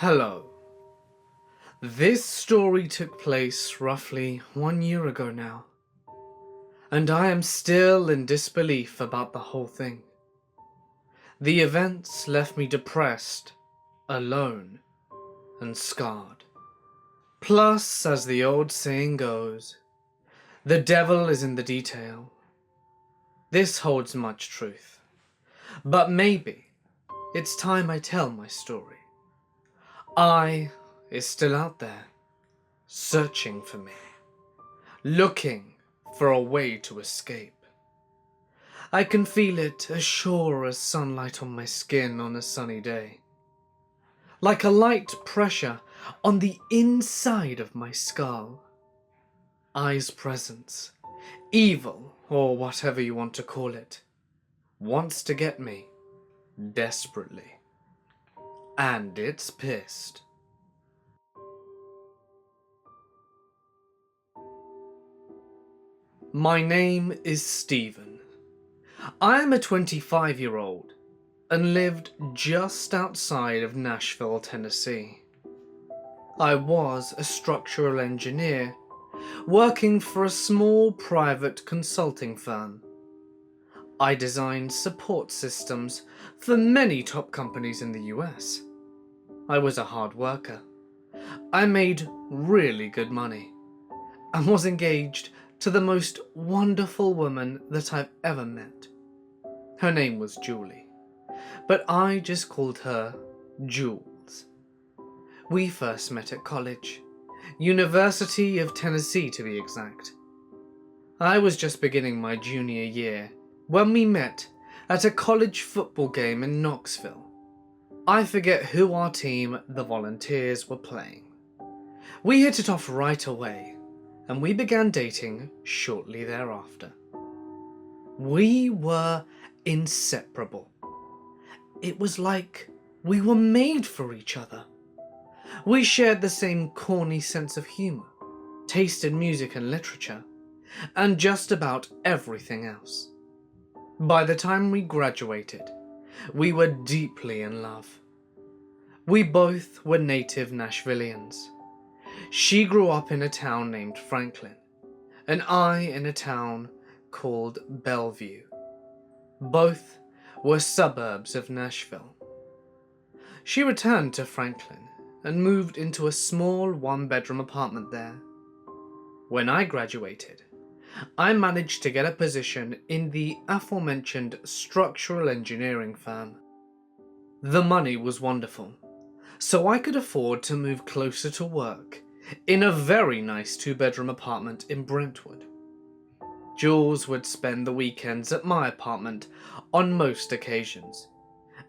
Hello. This story took place roughly 1 year ago now, and I am still in disbelief about the whole thing. The events left me depressed, alone, and scarred. Plus, as the old saying goes, the devil is in the detail. This holds much truth, but maybe it's time I tell my story. I is still out there, searching for me, looking for a way to escape. I can feel it as sure as sunlight on my skin on a sunny day, like a light pressure on the inside of my skull. I's presence, evil or whatever you want to call it, wants to get me, desperately. And it's pissed. My name is Stephen. I am a 25-year-old and lived just outside of Nashville, Tennessee. I was a structural engineer working for a small private consulting firm. I designed support systems for many top companies in the US. I was a hard worker. I made really good money and was engaged to the most wonderful woman that I've ever met. Her name was Julie, but I just called her Jules. We first met at college, University of Tennessee to be exact. I was just beginning my junior year when we met at a college football game in Knoxville. I forget who our team, the Volunteers, were playing. We hit it off right away, and we began dating shortly thereafter. We were inseparable. It was like we were made for each other. We shared the same corny sense of humour, taste in music and literature, and just about everything else. By the time we graduated, we were deeply in love. We both were native Nashvillians. She grew up in a town named Franklin, and I in a town called Bellevue. Both were suburbs of Nashville. She returned to Franklin and moved into a small one-bedroom apartment there. When I graduated, I managed to get a position in the aforementioned structural engineering firm. The money was wonderful, so I could afford to move closer to work in a very nice two-bedroom apartment in Brentwood. Jules would spend the weekends at my apartment on most occasions,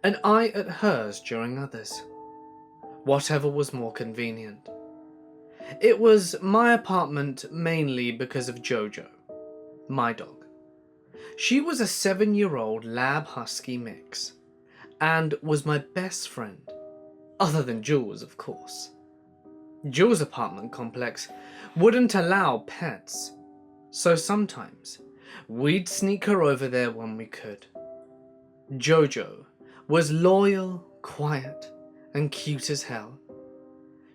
and I at hers during others. Whatever was more convenient. It was my apartment mainly because of Jojo, my dog. She was a 7-year-old lab husky mix, and was my best friend, other than Jules, of course. Jules' apartment complex wouldn't allow pets, so sometimes we'd sneak her over there when we could. Jojo was loyal, quiet, and cute as hell.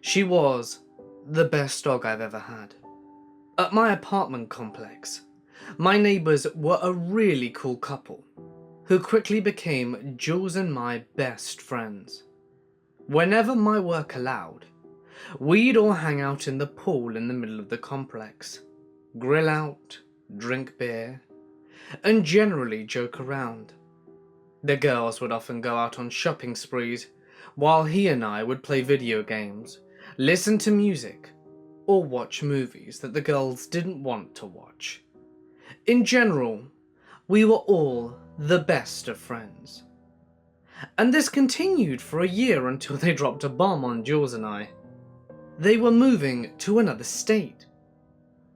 She was the best dog I've ever had. At my apartment complex, my neighbours were a really cool couple who quickly became Jules and my best friends. Whenever my work allowed, we'd all hang out in the pool in the middle of the complex, grill out, drink beer, and generally joke around. The girls would often go out on shopping sprees, while he and I would play video games, listen to music, or watch movies that the girls didn't want to watch. In general, we were all the best of friends. And this continued for a year until they dropped a bomb on Jules and I. They were moving to another state.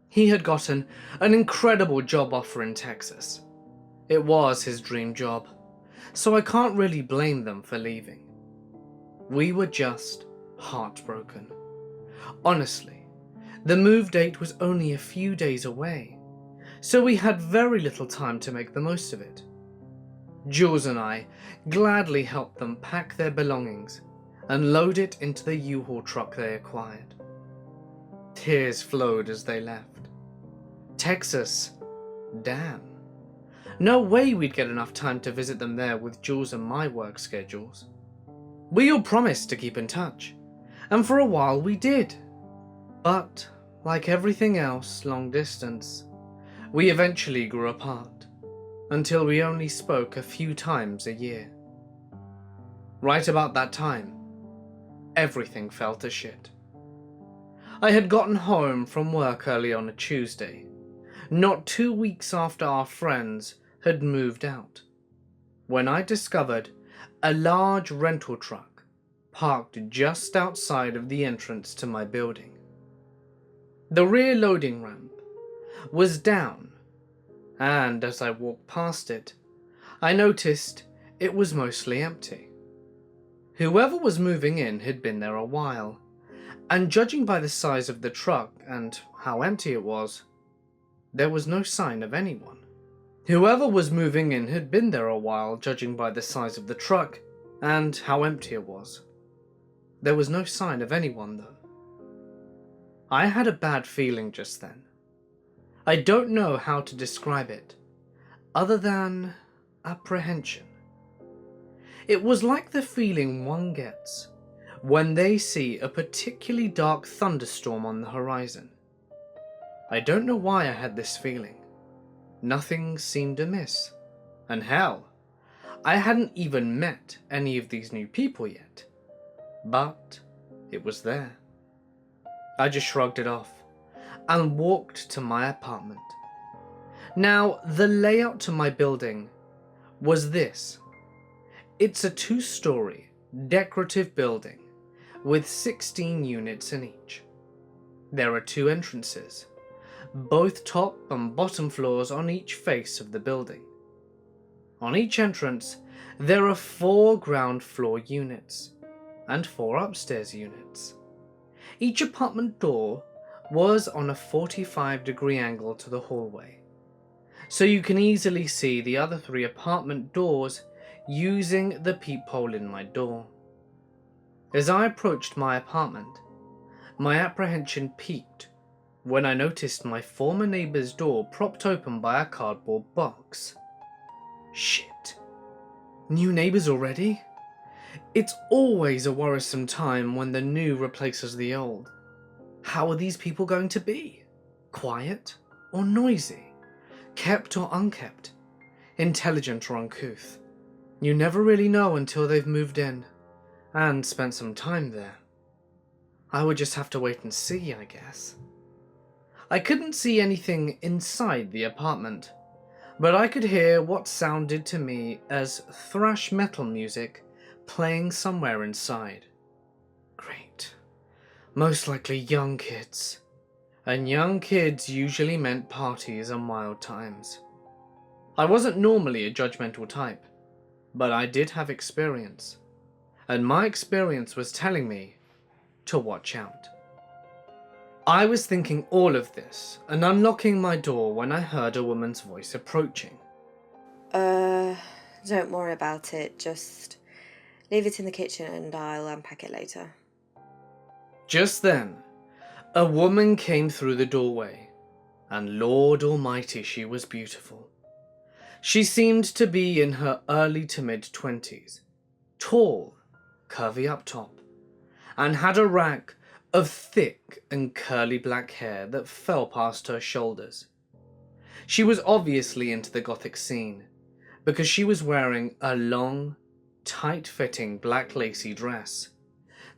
He had gotten an incredible job offer in Texas. It was his dream job, so I can't really blame them for leaving. We were just heartbroken. Honestly, the move date was only a few days away, so we had very little time to make the most of it. Jules and I gladly helped them pack their belongings and load it into the U-Haul truck they acquired. Tears flowed as they left. Texas? Damn. No way we'd get enough time to visit them there with Jules and my work schedules. We all promised to keep in touch, and for a while we did. But, like everything else long distance, we eventually grew apart, until we only spoke a few times a year. Right about that time, everything fell to shit. I had gotten home from work early on a Tuesday, not 2 weeks after our friends had moved out, when I discovered a large rental truck parked just outside of the entrance to my building. The rear loading ramp was down, and as I walked past it, I noticed it was mostly empty. Whoever was moving in had been there a while, and judging by the size of the truck and how empty it was, there was no sign of anyone. Whoever was moving in had been there a while, judging by the size of the truck and how empty it was. There was no sign of anyone, though. I had a bad feeling just then. I don't know how to describe it, other than apprehension. It was like the feeling one gets when they see a particularly dark thunderstorm on the horizon. I don't know why I had this feeling. Nothing seemed amiss. And hell, I hadn't even met any of these new people yet. But it was there. I just shrugged it off and walked to my apartment. Now, the layout to my building was this. It's a 2-story, decorative building with 16 units in each. There are 2 entrances, both top and bottom floors on each face of the building. On each entrance, there are 4 ground floor units and 4 upstairs units. Each apartment door was on a 45-degree angle to the hallway, so you can easily see the other 3 apartment doors using the peephole in my door. As I approached my apartment, my apprehension peaked when I noticed my former neighbor's door propped open by a cardboard box. Shit. New neighbors already? It's always a worrisome time when the new replaces the old. How are these people going to be? Quiet or noisy? Kept or unkept? Intelligent or uncouth? You never really know until they've moved in and spent some time there. I would just have to wait and see, I guess. I couldn't see anything inside the apartment, but I could hear what sounded to me as thrash metal music playing somewhere inside. Great. Most likely young kids. And young kids usually meant parties and wild times. I wasn't normally a judgmental type, but I did have experience. And my experience was telling me to watch out. I was thinking all of this and unlocking my door when I heard a woman's voice approaching. Don't worry about it, just leave it in the kitchen and I'll unpack it later. Just then, a woman came through the doorway, and Lord Almighty, she was beautiful. She seemed to be in her early to mid-20s, tall, curvy up top, and had a rack of thick and curly black hair that fell past her shoulders. She was obviously into the gothic scene, because she was wearing a long, tight-fitting black lacy dress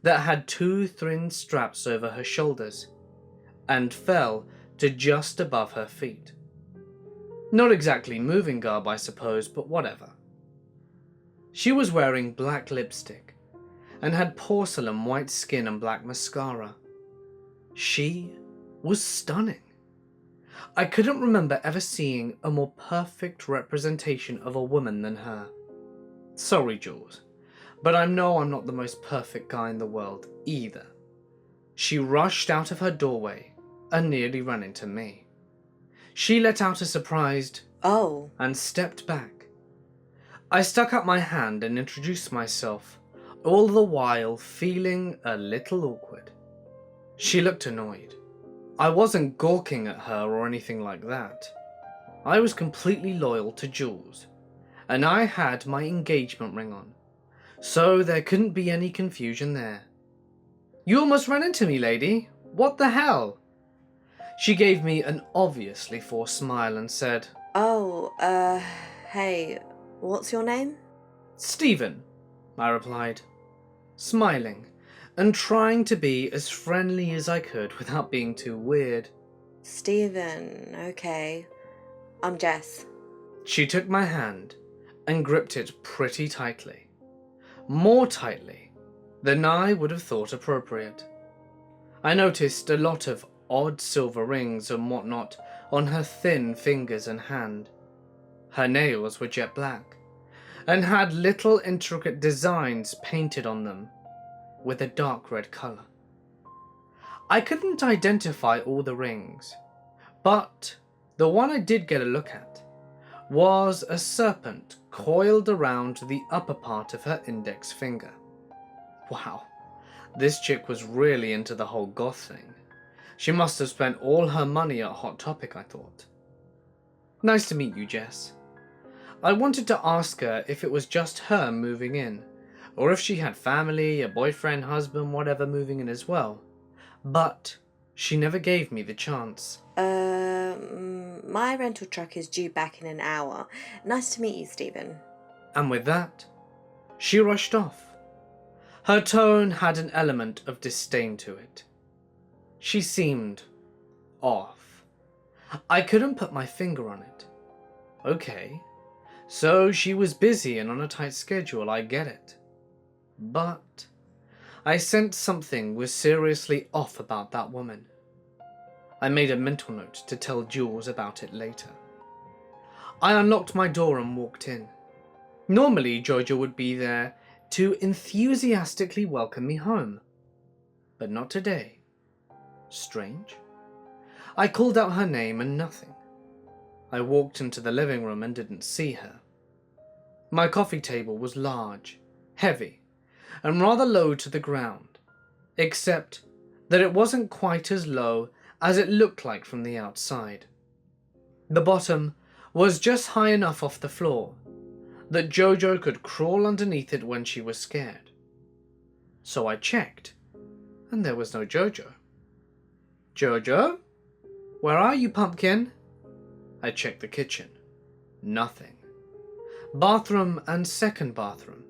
that had 2 thin straps over her shoulders and fell to just above her feet. Not exactly moving garb, I suppose, but whatever. She was wearing black lipstick and had porcelain white skin and black mascara. She was stunning. I couldn't remember ever seeing a more perfect representation of a woman than her. Sorry, Jules, but I know I'm not the most perfect guy in the world either. She rushed out of her doorway and nearly ran into me. She let out a surprised "Oh," and stepped back. I stuck up my hand and introduced myself, all the while feeling a little awkward. She looked annoyed. I wasn't gawking at her or anything like that. I was completely loyal to Jules, and I had my engagement ring on, so there couldn't be any confusion there. "You almost ran into me, lady. What the hell?" She gave me an obviously forced smile and said, "Oh, hey, what's your name?" "Stephen," I replied, smiling and trying to be as friendly as I could without being too weird. "Stephen, okay. I'm Jess." She took my hand and gripped it pretty tightly. More tightly than I would have thought appropriate. I noticed a lot of odd silver rings and whatnot on her thin fingers and hand. Her nails were jet black and had little intricate designs painted on them with a dark red colour. I couldn't identify all the rings, but the one I did get a look at was a serpent coiled around the upper part of her index finger. Wow, this chick was really into the whole goth thing. She must have spent all her money at Hot Topic, I thought. "Nice to meet you, Jess." I wanted to ask her if it was just her moving in, or if she had family, a boyfriend, husband, whatever moving in as well, but she never gave me the chance. My rental truck is due back in an hour. Nice to meet you, Stephen." And with that, she rushed off. Her tone had an element of disdain to it. She seemed off. I couldn't put my finger on it. Okay, so she was busy and on a tight schedule, I get it. But I sensed something was seriously off about that woman. I made a mental note to tell Jules about it later. I unlocked my door and walked in. Normally, Jojo would be there to enthusiastically welcome me home, but not today. Strange. I called out her name and nothing. I walked into the living room and didn't see her. My coffee table was large, heavy, and rather low to the ground, except that it wasn't quite as low as it looked like from the outside. The bottom was just high enough off the floor that Jojo could crawl underneath it when she was scared. So I checked, and there was no Jojo. "Jojo? Where are you, pumpkin?" I checked the kitchen. Nothing. Bathroom and second bathroom.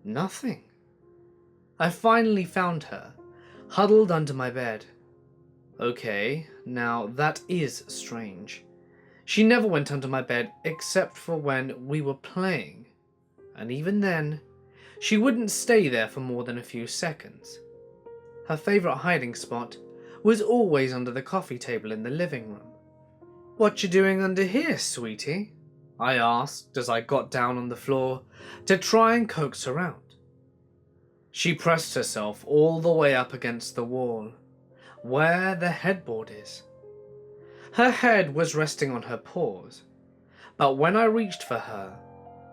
Nothing. I finally found her, huddled under my bed. Okay, now that is strange. She never went under my bed except for when we were playing, and even then, she wouldn't stay there for more than a few seconds. Her favourite hiding spot was always under the coffee table in the living room. "What you doing under here, sweetie?" I asked as I got down on the floor to try and coax her out. She pressed herself all the way up against the wall, where the headboard is. Her head was resting on her paws, but when I reached for her,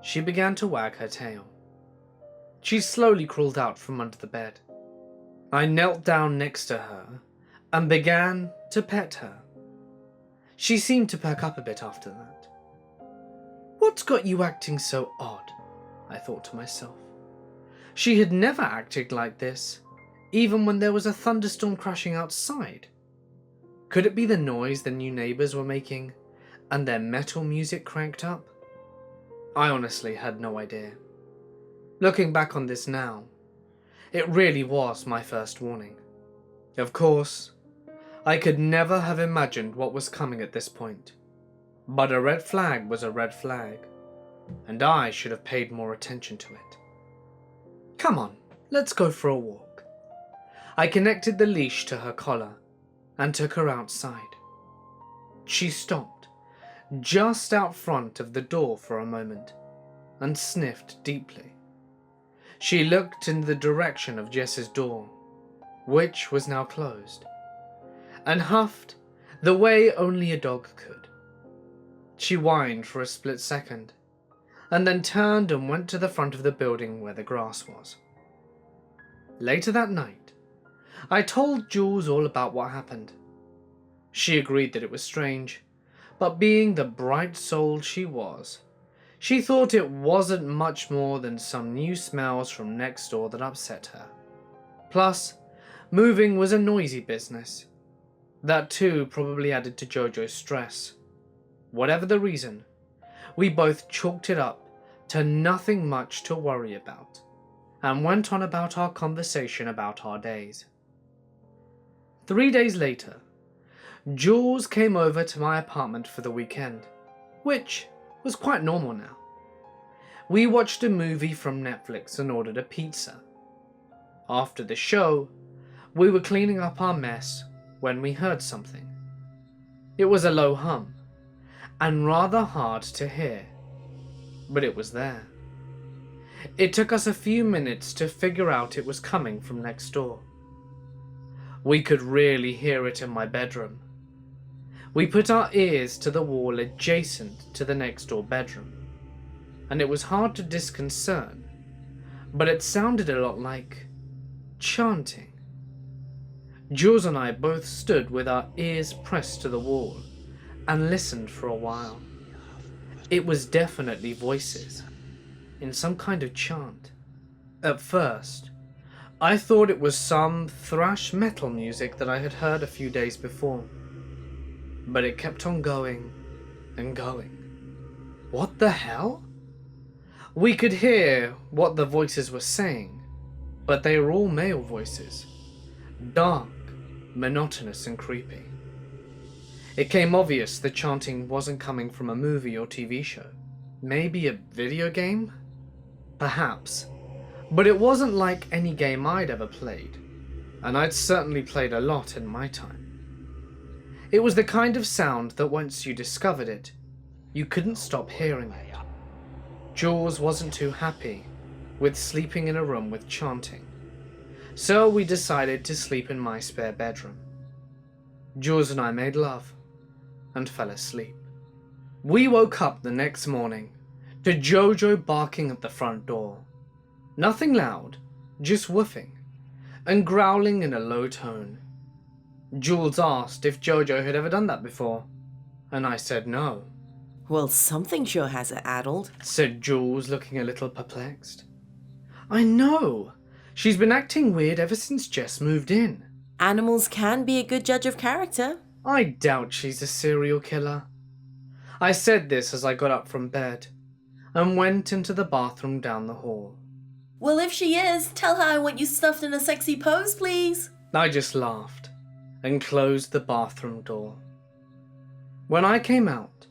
she began to wag her tail. She slowly crawled out from under the bed. I knelt down next to her and began to pet her. She seemed to perk up a bit after that. "What's got you acting so odd?" I thought to myself. She had never acted like this, even when there was a thunderstorm crashing outside. Could it be the noise the new neighbours were making, and their metal music cranked up? I honestly had no idea. Looking back on this now, it really was my first warning. Of course, I could never have imagined what was coming at this point, but a red flag was a red flag, and I should have paid more attention to it. "Come on, let's go for a walk." I connected the leash to her collar and took her outside. She stopped just out front of the door for a moment and sniffed deeply. She looked in the direction of Jess's door, which was now closed, and huffed the way only a dog could. She whined for a split second, and then turned and went to the front of the building where the grass was. Later that night, I told Jules all about what happened. She agreed that it was strange, but being the bright soul she was, she thought it wasn't much more than some new smells from next door that upset her. Plus, moving was a noisy business. That too probably added to Jojo's stress. Whatever the reason, we both chalked it up to nothing much to worry about, and went on about our conversation about our days. 3 days later, Jules came over to my apartment for the weekend, which was quite normal now. We watched a movie from Netflix and ordered a pizza. After the show, we were cleaning up our mess when we heard something. It was a low hum, and rather hard to hear, but it was there. It took us a few minutes to figure out it was coming from next door. We could really hear it in my bedroom. We put our ears to the wall adjacent to the next door bedroom, and it was hard to discern, but it sounded a lot like chanting. Jules and I both stood with our ears pressed to the wall and listened for a while. It was definitely voices, in some kind of chant. At first, I thought it was some thrash metal music that I had heard a few days before, but it kept on going and going. What the hell? We could hear what the voices were saying, but they were all male voices, dark, monotonous and creepy. It became obvious the chanting wasn't coming from a movie or TV show. Maybe a video game? Perhaps. But it wasn't like any game I'd ever played, and I'd certainly played a lot in my time. It was the kind of sound that once you discovered it, you couldn't stop hearing it. Jules wasn't too happy with sleeping in a room with chanting, so we decided to sleep in my spare bedroom. Jules and I made love and fell asleep. We woke up the next morning to Jojo barking at the front door. Nothing loud, just woofing, and growling in a low tone. Jules asked if Jojo had ever done that before, and I said no. Well, something sure has it addled, said Jules, looking a little perplexed. I know. She's been acting weird ever since Jess moved in. Animals can be a good judge of character. I doubt she's a serial killer. I said this as I got up from bed and went into the bathroom down the hall. Well, if she is, tell her I want you stuffed in a sexy pose, please. I just laughed and closed the bathroom door. When I came out,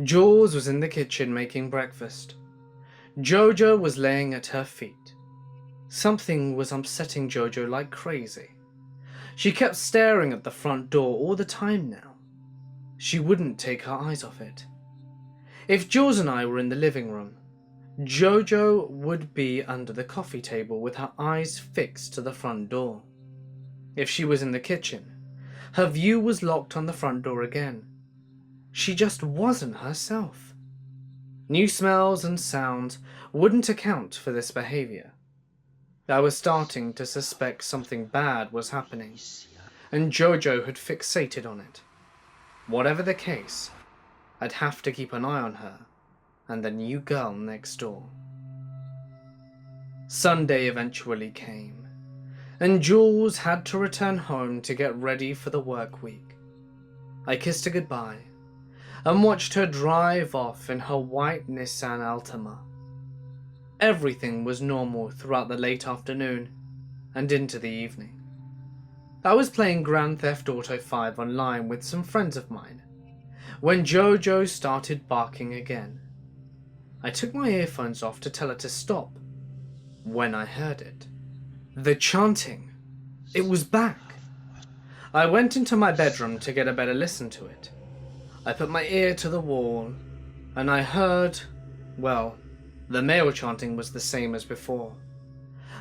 Jules was in the kitchen making breakfast. Jojo was laying at her feet. Something was upsetting Jojo like crazy. She kept staring at the front door all the time now. She wouldn't take her eyes off it. If Jules and I were in the living room, Jojo would be under the coffee table with her eyes fixed to the front door. If she was in the kitchen, her view was locked on the front door again. She just wasn't herself. New smells and sounds wouldn't account for this behavior. I was starting to suspect something bad was happening, and Jojo had fixated on it. Whatever the case, I'd have to keep an eye on her and the new girl next door. Sunday eventually came, and Jules had to return home to get ready for the work week. I kissed her goodbye and watched her drive off in her white Nissan Altima. Everything was normal throughout the late afternoon and into the evening. I was playing Grand Theft Auto 5 online with some friends of mine when Jojo started barking again. I took my earphones off to tell her to stop when I heard it. The chanting. It was back. I went into my bedroom to get a better listen to it. I put my ear to the wall and I heard, well, the male chanting was the same as before,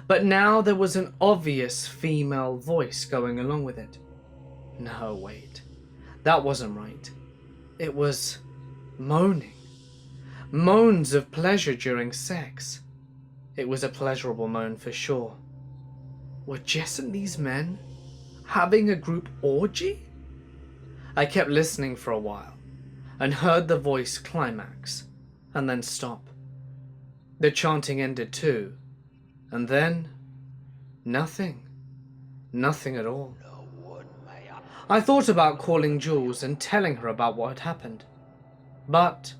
but now there was an obvious female voice going along with it. No, wait, that wasn't right. It was moaning. Moans of pleasure during sex. It was a pleasurable moan for sure. Were Jess and these men having a group orgy? I kept listening for a while and heard the voice climax and then stop. The chanting ended too, and then nothing. Nothing at all. I thought about calling Jules and telling her about what had happened, but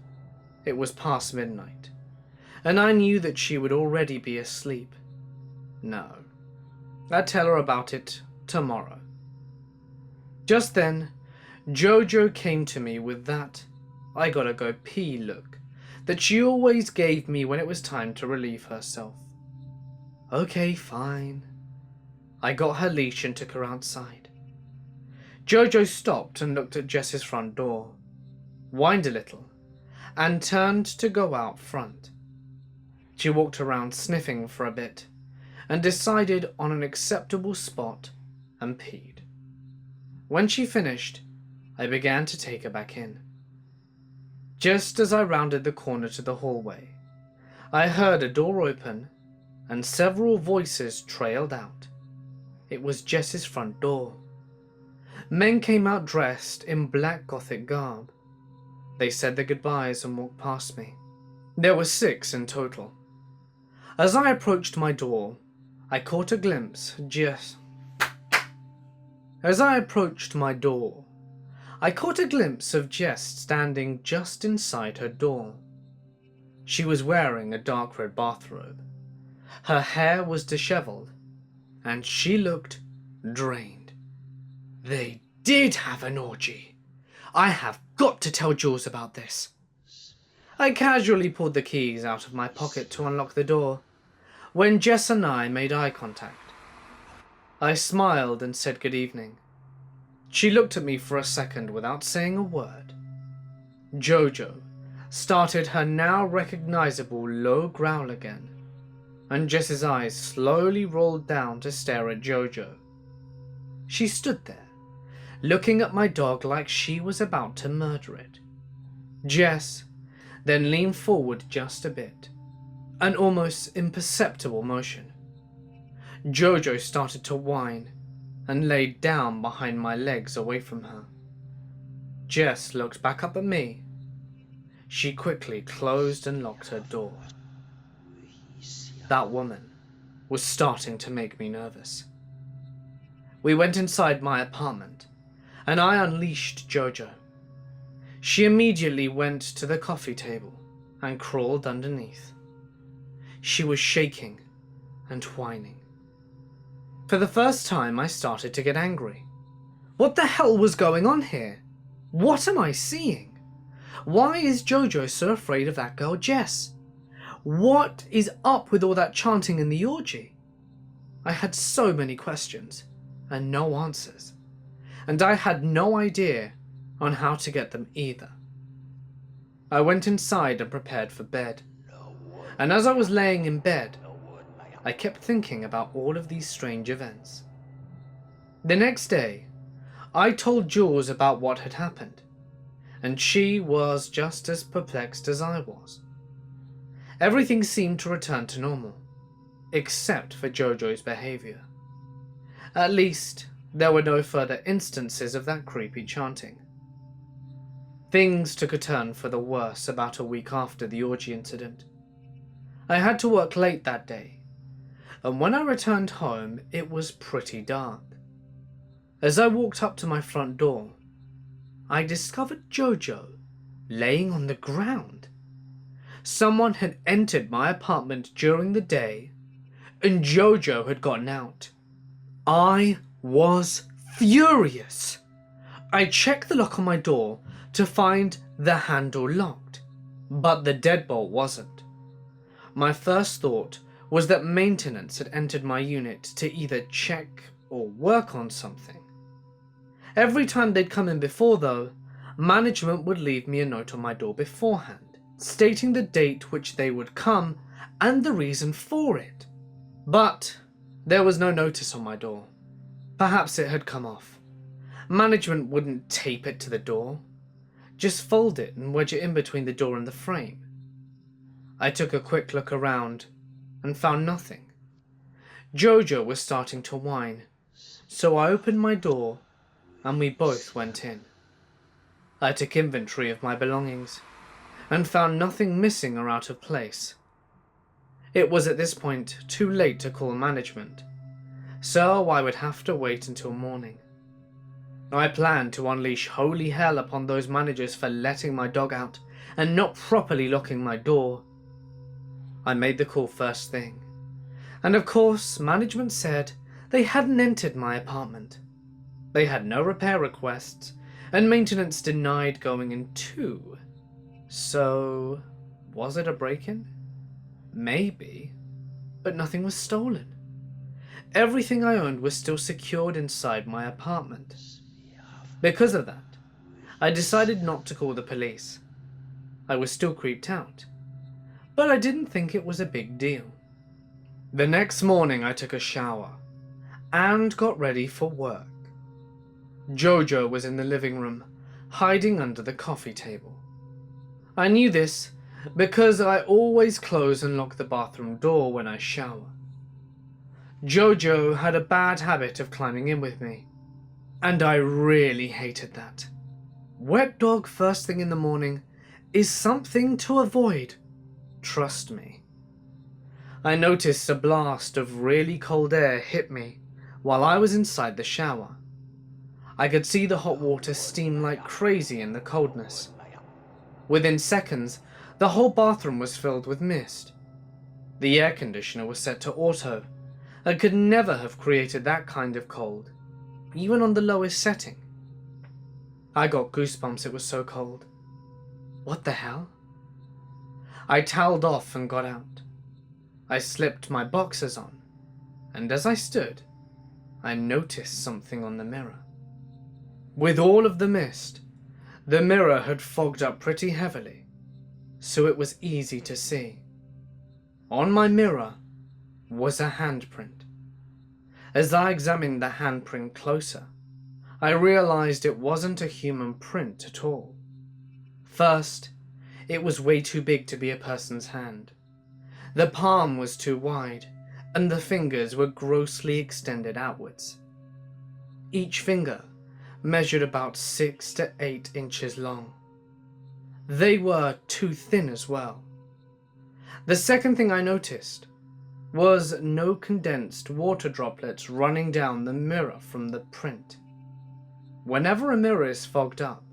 it was past midnight, and I knew that she would already be asleep. No, I'd tell her about it tomorrow. Just then, Jojo came to me with that I gotta go pee look that she always gave me when it was time to relieve herself. Okay, fine. I got her leash and took her outside. Jojo stopped and looked at Jess's front door, whined a little, and turned to go out front. She walked around sniffing for a bit, and decided on an acceptable spot and peed. When she finished, I began to take her back in. Just as I rounded the corner to the hallway, I heard a door open and several voices trailed out. It was Jess's front door. Men came out dressed in black gothic garb. They said their goodbyes and walked past me. There were 6 in total. As I approached my door, I caught a glimpse of Jess standing just inside her door. She was wearing a dark red bathrobe. Her hair was disheveled, and she looked drained. They did have an orgy. I have got to tell Jules about this. I casually pulled the keys out of my pocket to unlock the door, when Jess and I made eye contact. I smiled and said good evening. She looked at me for a second without saying a word. Jojo started her now recognizable low growl again, and Jess's eyes slowly rolled down to stare at Jojo. She stood there, looking at my dog like she was about to murder it. Jess then leaned forward just a bit, an almost imperceptible motion. Jojo started to whine and laid down behind my legs away from her. Jess looked back up at me. She quickly closed and locked her door. That woman was starting to make me nervous. We went inside my apartment, and I unleashed Jojo. She immediately went to the coffee table and crawled underneath. She was shaking and whining. For the first time, I started to get angry. What the hell was going on here? What am I seeing? Why is Jojo so afraid of that girl Jess? What is up with all that chanting in the orgy? I had so many questions and no answers, and I had no idea on how to get them either. I went inside and prepared for bed, and as I was laying in bed, I kept thinking about all of these strange events. The next day, I told Jules about what had happened, and she was just as perplexed as I was. Everything seemed to return to normal, except for Jojo's behavior. At least, there were no further instances of that creepy chanting. Things took a turn for the worse about a week after the orgy incident. I had to work late that day, and when I returned home, it was pretty dark. As I walked up to my front door, I discovered Jojo laying on the ground. Someone had entered my apartment during the day, and Jojo had gotten out. I was furious. I checked the lock on my door to find the handle locked, but the deadbolt wasn't. My first thought was that maintenance had entered my unit to either check or work on something. Every time they'd come in before, though, management would leave me a note on my door beforehand, stating the date which they would come and the reason for it. But there was no notice on my door. Perhaps it had come off. Management wouldn't tape it to the door, just fold it and wedge it in between the door and the frame. I took a quick look around and found nothing. Jojo was starting to whine, so I opened my door and we both went in. I took inventory of my belongings and found nothing missing or out of place. It was at this point too late to call management, so I would have to wait until morning. I planned to unleash holy hell upon those managers for letting my dog out and not properly locking my door. I made the call first thing, and of course management said they hadn't entered my apartment. They had no repair requests, and maintenance denied going in too. So, was it a break-in? Maybe, but nothing was stolen. Everything I owned was still secured inside my apartment. Because of that, I decided not to call the police. I was still creeped out, but I didn't think it was a big deal. The next morning I took a shower and got ready for work. Jojo was in the living room, hiding under the coffee table. I knew this because I always close and lock the bathroom door when I shower. Jojo had a bad habit of climbing in with me, and I really hated that. Wet dog first thing in the morning is something to avoid, trust me. I noticed a blast of really cold air hit me while I was inside the shower. I could see the hot water steam like crazy in the coldness. Within seconds, the whole bathroom was filled with mist. The air conditioner was set to auto and could never have created that kind of cold, even on the lowest setting. I got goosebumps, it was so cold. What the hell? I toweled off and got out. I slipped my boxers on, and as I stood, I noticed something on the mirror. With all of the mist, the mirror had fogged up pretty heavily, so it was easy to see. On my mirror was a handprint. As I examined the handprint closer, I realized it wasn't a human print at all. First, it was way too big to be a person's hand. The palm was too wide, and the fingers were grossly extended outwards. Each finger measured about 6 to 8 inches long. They were too thin as well. The second thing I noticed was no condensed water droplets running down the mirror from the print. Whenever a mirror is fogged up,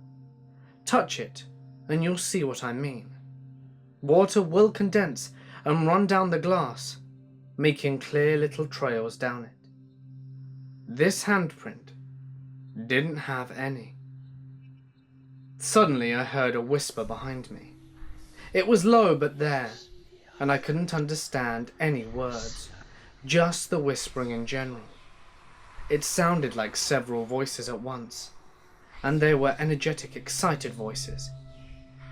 touch it and you'll see what I mean. Water will condense and run down the glass, making clear little trails down it. This handprint didn't have any. Suddenly I heard a whisper behind me. It was low but there, and I couldn't understand any words, just the whispering in general. It sounded like several voices at once, and they were energetic, excited voices.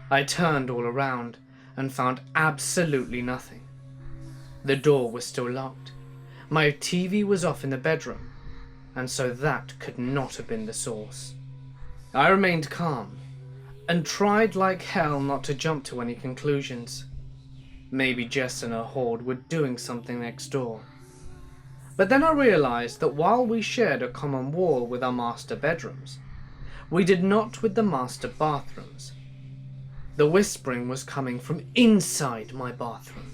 I turned all around and found absolutely nothing. The door was still locked. My TV was off in the bedroom, and so that could not have been the source. I remained calm and tried like hell not to jump to any conclusions. Maybe Jess and her horde were doing something next door. But then I realized that while we shared a common wall with our master bedrooms, we did not with the master bathrooms. The whispering was coming from inside my bathroom.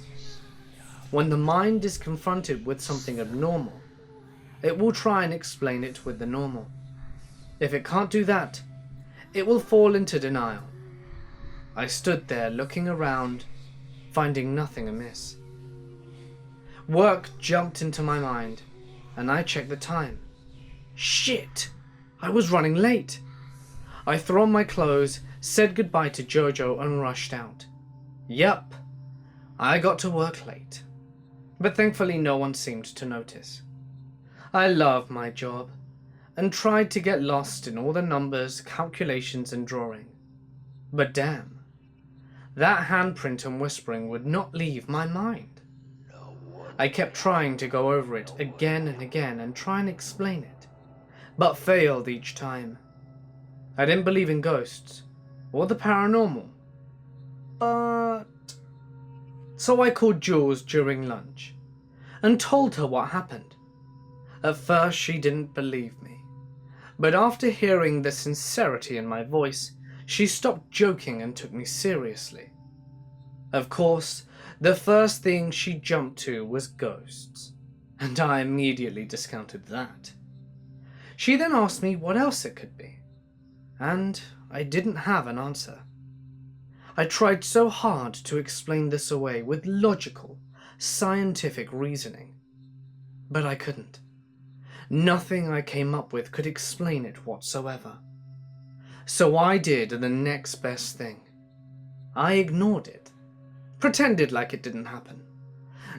When the mind is confronted with something abnormal, it will try and explain it with the normal. If it can't do that, it will fall into denial. I stood there looking around, finding nothing amiss. Work jumped into my mind, and I checked the time. Shit! I was running late. I threw on my clothes, said goodbye to Jojo, and rushed out. Yup, I got to work late. But thankfully no one seemed to notice. I love my job, and tried to get lost in all the numbers, calculations, and drawing. But damn, that handprint and whispering would not leave my mind. I kept trying to go over it again and again and try and explain it, but failed each time. I didn't believe in ghosts, or the paranormal, but... So I called Jules during lunch, and told her what happened. At first she didn't believe me, but after hearing the sincerity in my voice, she stopped joking and took me seriously. Of course, the first thing she jumped to was ghosts, and I immediately discounted that. She then asked me what else it could be, and I didn't have an answer. I tried so hard to explain this away with logical, scientific reasoning, but I couldn't. Nothing I came up with could explain it whatsoever. So I did the next best thing. I ignored it, pretended like it didn't happen.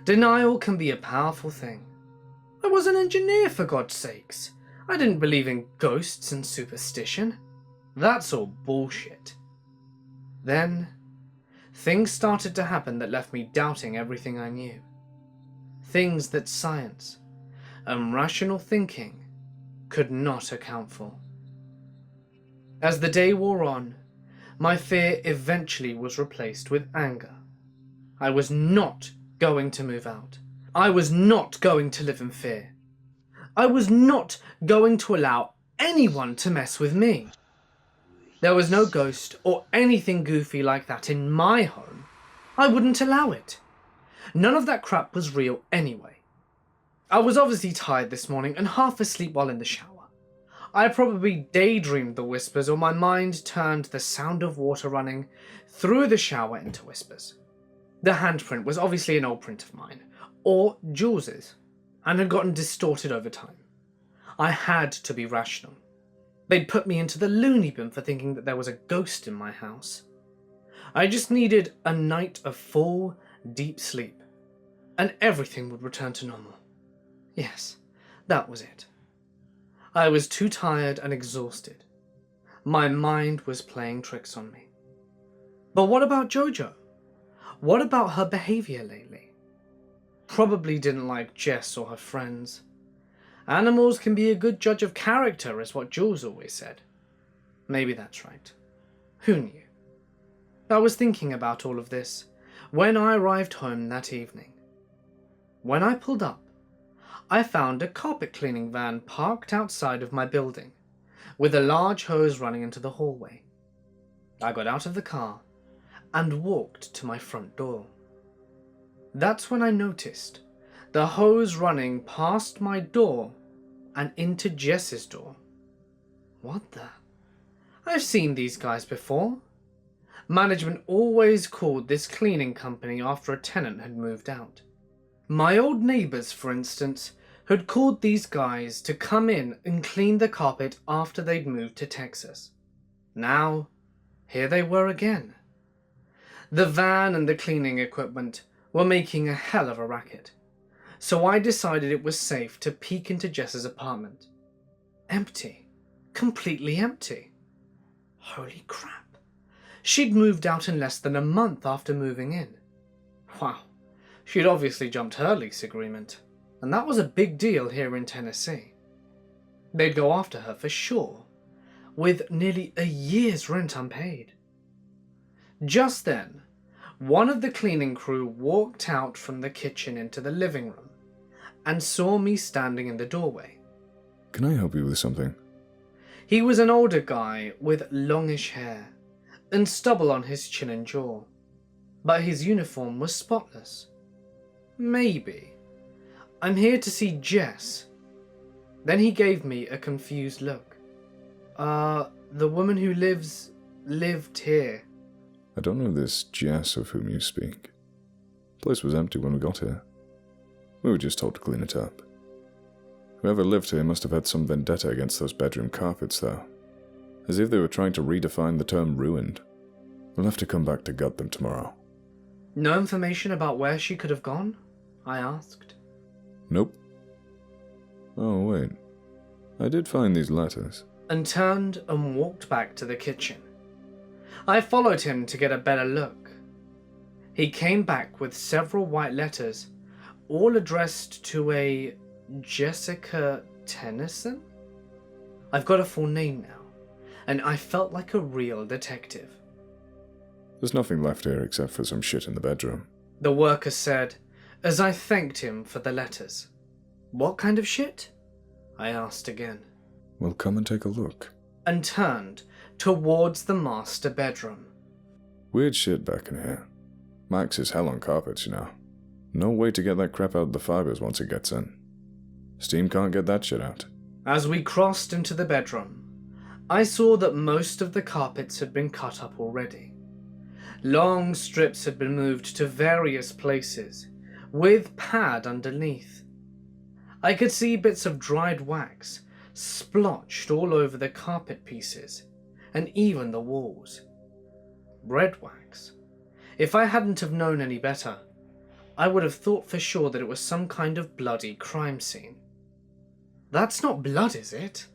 Denial can be a powerful thing. I was an engineer, for God's sakes. I didn't believe in ghosts and superstition. That's all bullshit. Then, things started to happen that left me doubting everything I knew. Things that science and rational thinking could not account for. As the day wore on, my fear eventually was replaced with anger. I was not going to move out. I was not going to live in fear. I was not going to allow anyone to mess with me. There was no ghost or anything goofy like that in my home. I wouldn't allow it. None of that crap was real anyway. I was obviously tired this morning and half asleep while in the shower. I probably daydreamed the whispers, or my mind turned the sound of water running through the shower into whispers. The handprint was obviously an old print of mine, or Jules's, and had gotten distorted over time. I had to be rational. They'd put me into the loony bin for thinking that there was a ghost in my house. I just needed a night of full, deep sleep, and everything would return to normal. Yes, that was it. I was too tired and exhausted. My mind was playing tricks on me. But what about Jojo? What about her behavior lately? Probably didn't like Jess or her friends. Animals can be a good judge of character, is what Jules always said. Maybe that's right. Who knew? I was thinking about all of this when I arrived home that evening. When I pulled up, I found a carpet cleaning van parked outside of my building, with a large hose running into the hallway. I got out of the car and walked to my front door. That's when I noticed the hose running past my door and into Jess's door. What the? I've seen these guys before. Management always called this cleaning company after a tenant had moved out. My old neighbours, for instance, had called these guys to come in and clean the carpet after they'd moved to Texas. Now, here they were again. The van and the cleaning equipment were making a hell of a racket, so I decided it was safe to peek into Jess's apartment. Empty. Completely empty. Holy crap. She'd moved out in less than a month after moving in. Wow. She'd obviously jumped her lease agreement, and that was a big deal here in Tennessee. They'd go after her for sure, with nearly a year's rent unpaid. Just then, one of the cleaning crew walked out from the kitchen into the living room and saw me standing in the doorway. Can I help you with something? He was an older guy with longish hair and stubble on his chin and jaw, but his uniform was spotless. Maybe. I'm here to see Jess. Then he gave me a confused look. The woman who lived here. I don't know this Jess of whom you speak. The place was empty when we got here. We were just told to clean it up. Whoever lived here must have had some vendetta against those bedroom carpets, though. As if they were trying to redefine the term ruined. We'll have to come back to gut them tomorrow. No information about where she could have gone? I asked. Nope. Oh, wait. I did find these letters. And turned and walked back to the kitchen. I followed him to get a better look. He came back with several white letters, all addressed to a Jessica Tennyson? I've got a full name now, and I felt like a real detective. There's nothing left here except for some shit in the bedroom. The worker said, as I thanked him for the letters. "What kind of shit?" I asked again, Well, come and take a look. and turned towards the master bedroom. Weird shit back in here. Max is hell on carpets, you know. No way to get that crap out of the fibers once it gets in. Steam can't get that shit out. As we crossed into the bedroom, I saw that most of the carpets had been cut up already. Long strips had been moved to various places, with pad underneath. I could see bits of dried wax splotched all over the carpet pieces, and even the walls. Red wax. If I hadn't have known any better, I would have thought for sure that it was some kind of bloody crime scene. "That's not blood, is it?"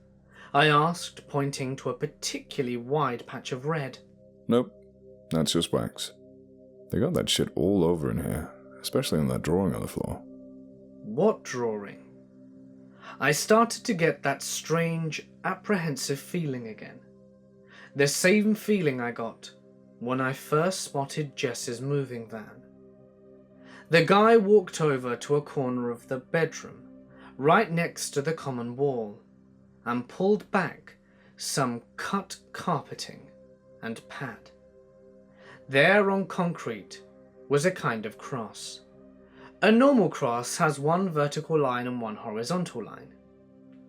I asked, pointing to a particularly wide patch of red. Nope, that's just wax. They got that shit all over in here, especially on that drawing on the floor. What drawing? I started to get that strange, apprehensive feeling again. The same feeling I got when I first spotted Jess's moving van. The guy walked over to a corner of the bedroom, right next to the common wall, and pulled back some cut carpeting and pad. There on concrete was a kind of cross. A normal cross has one vertical line and one horizontal line.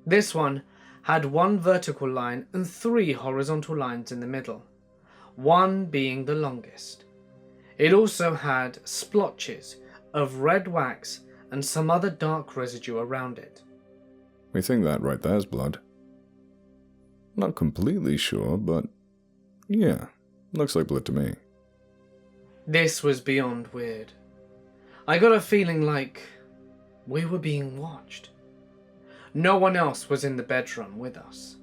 This one had one vertical line and 3 horizontal lines in the middle, one being the longest. It also had splotches of red wax and some other dark residue around it. We think that right there's blood. Not completely sure, but yeah, looks like blood to me. This was beyond weird. I got a feeling like we were being watched. No one else was in the bedroom with us,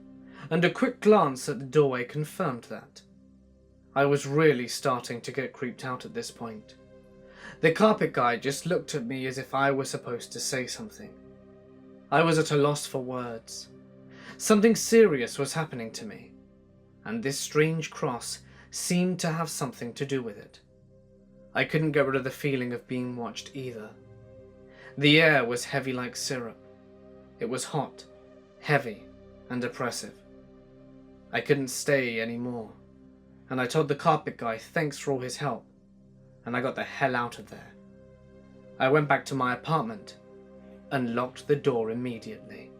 and a quick glance at the doorway confirmed that. I was really starting to get creeped out at this point. The carpet guy just looked at me as if I were supposed to say something. I was at a loss for words. Something serious was happening to me, and this strange cross seemed to have something to do with it. I couldn't get rid of the feeling of being watched either. The air was heavy like syrup. It was hot, heavy, and oppressive. I couldn't stay anymore, and I told the carpet guy thanks for all his help, and I got the hell out of there. I went back to my apartment and locked the door immediately.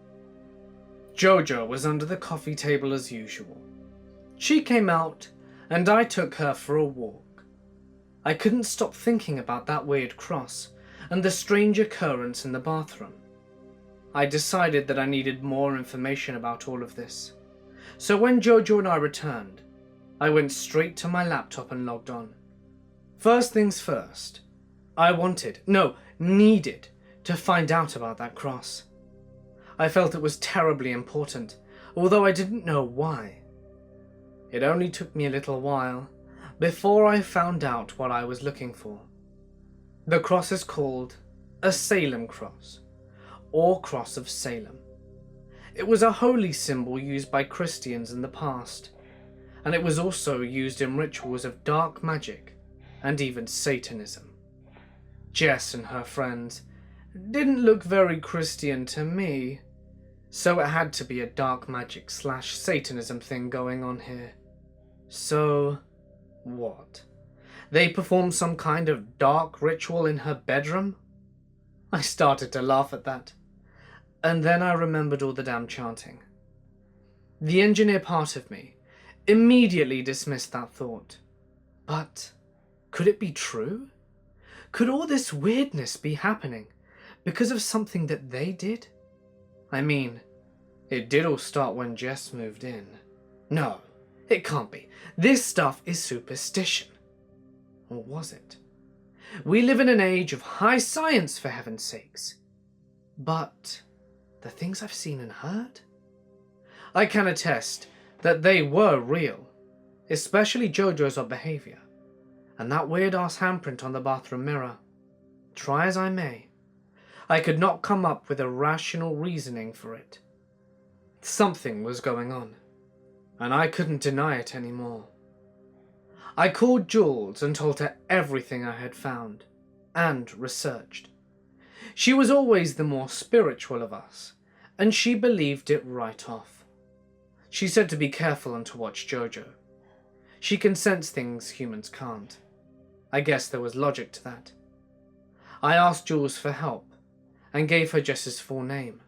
Jojo was under the coffee table as usual. She came out, and I took her for a walk. I couldn't stop thinking about that weird cross and the strange occurrence in the bathroom. I decided that I needed more information about all of this. So when Jojo and I returned, I went straight to my laptop and logged on. First things first, I needed to find out about that cross. I felt it was terribly important, although I didn't know why. It only took me a little while before I found out what I was looking for. The cross is called a Salem cross, or Cross of Salem. It was a holy symbol used by Christians in the past, and it was also used in rituals of dark magic and even Satanism. Jess and her friends didn't look very Christian to me, so it had to be a dark magic / Satanism thing going on here. So, what? They performed some kind of dark ritual in her bedroom? I started to laugh at that, and then I remembered all the damn chanting. The engineer part of me immediately dismissed that thought. But could it be true? Could all this weirdness be happening because of something that they did? I mean, it did all start when Jess moved in. No, it can't be. This stuff is superstition. Or was it? We live in an age of high science, for heaven's sakes. But the things I've seen and heard? I can attest that they were real, especially Jojo's odd behaviour, and that weird-ass handprint on the bathroom mirror. Try as I may, I could not come up with a rational reasoning for it. Something was going on, and I couldn't deny it anymore. I called Jules and told her everything I had found and researched. She was always the more spiritual of us, and she believed it right off. She said to be careful and to watch Jojo. She can sense things humans can't. I guess there was logic to that. I asked Jules for help, and gave her Jess's full name.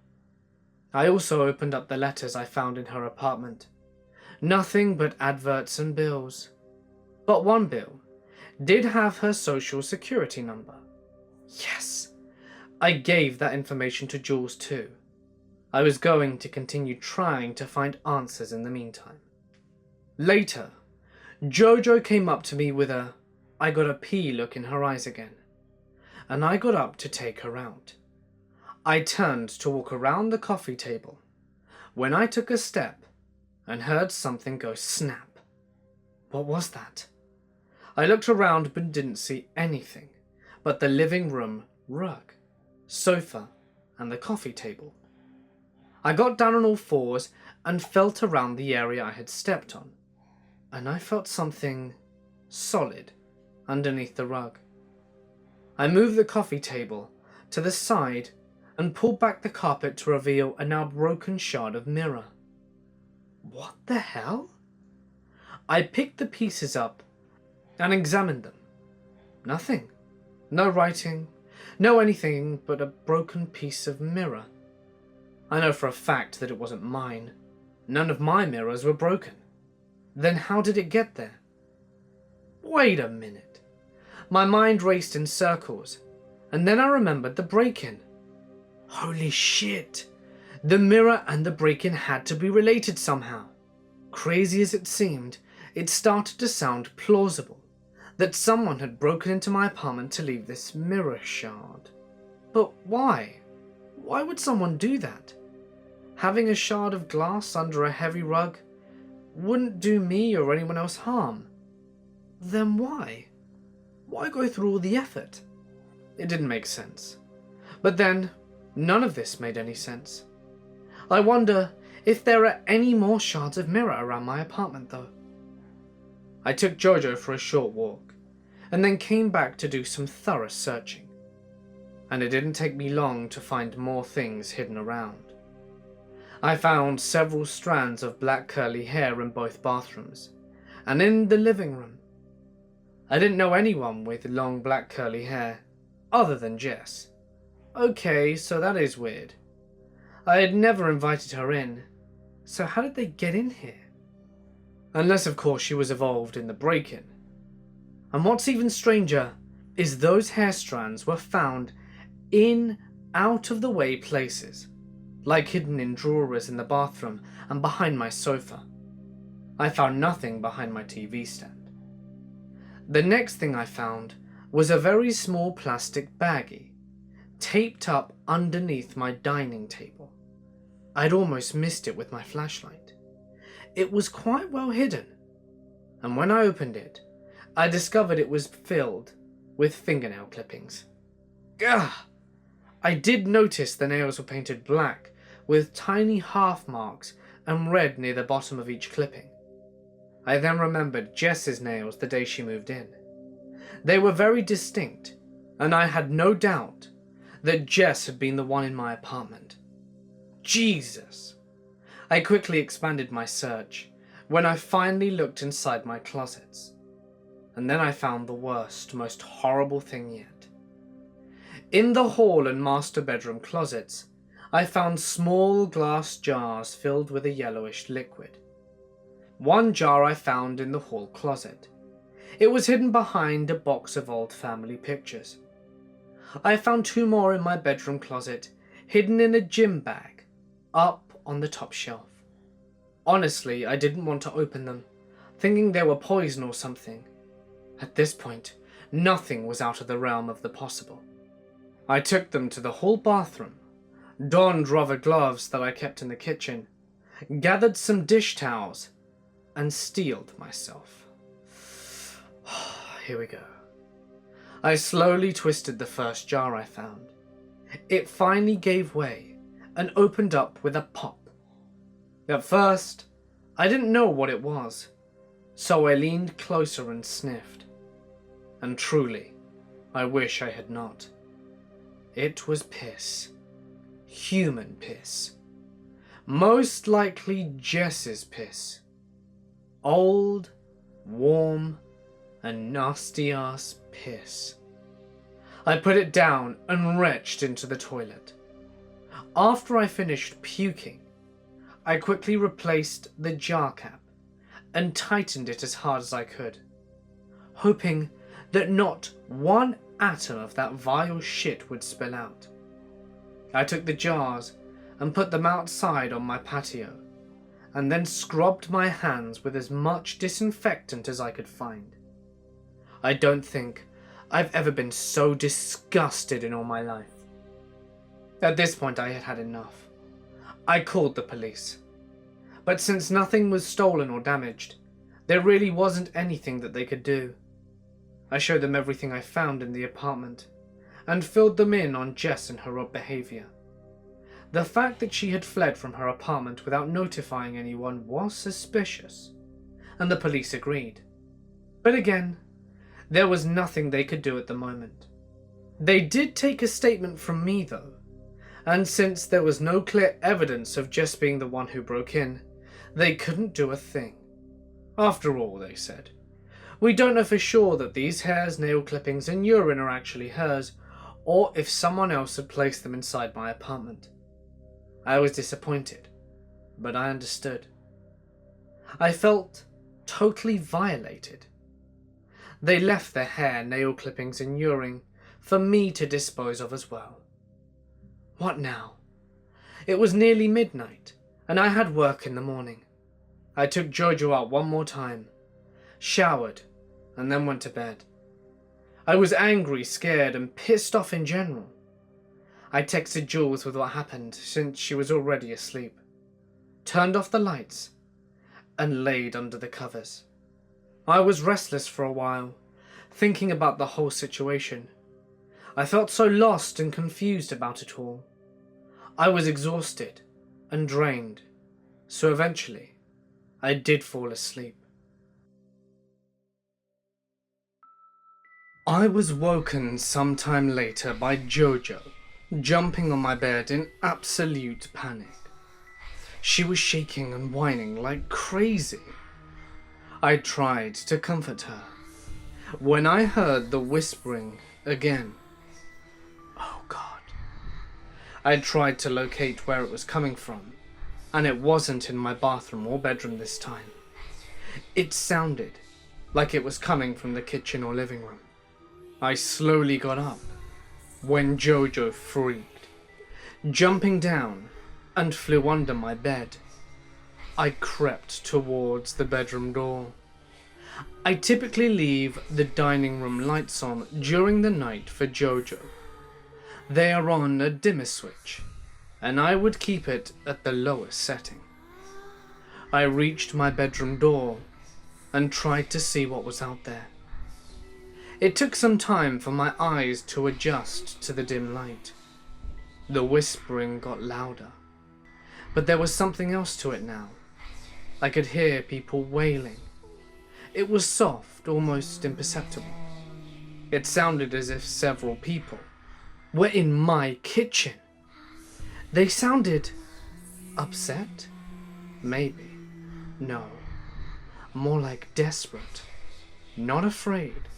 I also opened up the letters I found in her apartment. Nothing but adverts and bills. But one bill did have her social security number. Yes! I gave that information to Jules too. I was going to continue trying to find answers in the meantime. Later, Jojo came up to me with a "I gotta pee" look in her eyes again, and I got up to take her out. I turned to walk around the coffee table when I took a step and heard something go snap. What was that? I looked around but didn't see anything but the living room rug, sofa, and the coffee table. I got down on all fours and felt around the area I had stepped on, and I felt something solid underneath the rug. I moved the coffee table to the side and pulled back the carpet to reveal a now broken shard of mirror. What the hell? I picked the pieces up and examined them. Nothing. No writing, no anything but a broken piece of mirror. I know for a fact that it wasn't mine. None of my mirrors were broken. Then how did it get there? Wait a minute. My mind raced in circles, and then I remembered the break-in. Holy shit! The mirror and the break-in had to be related somehow. Crazy as it seemed, it started to sound plausible that someone had broken into my apartment to leave this mirror shard. But why? Why would someone do that? Having a shard of glass under a heavy rug wouldn't do me or anyone else harm. Then why? Why go through all the effort? It didn't make sense. But then, none of this made any sense. I wonder if there are any more shards of mirror around my apartment though. I took Jojo for a short walk, and then came back to do some thorough searching. And it didn't take me long to find more things hidden around. I found several strands of black curly hair in both bathrooms, and in the living room. I didn't know anyone with long black curly hair, other than Jess. Okay, so that is weird. I had never invited her in, so how did they get in here? Unless of course she was involved in the break-in. And what's even stranger is those hair strands were found in out-of-the-way places, like hidden in drawers in the bathroom and behind my sofa. I found nothing behind my TV stand. The next thing I found was a very small plastic baggie, taped up underneath my dining table. I'd almost missed it with my flashlight. It was quite well hidden, and when I opened it, I discovered it was filled with fingernail clippings. Gah! I did notice the nails were painted black, with tiny half marks and red near the bottom of each clipping. I then remembered Jess's nails the day she moved in. They were very distinct, and I had no doubt that Jess had been the one in my apartment. Jesus! I quickly expanded my search when I finally looked inside my closets. And then I found the worst, most horrible thing yet. In the hall and master bedroom closets, I found small glass jars filled with a yellowish liquid. One jar I found in the hall closet. It was hidden behind a box of old family pictures. I found two more in my bedroom closet, hidden in a gym bag, up on the top shelf. Honestly, I didn't want to open them, thinking they were poison or something. At this point, nothing was out of the realm of the possible. I took them to the hall bathroom, donned rubber gloves that I kept in the kitchen, gathered some dish towels, and steeled myself. Here we go. I slowly twisted the first jar I found. It finally gave way and opened up with a pop. At first, I didn't know what it was, so I leaned closer and sniffed. And truly, I wish I had not. It was piss. Human piss. Most likely Jess's piss. Old, warm, and nasty-ass piss. I put it down and retched into the toilet. After I finished puking, I quickly replaced the jar cap and tightened it as hard as I could, hoping that not one atom of that vile shit would spill out. I took the jars and put them outside on my patio, and then scrubbed my hands with as much disinfectant as I could find. I don't think I've ever been so disgusted in all my life. At this point I had had enough. I called the police. But since nothing was stolen or damaged, there really wasn't anything that they could do. I showed them everything I found in the apartment, and filled them in on Jess and her odd behaviour. The fact that she had fled from her apartment without notifying anyone was suspicious, and the police agreed. But again, there was nothing they could do at the moment. They did take a statement from me though, and since there was no clear evidence of Jess being the one who broke in, they couldn't do a thing. After all, they said, we don't know for sure that these hairs, nail clippings, and urine are actually hers, or if someone else had placed them inside my apartment. I was disappointed, but I understood. I felt totally violated. They left their hair, nail clippings, and urine for me to dispose of as well. What now? It was nearly midnight, and I had work in the morning. I took Jojo out one more time, showered, and then went to bed. I was angry, scared, and pissed off in general. I texted Jules with what happened since she was already asleep, turned off the lights, and laid under the covers. I was restless for a while, thinking about the whole situation. I felt so lost and confused about it all. I was exhausted and drained, so eventually I did fall asleep. I was woken sometime later by Jojo jumping on my bed in absolute panic. She was shaking and whining like crazy. I tried to comfort her when I heard the whispering again. Oh God. I tried to locate where it was coming from, and it wasn't in my bathroom or bedroom this time. It sounded like it was coming from the kitchen or living room. I slowly got up when Jojo freaked, jumping down and flew under my bed. I crept towards the bedroom door. I typically leave the dining room lights on during the night for Jojo. They are on a dimmer switch, and I would keep it at the lowest setting. I reached my bedroom door and tried to see what was out there. It took some time for my eyes to adjust to the dim light. The whispering got louder, but there was something else to it now. I could hear people wailing. It was soft, almost imperceptible. It sounded as if several people were in my kitchen. They sounded upset? Maybe. No. More like desperate. Not afraid.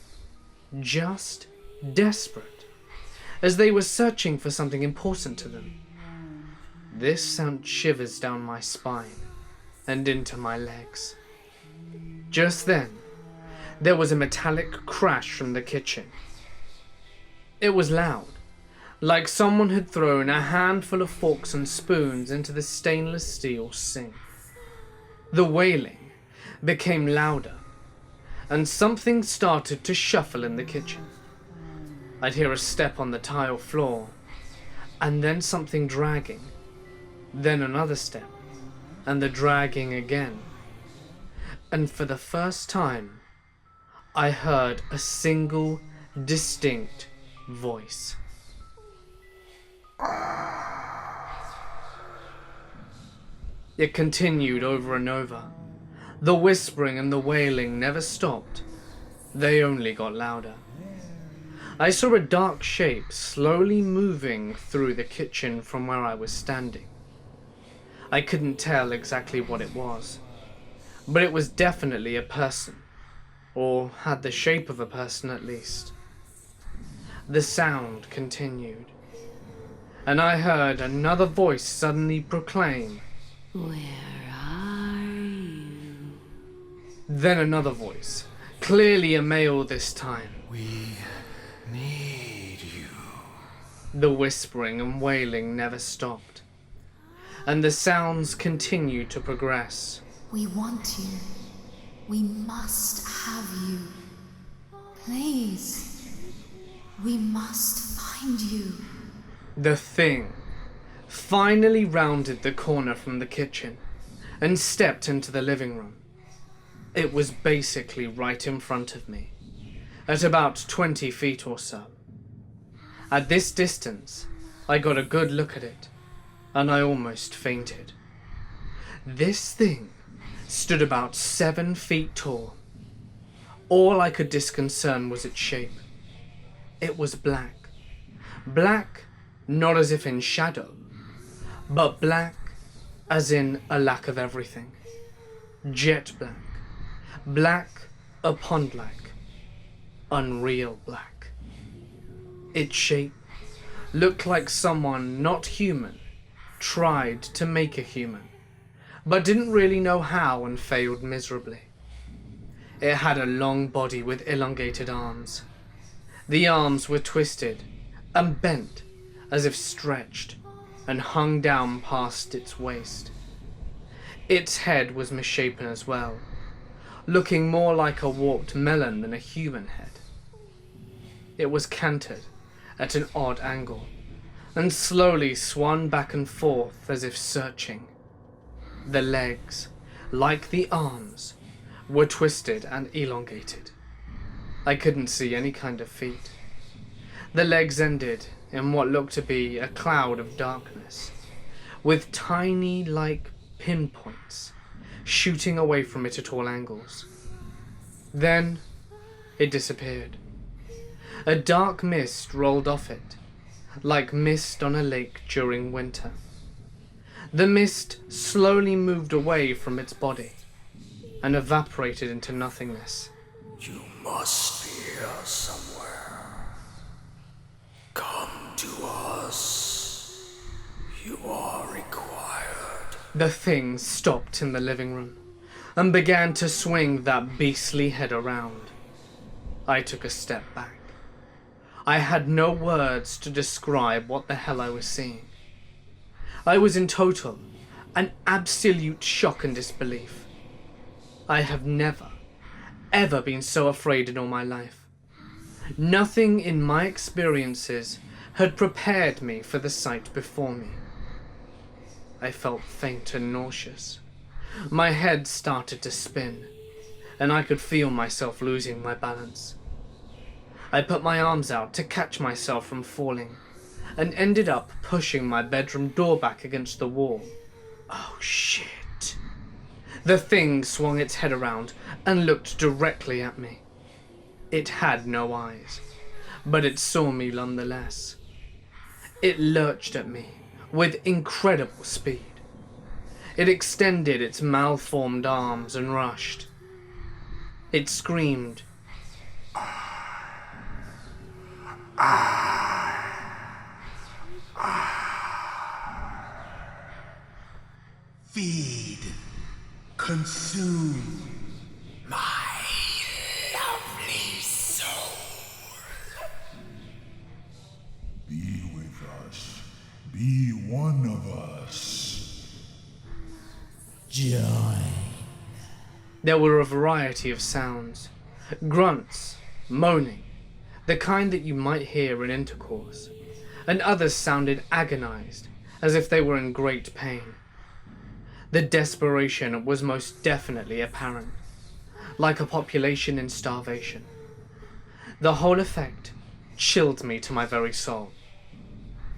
Just desperate. As they were searching for something important to them. This sent shivers down my spine and into my legs. Just then, there was a metallic crash from the kitchen. It was loud, like someone had thrown a handful of forks and spoons into the stainless steel sink. The wailing became louder, and something started to shuffle in the kitchen. I'd hear a step on the tile floor, and then something dragging, then another step, and the dragging again. And for the first time, I heard a single, distinct voice. It continued over and over. The whispering and the wailing never stopped. They only got louder. I saw a dark shape slowly moving through the kitchen from where I was standing. I couldn't tell exactly what it was, but it was definitely a person, or had the shape of a person at least. The sound continued, and I heard another voice suddenly proclaim, Where are you? then another voice, clearly a male this time. We need you. The whispering and wailing never stopped, and the sounds continued to progress. We want you. We must have you. Please. We must find you. The thing finally rounded the corner from the kitchen and stepped into the living room. It was basically right in front of me, at about 20 feet or so. At this distance, I got a good look at it, and I almost fainted. This thing stood about 7 feet tall. All I could discern was its shape. It was black. Black, not as if in shadow, but black as in a lack of everything. Jet black. Black upon black. Unreal black. Its shape looked like someone not human tried to make a human, but didn't really know how and failed miserably. It had a long body with elongated arms. The arms were twisted and bent as if stretched and hung down past its waist. Its head was misshapen as well, looking more like a warped melon than a human head. It was canted at an odd angle and slowly swung back and forth as if searching. The legs, like the arms, were twisted and elongated. I couldn't see any kind of feet. The legs ended in what looked to be a cloud of darkness, with tiny, like pinpoints, shooting away from it at all angles. Then, it disappeared. A dark mist rolled off it, like mist on a lake during winter. The mist slowly moved away from its body, and evaporated into nothingness. You must be here somewhere. Come to us. You are required. The thing stopped in the living room and began to swing that beastly head around. I took a step back. I had no words to describe what the hell I was seeing. I was in total and absolute shock and disbelief. I have never, ever been so afraid in all my life. Nothing in my experiences had prepared me for the sight before me. I felt faint and nauseous. My head started to spin, and I could feel myself losing my balance. I put my arms out to catch myself from falling, and ended up pushing my bedroom door back against the wall. Oh shit. The thing swung its head around and looked directly at me. It had no eyes, but it saw me nonetheless. It lurched at me with incredible speed. It extended its malformed arms and rushed. It screamed. Feed. Consume. My lovely soul. Be with us. Be one of us. Join. There were a variety of sounds. Grunts, moaning, the kind that you might hear in intercourse, and others sounded agonized, as if they were in great pain. The desperation was most definitely apparent, like a population in starvation. The whole effect chilled me to my very soul.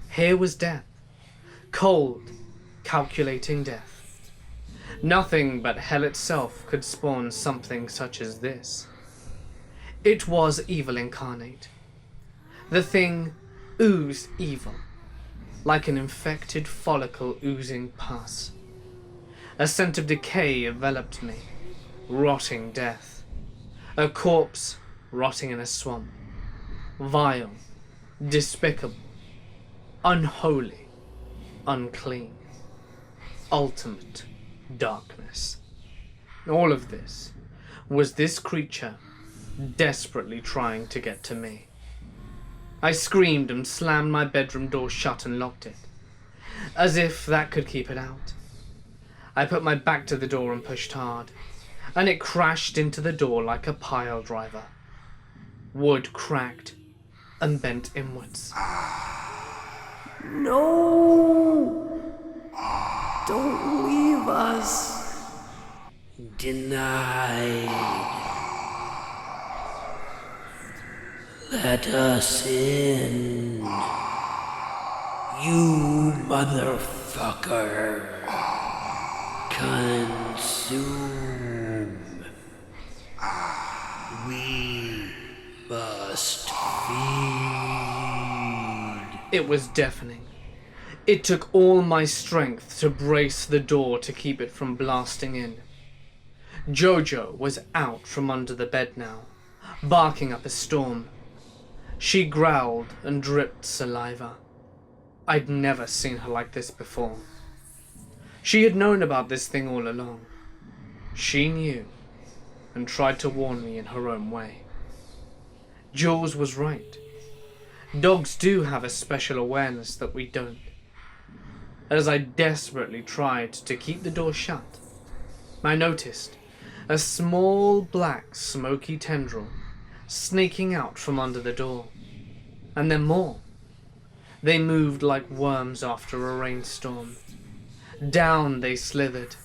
Here was death. Cold, calculating death. Nothing but hell itself could spawn something such as this. It was evil incarnate. The thing oozed evil, like an infected follicle oozing pus. A scent of decay enveloped me, rotting death. A corpse rotting in a swamp. Vile, despicable, unholy, unclean. Ultimate darkness. All of this was this creature desperately trying to get to me. I screamed and slammed my bedroom door shut and locked it, as if that could keep it out. I put my back to the door and pushed hard, and it crashed into the door like a pile driver. Wood cracked and bent inwards. No! Don't leave us. Denied. Let us in. You motherfucker. Consume. We must feed. It was deafening. It took all my strength to brace the door to keep it from blasting in. Jojo was out from under the bed now, barking up a storm. She growled and dripped saliva. I'd never seen her like this before. She had known about this thing all along. She knew and tried to warn me in her own way. Jules was right. Dogs do have a special awareness that we don't. As I desperately tried to keep the door shut, I noticed a small black smoky tendril snaking out from under the door. And then more. They moved like worms after a rainstorm. Down they slithered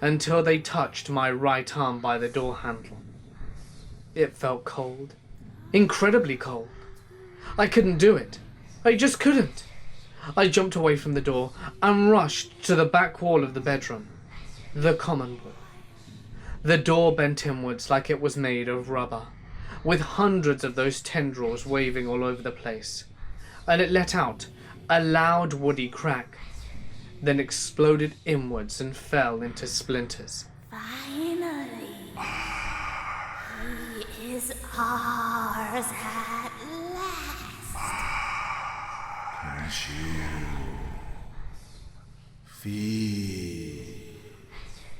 until they touched my right arm by the door handle. It felt cold. Incredibly cold. I couldn't do it. I just couldn't. I jumped away from the door and rushed to the back wall of the bedroom. The common wall. The door bent inwards like it was made of rubber, with hundreds of those tendrils waving all over the place, and it let out a loud woody crack, then exploded inwards and fell into splinters. Finally, he is ours at last. Can't you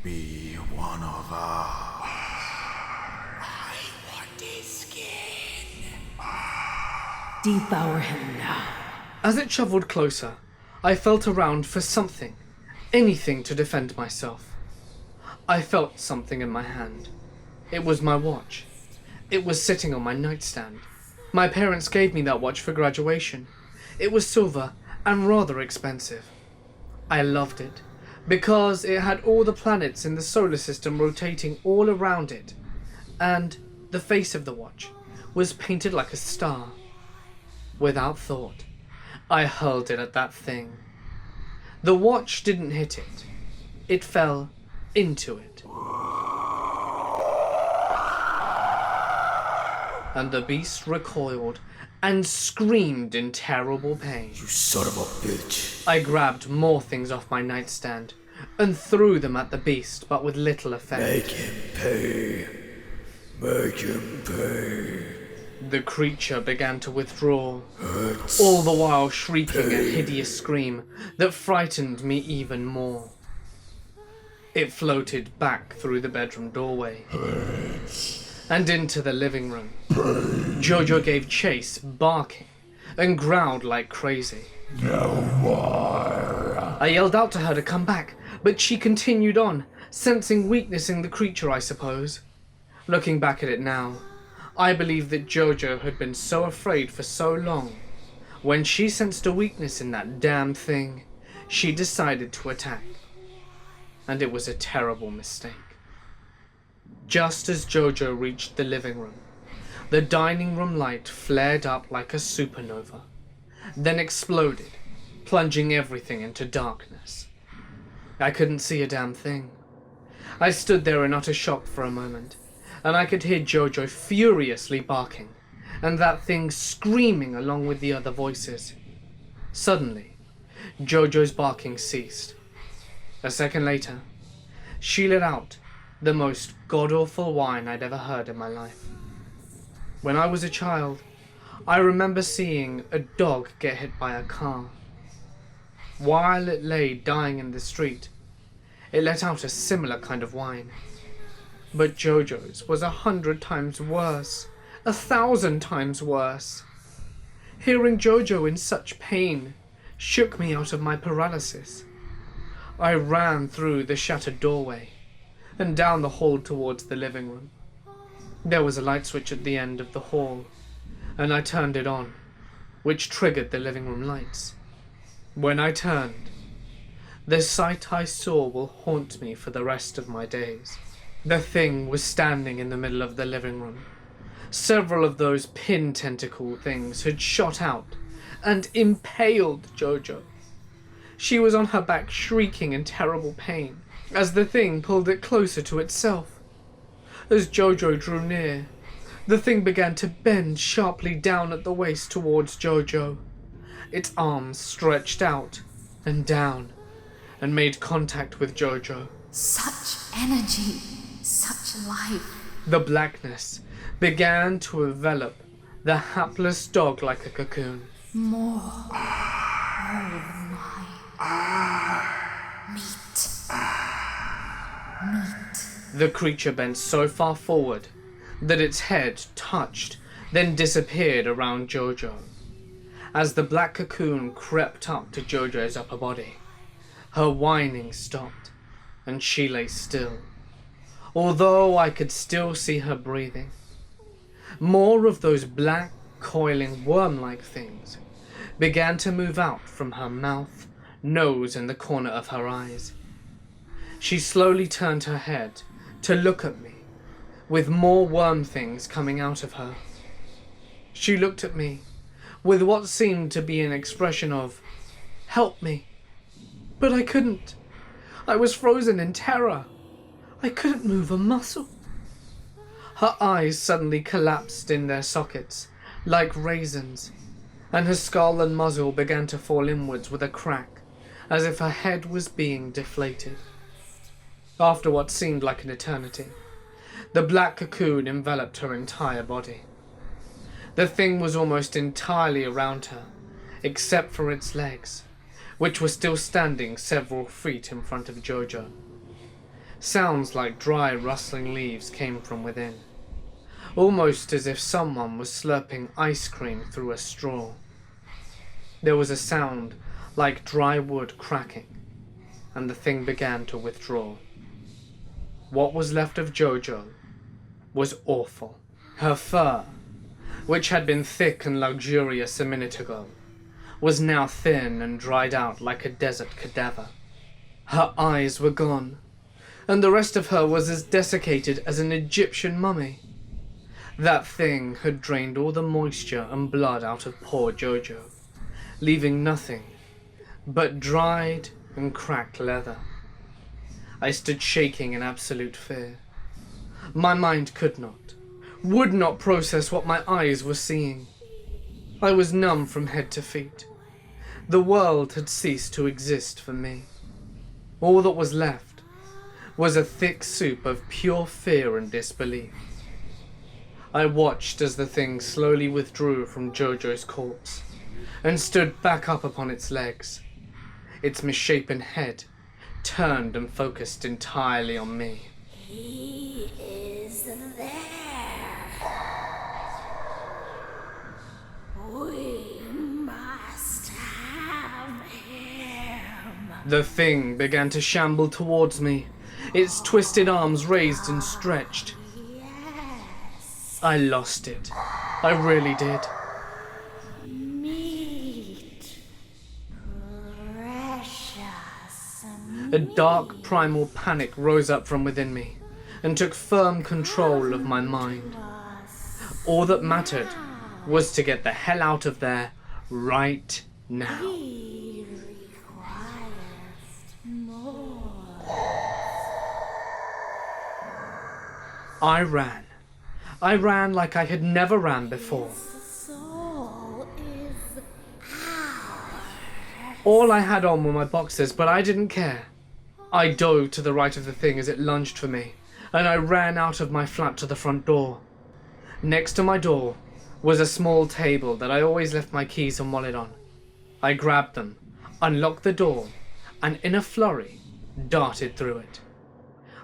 be one of us? I want his skin. Devour him now. As it shovelled closer, I felt around for something, anything to defend myself. I felt something in my hand. It was my watch. It was sitting on my nightstand. My parents gave me that watch for graduation. It was silver and rather expensive. I loved it because it had all the planets in the solar system rotating all around it, and the face of the watch was painted like a star. Without thought, I hurled it at that thing. The watch didn't hit it. It fell into it. And the beast recoiled and screamed in terrible pain. You son of a bitch. I grabbed more things off my nightstand and threw them at the beast, but with little effect. Make him pay. Make him pay. The creature began to withdraw, Hurts. all the while shrieking a hideous scream that frightened me even more. It floated back through the bedroom doorway and into the living room. Jojo gave chase, barking, and growled like crazy. No more. I yelled out to her to come back, but she continued on, sensing weakness in the creature, I suppose. Looking back at it now, I believe that Jojo had been so afraid for so long. When she sensed a weakness in that damn thing, she decided to attack. And it was a terrible mistake. Just as Jojo reached the living room, the dining room light flared up like a supernova, then exploded, plunging everything into darkness. I couldn't see a damn thing. I stood there in utter shock for a moment, and I could hear Jojo furiously barking, and that thing screaming along with the other voices. Suddenly, Jojo's barking ceased. A second later, she let out the most god-awful whine I'd ever heard in my life. When I was a child, I remember seeing a dog get hit by a car. While it lay dying in the street, it let out a similar kind of whine. But Jojo's was 100 times worse, 1,000 times worse. Hearing Jojo in such pain shook me out of my paralysis. I ran through the shattered doorway and down the hall towards the living room. There was a light switch at the end of the hall, and I turned it on, which triggered the living room lights. When I turned, the sight I saw will haunt me for the rest of my days. The thing was standing in the middle of the living room. Several of those pin tentacle things had shot out and impaled Jojo. She was on her back shrieking in terrible pain as the thing pulled it closer to itself. As Jojo drew near, the thing began to bend sharply down at the waist towards Jojo. Its arms stretched out and down and made contact with Jojo. Such energy, such life. The blackness began to envelop the hapless dog like a cocoon. More than mine. Meat. The creature bent so far forward that its head touched, then disappeared around Jojo. As the black cocoon crept up to Jojo's upper body, her whining stopped, and she lay still, although I could still see her breathing. More of those black, coiling, worm-like things began to move out from her mouth, nose, and the corner of her eyes. She slowly turned her head to look at me, with more worm things coming out of her. She looked at me with what seemed to be an expression of, "Help me." But I couldn't. I was frozen in terror. I couldn't move a muscle. Her eyes suddenly collapsed in their sockets, like raisins, and her skull and muzzle began to fall inwards with a crack, as if her head was being deflated. After what seemed like an eternity, the black cocoon enveloped her entire body. The thing was almost entirely around her, except for its legs, which were still standing several feet in front of Jojo. Sounds like dry rustling leaves came from within, almost as if someone was slurping ice cream through a straw. There was a sound like dry wood cracking, and the thing began to withdraw. What was left of Jojo was awful. Her fur, which had been thick and luxurious a minute ago, was now thin and dried out like a desert cadaver. Her eyes were gone, and the rest of her was as desiccated as an Egyptian mummy. That thing had drained all the moisture and blood out of poor Jojo, leaving nothing but dried and cracked leather. I stood shaking in absolute fear. My mind could not, would not process what my eyes were seeing. I was numb from head to feet. The world had ceased to exist for me. All that was left was a thick soup of pure fear and disbelief. I watched as the thing slowly withdrew from Jojo's corpse and stood back up upon its legs. Its misshapen head turned and focused entirely on me. He is there. We must have him. The thing began to shamble towards me, its twisted arms raised and stretched. Yes. I lost it. I really did. Meat. Precious. A dark primal panic rose up from within me and took firm control of my mind. All that mattered was to get the hell out of there right now. He requires more. I ran. I ran like I had never ran before. All I had on were my boxers, but I didn't care. I dove to the right of the thing as it lunged for me, and I ran out of my flat to the front door. Next to my door was a small table that I always left my keys and wallet on. I grabbed them, unlocked the door, and in a flurry, darted through it.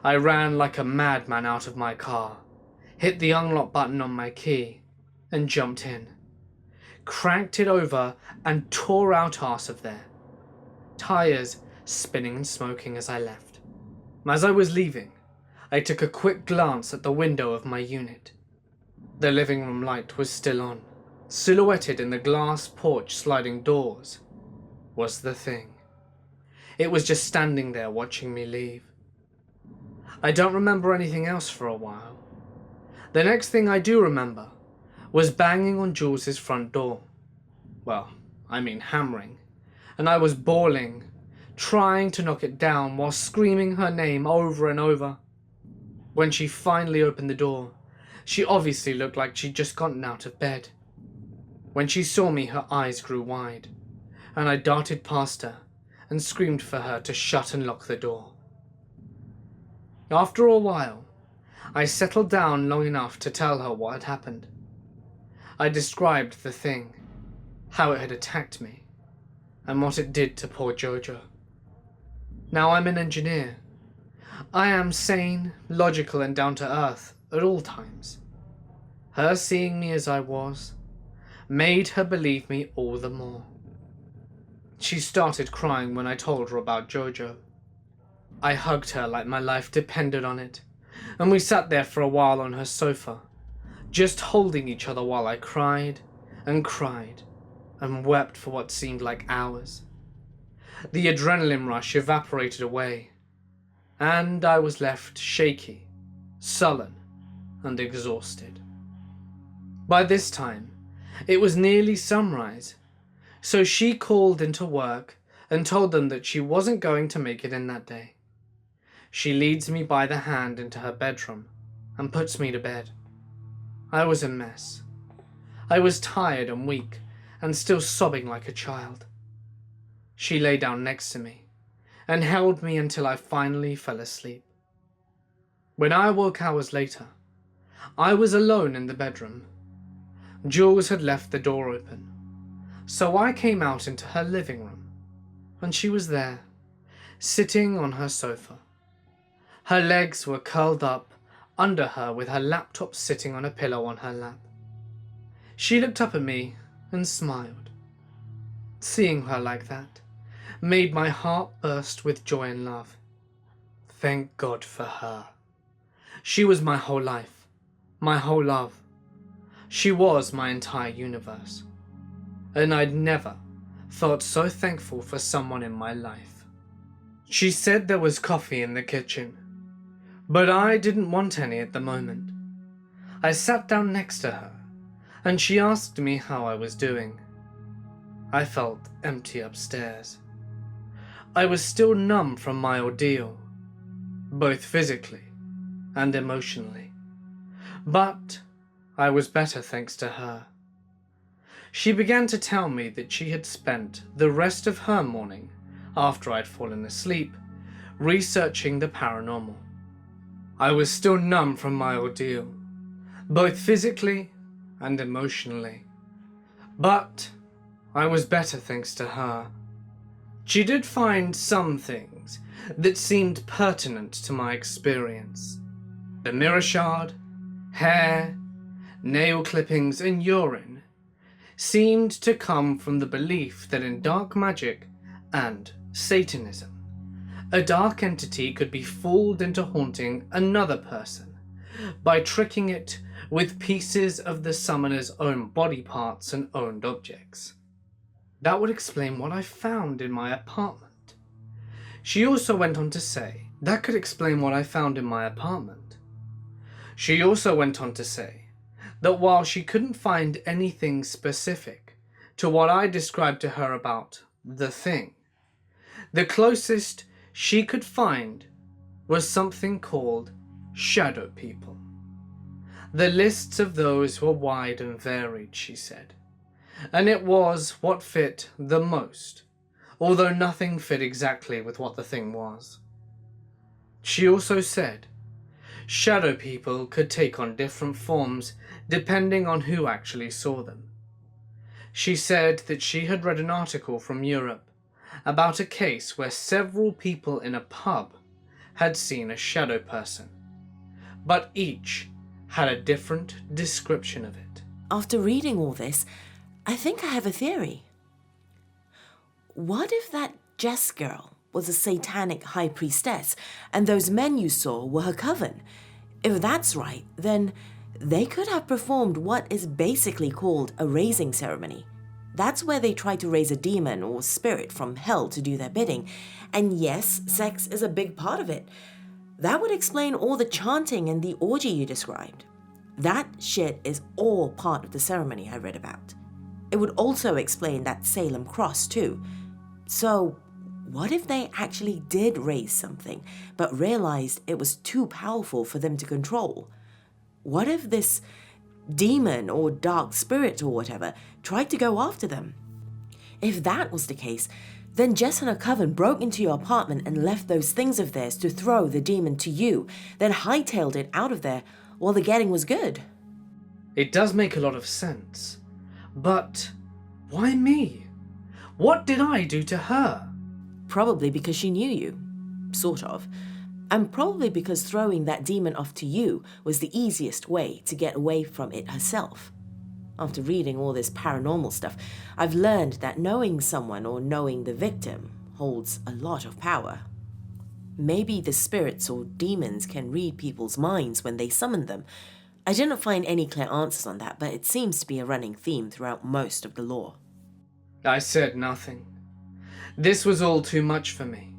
I ran like a madman out of my car, hit the unlock button on my key, and jumped in. Cranked it over and tore out arse of there. Tires spinning and smoking as I left. As I was leaving, I took a quick glance at the window of my unit. The living room light was still on. Silhouetted in the glass porch sliding doors was the thing. It was just standing there watching me leave. I don't remember anything else for a while. The next thing I do remember was banging on Jules's front door. Well, I mean hammering. And I was bawling, trying to knock it down while screaming her name over and over. When she finally opened the door, she obviously looked like she'd just gotten out of bed. When she saw me, her eyes grew wide, and I darted past her and screamed for her to shut and lock the door. After a while, I settled down long enough to tell her what had happened. I described the thing, how it had attacked me, and what it did to poor Jojo. Now I'm an engineer. I am sane, logical, and down to earth at all times. Her seeing me as I was made her believe me all the more. She started crying when I told her about Jojo. I hugged her like my life depended on it, and we sat there for a while on her sofa, just holding each other while I cried and wept for what seemed like hours. The adrenaline rush evaporated away, and I was left shaky, sullen, and exhausted. By this time, it was nearly sunrise, so she called into work and told them that she wasn't going to make it in that day. She leads me by the hand into her bedroom and puts me to bed. I was a mess. I was tired and weak and still sobbing like a child. She lay down next to me and held me until I finally fell asleep. When I awoke hours later, I was alone in the bedroom. Jules had left the door open, so I came out into her living room, and she was there, sitting on her sofa. Her legs were curled up under her with her laptop sitting on a pillow on her lap. She looked up at me and smiled. Seeing her like that made my heart burst with joy and love. Thank God for her. She was my whole life, my whole love. She was my entire universe, and I'd never felt so thankful for someone in my life. She said there was coffee in the kitchen, but I didn't want any at the moment. I sat down next to her, and she asked me how I was doing. I felt empty upstairs. I was still numb from my ordeal, both physically and emotionally, but I was better thanks to her. She began to tell me that she had spent the rest of her morning, after I'd fallen asleep, researching the paranormal. I was still numb from my ordeal, both physically and emotionally, but I was better thanks to her. She did find some things that seemed pertinent to my experience. The mirror shard, hair, nail clippings, and urine seemed to come from the belief that in dark magic and Satanism, a dark entity could be fooled into haunting another person by tricking it with pieces of the summoner's own body parts and owned objects. That would explain what I found in my apartment. She also went on to say that could explain what I found in my apartment. She also went on to say that while she couldn't find anything specific to what I described to her about the thing, the closest she could find was something called shadow people. The lists of those were wide and varied, she said, and it was what fit the most although nothing fit exactly with what the thing was. She also said shadow people could take on different forms depending on who actually saw them. She said that she had read an article from Europe about a case where several people in a pub had seen a shadow person, but each had a different description of it. After reading all this, I think I have a theory. What if that Jess girl was a satanic high priestess and those men you saw were her coven? If that's right, then they could have performed what is basically called a raising ceremony. That's where they try to raise a demon or spirit from hell to do their bidding. And yes, sex is a big part of it. That would explain all the chanting and the orgy you described. That shit is all part of the ceremony I read about. It would also explain that Salem cross too. So, what if they actually did raise something, but realized it was too powerful for them to control? What if this demon or dark spirit or whatever tried to go after them? If that was the case, then Jess and her coven broke into your apartment and left those things of theirs to throw the demon to you, then hightailed it out of there while the getting was good. It does make a lot of sense. But why me? What did I do to her? Probably because she knew you. Sort of. And probably because throwing that demon off to you was the easiest way to get away from it herself. After reading all this paranormal stuff, I've learned that knowing someone or knowing the victim holds a lot of power. Maybe the spirits or demons can read people's minds when they summon them. I didn't find any clear answers on that, but it seems to be a running theme throughout most of the lore. I said nothing. This was all too much for me.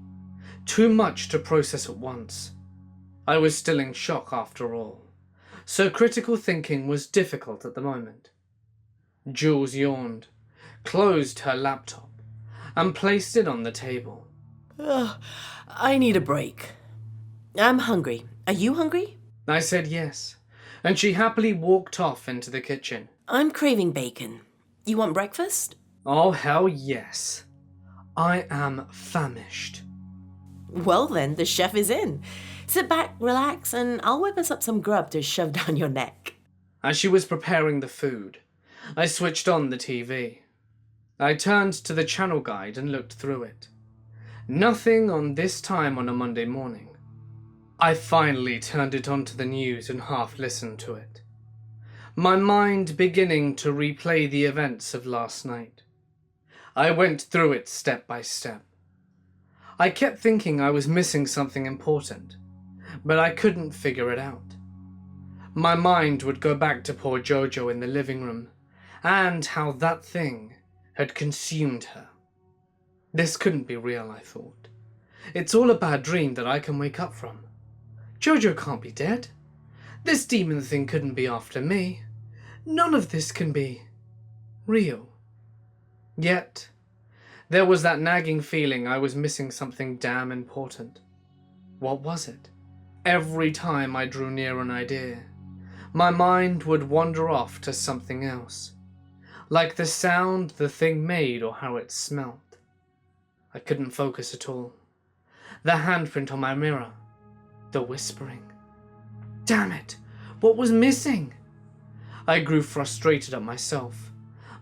Too much to process at once. I was still in shock after all, so critical thinking was difficult at the moment. Jules yawned, closed her laptop, and placed it on the table. I need a break. I'm hungry. Are you hungry? I said yes, and she happily walked off into the kitchen. I'm craving bacon. You want breakfast? Oh, hell yes. I am famished. Well then, the chef is in. Sit back, relax, and I'll whip us up some grub to shove down your neck. As she was preparing the food, I switched on the TV. I turned to the channel guide and looked through it. Nothing on this time on a Monday morning. I finally turned it onto the news and half listened to it, my mind beginning to replay the events of last night. I went through it step by step. I kept thinking I was missing something important, but I couldn't figure it out. My mind would go back to poor Jojo in the living room, and how that thing had consumed her. This couldn't be real, I thought. It's all a bad dream that I can wake up from. Jojo can't be dead. This demon thing couldn't be after me. None of this can be real. Yet, there was that nagging feeling I was missing something damn important. What was it? Every time I drew near an idea, my mind would wander off to something else, like the sound the thing made or how it smelt. I couldn't focus at all. The handprint on my mirror, the whispering. Damn it! What was missing? I grew frustrated at myself.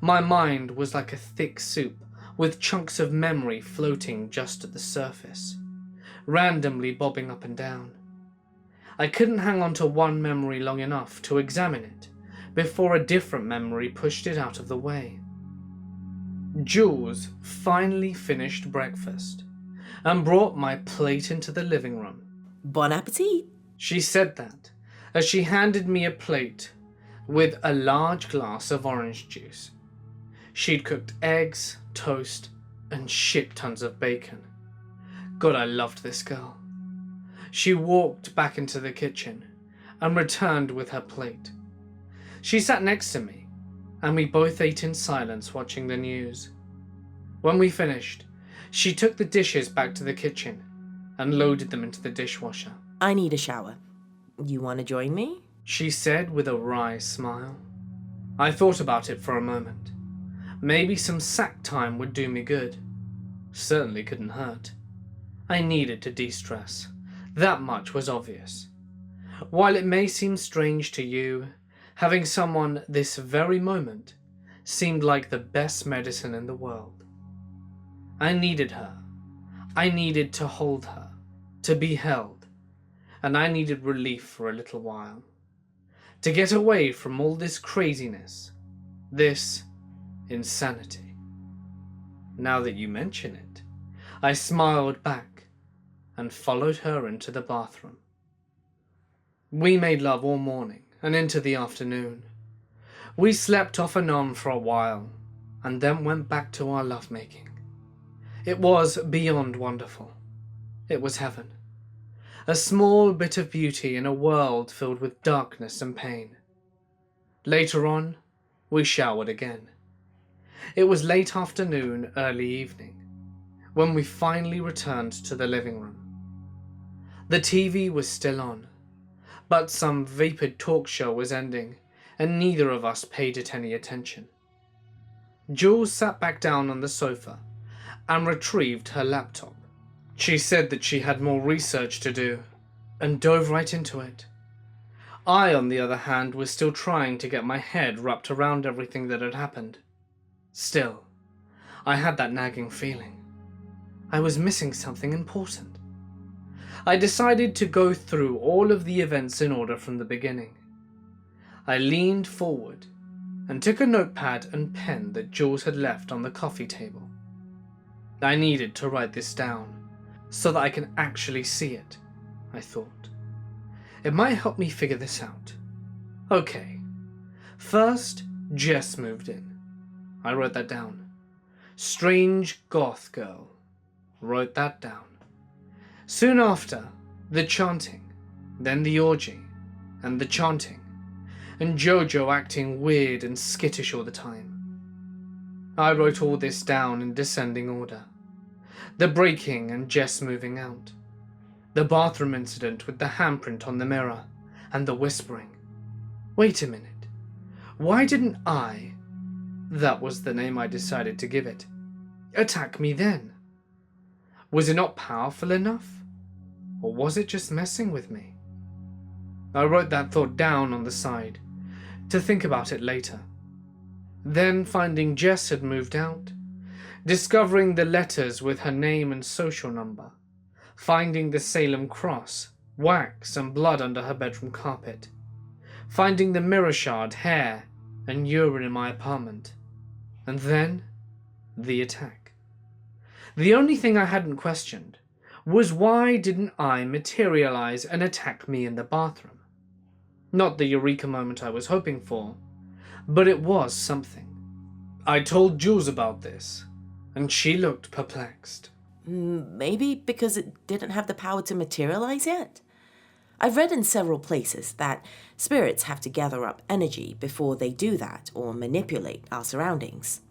My mind was like a thick soup, with chunks of memory floating just at the surface, randomly bobbing up and down. I couldn't hang on to one memory long enough to examine it before a different memory pushed it out of the way. Jules finally finished breakfast and brought my plate into the living room. Bon appetit. She said that as she handed me a plate with a large glass of orange juice. She'd cooked eggs, toast, and shit tons of bacon. God, I loved this girl. She walked back into the kitchen and returned with her plate. She sat next to me, and we both ate in silence watching the news. When we finished, she took the dishes back to the kitchen and loaded them into the dishwasher. I need a shower. You want to join me? She said with a wry smile. I thought about it for a moment. Maybe some sack time would do me good. Certainly couldn't hurt. I needed to de-stress. That much was obvious. While it may seem strange to you, having someone this very moment seemed like the best medicine in the world. I needed her. I needed to hold her, to be held, and I needed relief for a little while. To get away from all this craziness, this insanity. Now that you mention it, I smiled back and followed her into the bathroom. We made love all morning and into the afternoon. We slept off and on for a while, and then went back to our lovemaking. It was beyond wonderful. It was heaven. A small bit of beauty in a world filled with darkness and pain. Later on, we showered again. It was late afternoon, early evening, when we finally returned to the living room. The TV was still on, but some vapid talk show was ending, and neither of us paid it any attention. Jules sat back down on the sofa and retrieved her laptop. She said that she had more research to do, and dove right into it. I, on the other hand, was still trying to get my head wrapped around everything that had happened. Still, I had that nagging feeling. I was missing something important. I decided to go through all of the events in order from the beginning. I leaned forward and took a notepad and pen that Jules had left on the coffee table. I needed to write this down so that I can actually see it, I thought. It might help me figure this out. Okay. First, Jess moved in. I wrote that down. Strange goth girl. Wrote that down. Soon after, the chanting, then the orgy, and the chanting, and Jojo acting weird and skittish all the time. I wrote all this down in descending order. The breaking and Jess moving out. The bathroom incident with the handprint on the mirror, and the whispering. Wait a minute. Why didn't I, that was the name I decided to give it, attack me then? Was it not powerful enough? Or was it just messing with me? I wrote that thought down on the side, to think about it later. Then, finding Jess had moved out, discovering the letters with her name and social number, finding the Salem cross, wax and blood under her bedroom carpet, finding the mirror shard, hair, and urine in my apartment, and then the attack. The only thing I hadn't questioned was why didn't I materialize and attack me in the bathroom? Not the eureka moment I was hoping for, but it was something. I told Jules about this, and she looked perplexed. Maybe because it didn't have the power to materialize yet? I've read in several places that spirits have to gather up energy before they do that or manipulate our surroundings.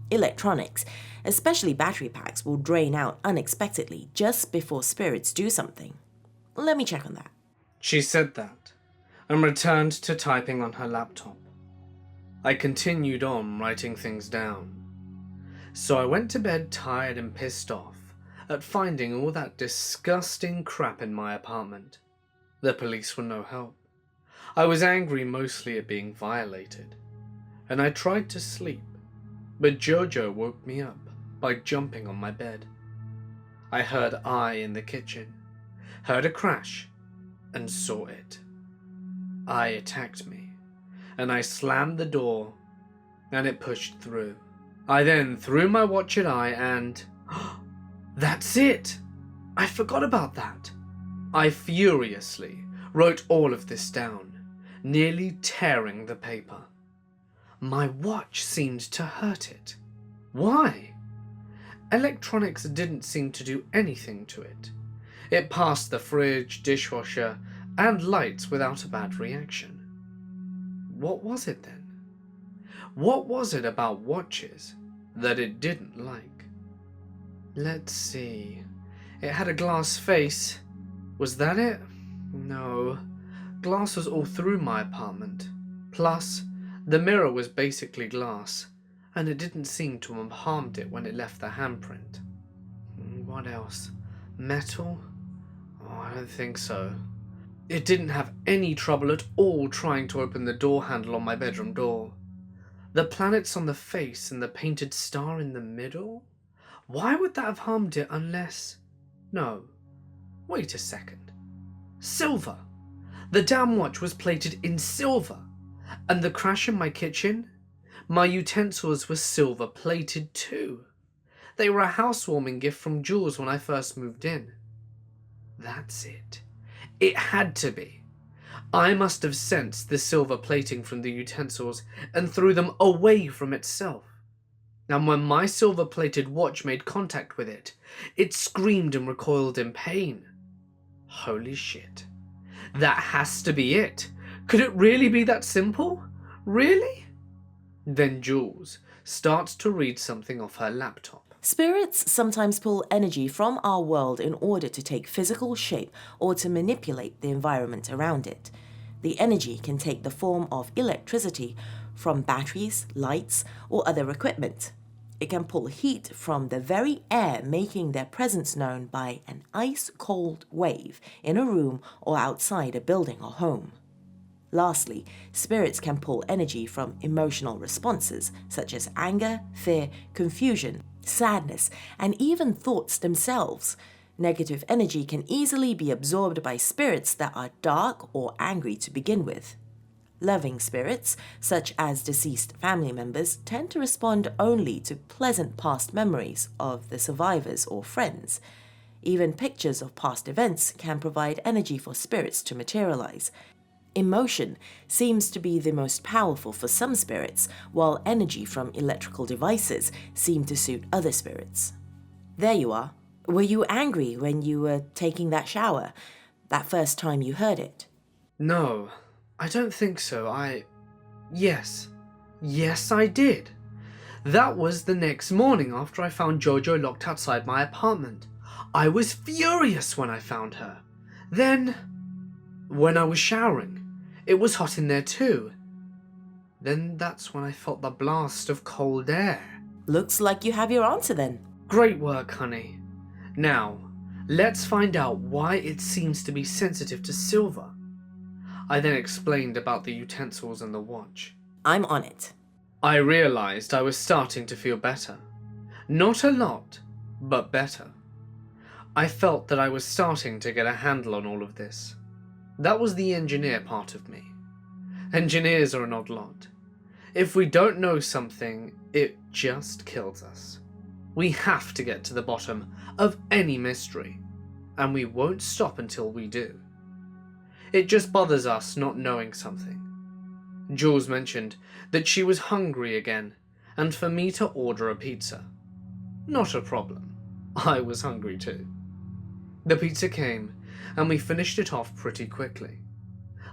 Electronics, especially battery packs, will drain out unexpectedly just before spirits do something. Let me check on that. She said that, and returned to typing on her laptop. I continued on writing things down. So I went to bed tired and pissed off at finding all that disgusting crap in my apartment. The police were no help. I was angry mostly at being violated, and I tried to sleep, but Jojo woke me up by jumping on my bed. I heard I in the kitchen, heard a crash, and saw it. I attacked me, and I slammed the door, and it pushed through. I then threw my watch at I and... That's it! I forgot about that. I furiously wrote all of this down, nearly tearing the paper. My watch seemed to hurt it. Why? Electronics didn't seem to do anything to it. It passed the fridge, dishwasher, and lights without a bad reaction. What was it then? What was it about watches that it didn't like? Let's see. It had a glass face. Was that it? No. Glass was all through my apartment. Plus, the mirror was basically glass, and it didn't seem to have harmed it when it left the handprint. what else? Metal? Oh, I don't think so. It didn't have any trouble at all trying to open the door handle on my bedroom door. The planets on the face and the painted star in the middle? Why would that have harmed it unless... No. Wait a second. Silver! The damn watch was plated in silver. And the crash in my kitchen? My utensils were silver plated too. They were a housewarming gift from Jules when I first moved in. That's it. It had to be. I must have sensed the silver plating from the utensils and threw them away from itself. And when my silver-plated watch made contact with it, it screamed and recoiled in pain. Holy shit. That has to be it. Could it really be that simple? Really? Then Jules starts to read something off her laptop. Spirits sometimes pull energy from our world in order to take physical shape or to manipulate the environment around it. The energy can take the form of electricity from batteries, lights, or other equipment. It can pull heat from the very air, making their presence known by an ice-cold wave in a room or outside a building or home. Lastly, spirits can pull energy from emotional responses such as anger, fear, confusion, sadness, and even thoughts themselves. Negative energy can easily be absorbed by spirits that are dark or angry to begin with. Loving spirits, such as deceased family members, tend to respond only to pleasant past memories of the survivors or friends. Even pictures of past events can provide energy for spirits to materialize. Emotion seems to be the most powerful for some spirits, while energy from electrical devices seem to suit other spirits. There you are. Were you angry when you were taking that shower, that first time you heard it? No, I don't think so. Yes, I did. That was the next morning after I found Jojo locked outside my apartment. I was furious when I found her. Then, when I was showering, it was hot in there too. Then that's when I felt the blast of cold air. Looks like you have your answer then. Great work, honey. Now, let's find out why it seems to be sensitive to silver. I then explained about the utensils and the watch. I'm on it. I realized I was starting to feel better. Not a lot, but better. I felt that I was starting to get a handle on all of this. That was the engineer part of me. Engineers are an odd lot. If we don't know something, it just kills us. We have to get to the bottom of any mystery, and we won't stop until we do. It just bothers us not knowing something. Jules mentioned that she was hungry again, and for me to order a pizza. Not a problem. I was hungry too. The pizza came, and we finished it off pretty quickly.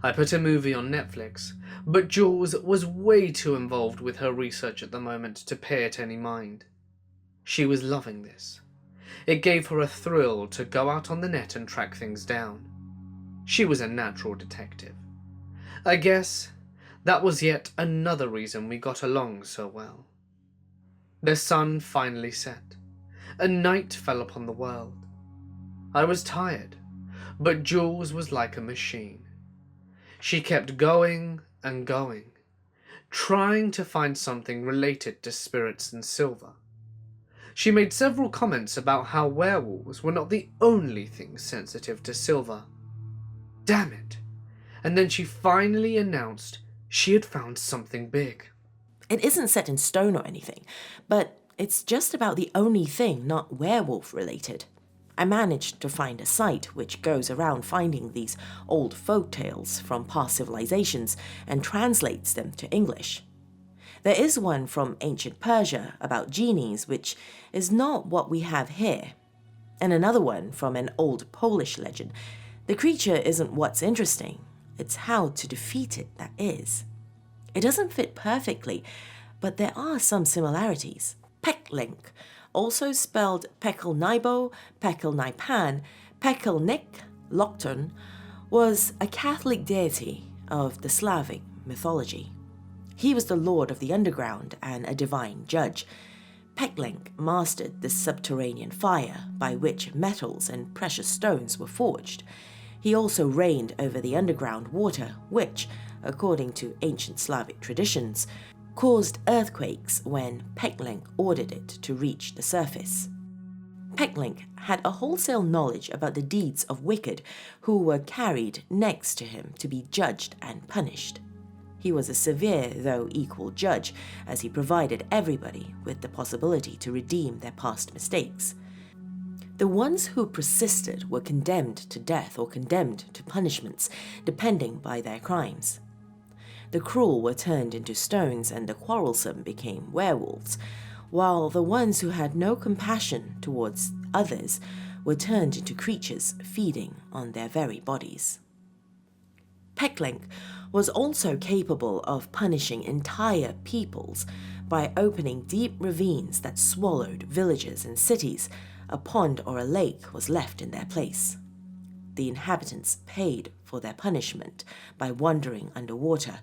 I put a movie on Netflix, but Jules was way too involved with her research at the moment to pay it any mind. She was loving this. It gave her a thrill to go out on the net and track things down. She was a natural detective. I guess that was yet another reason we got along so well. The sun finally set, and night fell upon the world. I was tired, but Jules was like a machine. She kept going and going, trying to find something related to spirits and silver. She made several comments about how werewolves were not the only things sensitive to silver. Damn it. And then she finally announced she had found something big. It isn't set in stone or anything, but it's just about the only thing not werewolf related. I managed to find a site which goes around finding these old folk tales from past civilizations and translates them to English. There is one from ancient Persia about genies, which is not what we have here, and another one from an old Polish legend. The creature isn't what's interesting, it's how to defeat it that is. It doesn't fit perfectly, but there are some similarities. Peklink, also spelled Pekelnibo, Pekelnipan, Pekelnik, Lokton, was a Catholic deity of the Slavic mythology. He was the lord of the underground and a divine judge. Peckling mastered this subterranean fire by which metals and precious stones were forged. He also reigned over the underground water, which, according to ancient Slavic traditions, caused earthquakes when Peckling ordered it to reach the surface. Peckling had a wholesale knowledge about the deeds of wicked who were carried next to him to be judged and punished. He was a severe, though equal judge, as he provided everybody with the possibility to redeem their past mistakes. The ones who persisted were condemned to death or condemned to punishments, depending by their crimes. The cruel were turned into stones and the quarrelsome became werewolves, while the ones who had no compassion towards others were turned into creatures feeding on their very bodies. Peckling was also capable of punishing entire peoples by opening deep ravines that swallowed villages and cities. A pond or a lake was left in their place. The inhabitants paid for their punishment by wandering underwater,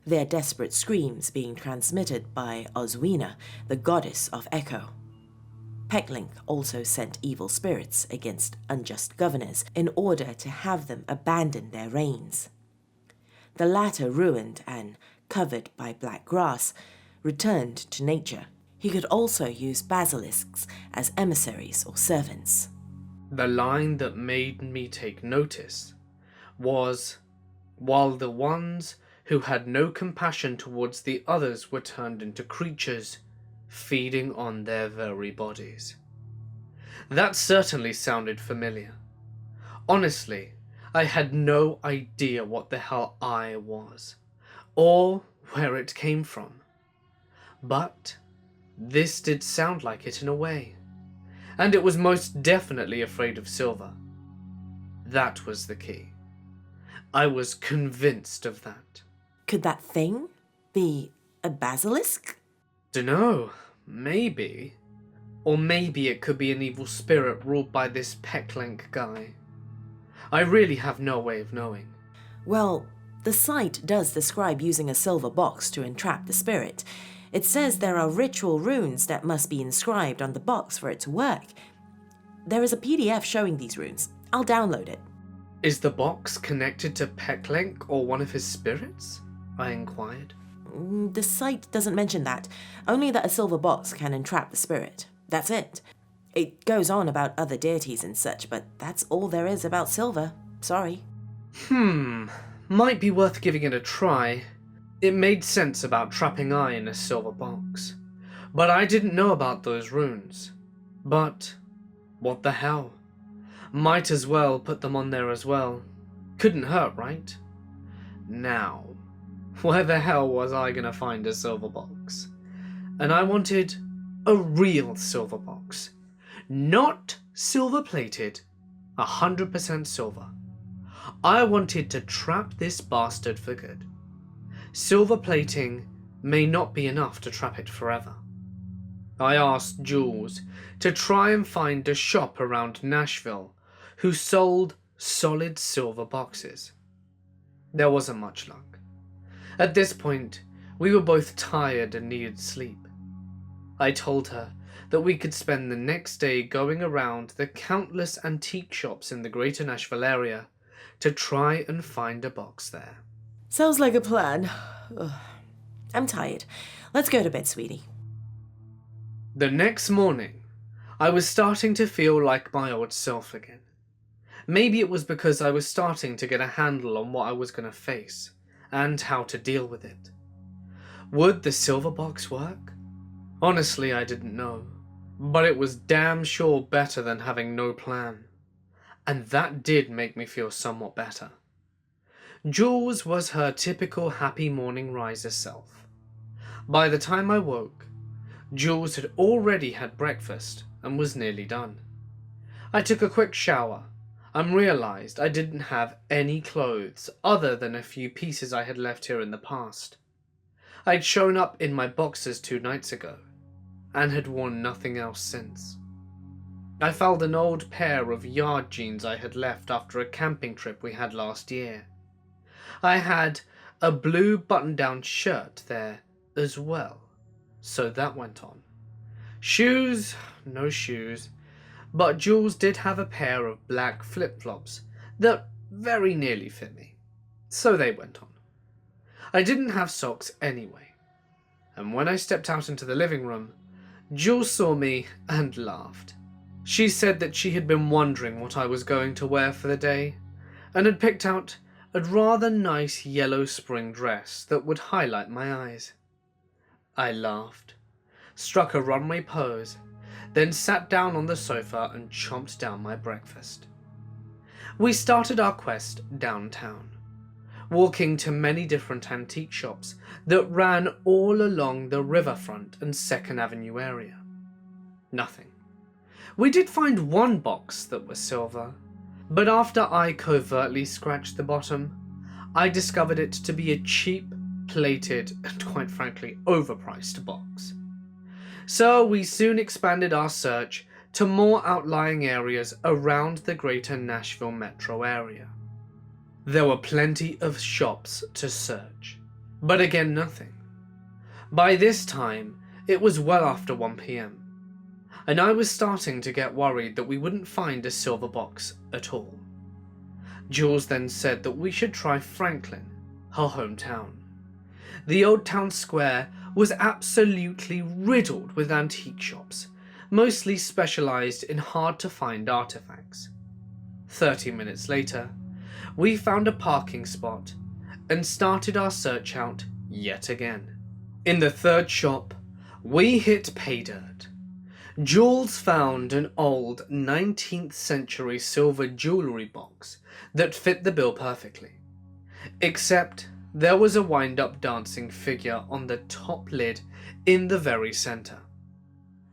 their desperate screams being transmitted by Oswina, the goddess of echo. Peckling also sent evil spirits against unjust governors in order to have them abandon their reigns. The latter, ruined and covered by black grass, returned to nature. He could also use basilisks as emissaries or servants. The line that made me take notice was, while the ones who had no compassion towards the others were turned into creatures, feeding on their very bodies. That certainly sounded familiar. Honestly, I had no idea what the hell I was, or where it came from. But this did sound like it in a way, and it was most definitely afraid of Silver. That was the key. I was convinced of that. Could that thing be a basilisk? Dunno, maybe. Or maybe it could be an evil spirit ruled by this Peckling guy. I really have no way of knowing. Well, the site does describe using a silver box to entrap the spirit. It says there are ritual runes that must be inscribed on the box for it to work. There is a PDF showing these runes. I'll download it. Is the box connected to Peckling or one of his spirits? I inquired. The site doesn't mention that, only that a silver box can entrap the spirit. That's it. It goes on about other deities and such, but that's all there is about Silver. Sorry. Might be worth giving it a try. It made sense about trapping I in a silver box. But I didn't know about those runes. But what the hell? Might as well put them on there as well. Couldn't hurt, right? Now, where the hell was I gonna find a silver box? And I wanted a real silver box. Not silver-plated, 100% silver. I wanted to trap this bastard for good. Silver plating may not be enough to trap it forever. I asked Jules to try and find a shop around Nashville who sold solid silver boxes. There wasn't much luck. At this point, we were both tired and needed sleep. I told her that we could spend the next day going around the countless antique shops in the greater Nashville area to try and find a box there. Sounds like a plan. Ugh. I'm tired. Let's go to bed, sweetie. The next morning, I was starting to feel like my old self again. Maybe it was because I was starting to get a handle on what I was going to face and how to deal with it. Would the silver box work? Honestly, I didn't know, but it was damn sure better than having no plan. And that did make me feel somewhat better. Jules was her typical happy morning riser self. By the time I woke, Jules had already had breakfast and was nearly done. I took a quick shower and realized I didn't have any clothes other than a few pieces I had left here in the past. I'd shown up in my boxers 2 nights ago and had worn nothing else since. I found an old pair of yard jeans I had left after a camping trip we had last year. I had a blue button-down shirt there as well, so that went on. Shoes? No shoes. But Jules did have a pair of black flip-flops that very nearly fit me. So they went on. I didn't have socks anyway. And when I stepped out into the living room, Jules saw me and laughed. She said that she had been wondering what I was going to wear for the day, and had picked out a rather nice yellow spring dress that would highlight my eyes. I laughed, struck a runway pose, then sat down on the sofa and chomped down my breakfast. We started our quest downtown, walking to many different antique shops that ran all along the riverfront and 2nd Avenue area. Nothing. We did find one box that was silver, but after I covertly scratched the bottom, I discovered it to be a cheap, plated, and quite frankly overpriced box. So we soon expanded our search to more outlying areas around the greater Nashville metro area. There were plenty of shops to search, but again nothing. By this time, it was well after 1 p.m, and I was starting to get worried that we wouldn't find a silver box at all. Jules then said that we should try Franklin, her hometown. The old town square was absolutely riddled with antique shops, mostly specialized in hard-to-find artifacts. 30 minutes later, we found a parking spot and started our search out yet again. In the 3rd shop, we hit pay dirt. Jules found an old 19th century silver jewellery box that fit the bill perfectly, except there was a wind-up dancing figure on the top lid in the very centre.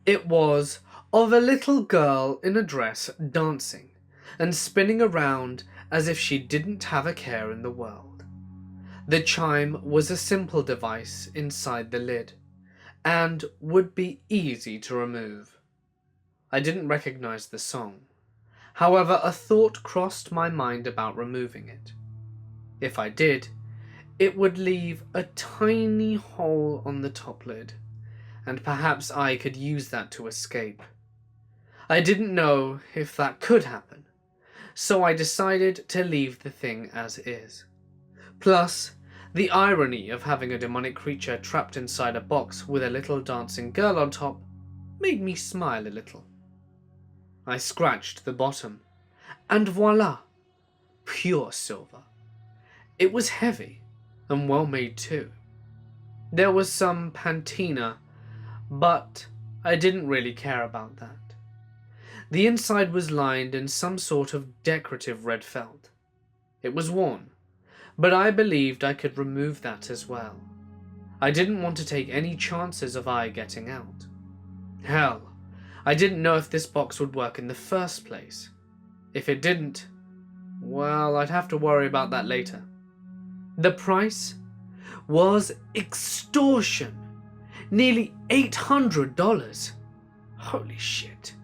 It was of a little girl in a dress dancing and spinning around as if she didn't have a care in the world. The chime was a simple device inside the lid, and would be easy to remove. I didn't recognize the song. However, a thought crossed my mind about removing it. If I did, it would leave a tiny hole on the top lid, and perhaps I could use that to escape. I didn't know if that could happen, so I decided to leave the thing as is. Plus, the irony of having a demonic creature trapped inside a box with a little dancing girl on top made me smile a little. I scratched the bottom, and voila, pure silver. It was heavy, and well made too. There was some patina, but I didn't really care about that. The inside was lined in some sort of decorative red felt. It was worn, but I believed I could remove that as well. I didn't want to take any chances of I getting out. Hell, I didn't know if this box would work in the first place. If it didn't, well, I'd have to worry about that later. The price was extortion. Nearly $800. Holy shit.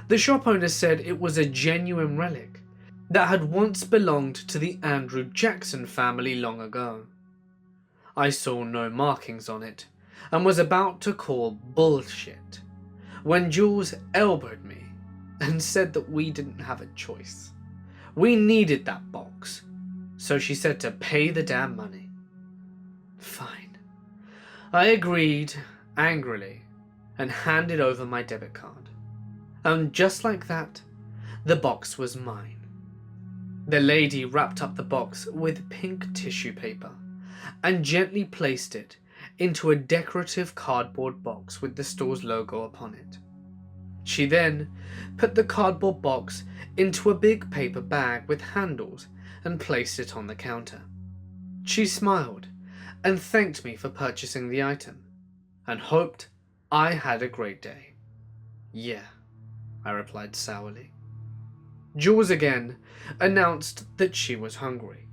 The shop owner said it was a genuine relic that had once belonged to the Andrew Jackson family long ago. I saw no markings on it and was about to call bullshit when Jules elbowed me and said that we didn't have a choice. We needed that box, so she said to pay the damn money. Fine. I agreed angrily and handed over my debit card. And just like that, the box was mine. The lady wrapped up the box with pink tissue paper and gently placed it into a decorative cardboard box with the store's logo upon it. She then put the cardboard box into a big paper bag with handles and placed it on the counter. She smiled and thanked me for purchasing the item and hoped I had a great day. Yeah, I replied sourly. Jules again announced that she was hungry,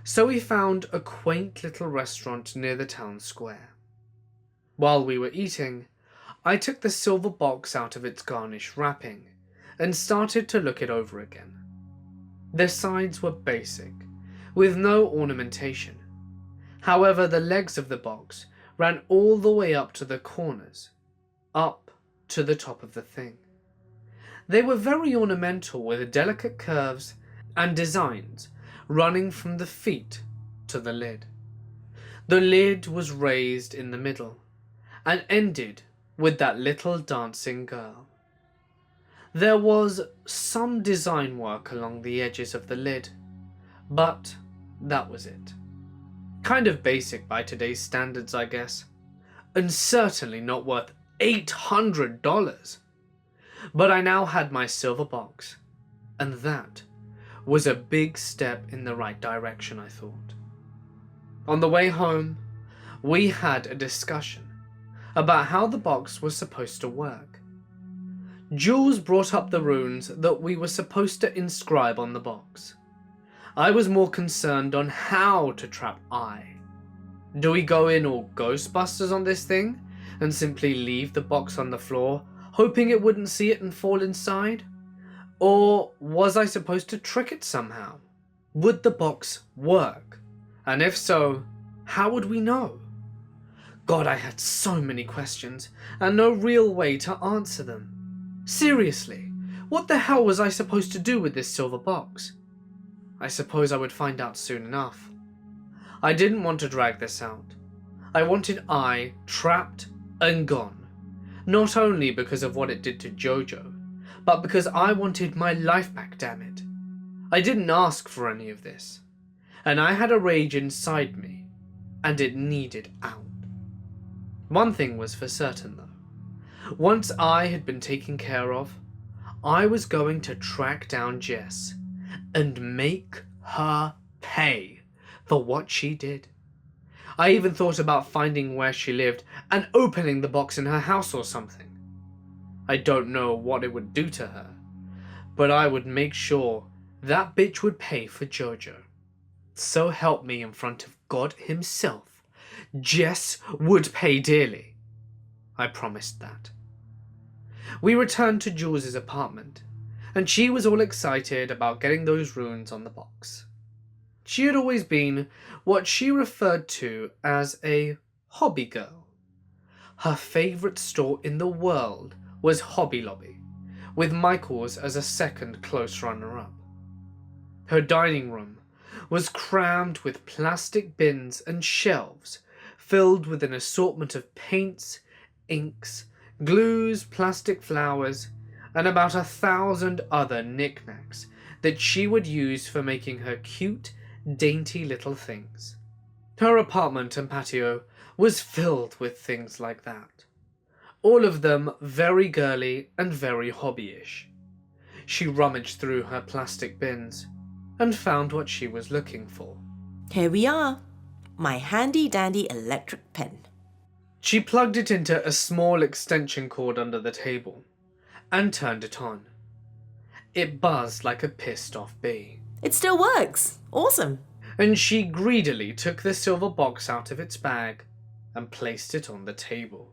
so we found a quaint little restaurant near the town square. While we were eating, I took the silver box out of its garnish wrapping and started to look it over again. The sides were basic, with no ornamentation. However, the legs of the box ran all the way up to the corners, up to the top of the thing. They were very ornamental with delicate curves and designs running from the feet to the lid. The lid was raised in the middle and ended with that little dancing girl. There was some design work along the edges of the lid, but that was it. Kind of basic by today's standards, I guess, and certainly not worth $800. But I now had my silver box, and that was a big step in the right direction, I thought. On the way home, we had a discussion about how the box was supposed to work. Jules brought up the runes that we were supposed to inscribe on the box. I was more concerned on how to trap I. Do we go in all Ghostbusters on this thing and simply leave the box on the floor, hoping it wouldn't see it and fall inside? Or was I supposed to trick it somehow? Would the box work? And if so, how would we know? God, I had so many questions and no real way to answer them. Seriously, what the hell was I supposed to do with this silver box? I suppose I would find out soon enough. I didn't want to drag this out. I wanted I trapped and gone. Not only because of what it did to Jojo, but because I wanted my life back, damn it. I didn't ask for any of this, and I had a rage inside me, and it needed out. One thing was for certain though. Once I had been taken care of, I was going to track down Jess and make her pay for what she did. I even thought about finding where she lived and opening the box in her house or something. I don't know what it would do to her, but I would make sure that bitch would pay for Jojo. So help me in front of God himself, Jess would pay dearly. I promised that. We returned to Jules's apartment, and she was all excited about getting those runes on the box. She had always been what she referred to as a hobby girl. Her favourite store in the world was Hobby Lobby, with Michael's as a second close runner-up. Her dining room was crammed with plastic bins and shelves filled with an assortment of paints, inks, glues, plastic flowers, and about 1,000 other knickknacks that she would use for making her cute, dainty little things. Her apartment and patio was filled with things like that. All of them very girly and very hobbyish. She rummaged through her plastic bins and found what she was looking for. Here we are. My handy-dandy electric pen. She plugged it into a small extension cord under the table and turned it on. It buzzed like a pissed-off bee. It still works. Awesome. And she greedily took the silver box out of its bag and placed it on the table.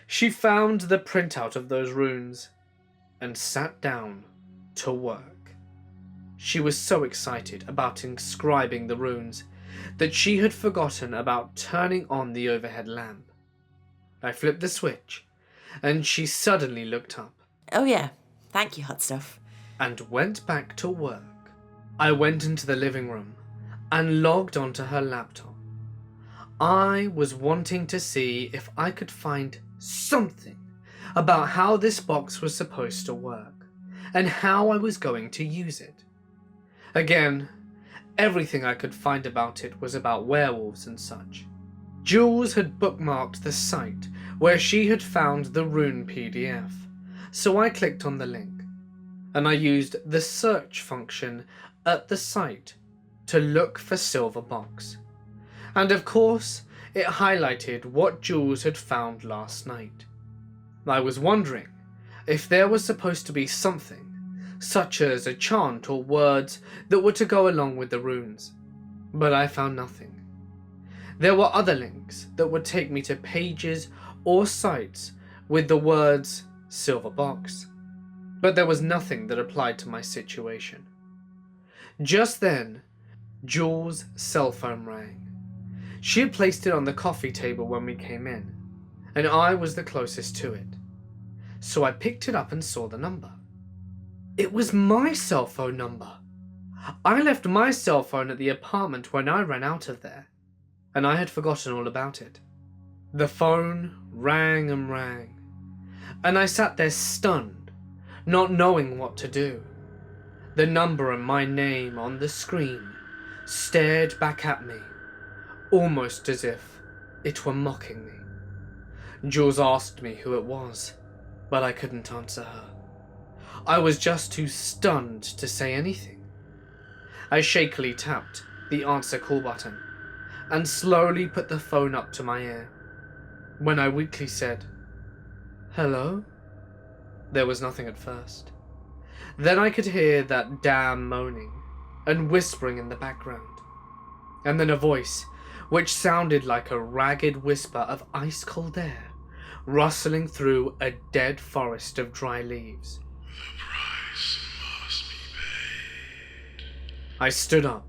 She found the printout of those runes and sat down to work. She was so excited about inscribing the runes that she had forgotten about turning on the overhead lamp. I flipped the switch, and she suddenly looked up. Oh yeah, thank you, hot stuff. And went back to work. I went into the living room and logged onto her laptop. I was wanting to see if I could find something about how this box was supposed to work and how I was going to use it. Again, everything I could find about it was about werewolves and such. Jules had bookmarked the site where she had found the rune PDF, so I clicked on the link, and I used the search function at the site to look for silver box. And of course, it highlighted what Jules had found last night. I was wondering if there was supposed to be something, such as a chant or words that were to go along with the runes, but I found nothing. There were other links that would take me to pages or sites with the words silver box, but there was nothing that applied to my situation. Just then, Jules' cell phone rang. She had placed it on the coffee table when we came in, and I was the closest to it. so I picked it up and saw the number. It was my cell phone number. I left my cell phone at the apartment when I ran out of there, and I had forgotten all about it. The phone rang and rang, and I sat there stunned, not knowing what to do. The number and my name on the screen stared back at me, almost as if it were mocking me. Jules asked me who it was, but I couldn't answer her. I was just too stunned to say anything. I shakily tapped the answer call button and slowly put the phone up to my ear. When I weakly said, "Hello?" there was nothing at first. Then I could hear that damn moaning and whispering in the background, and then a voice which sounded like a ragged whisper of ice-cold air rustling through a dead forest of dry leaves. The price must be paid. I stood up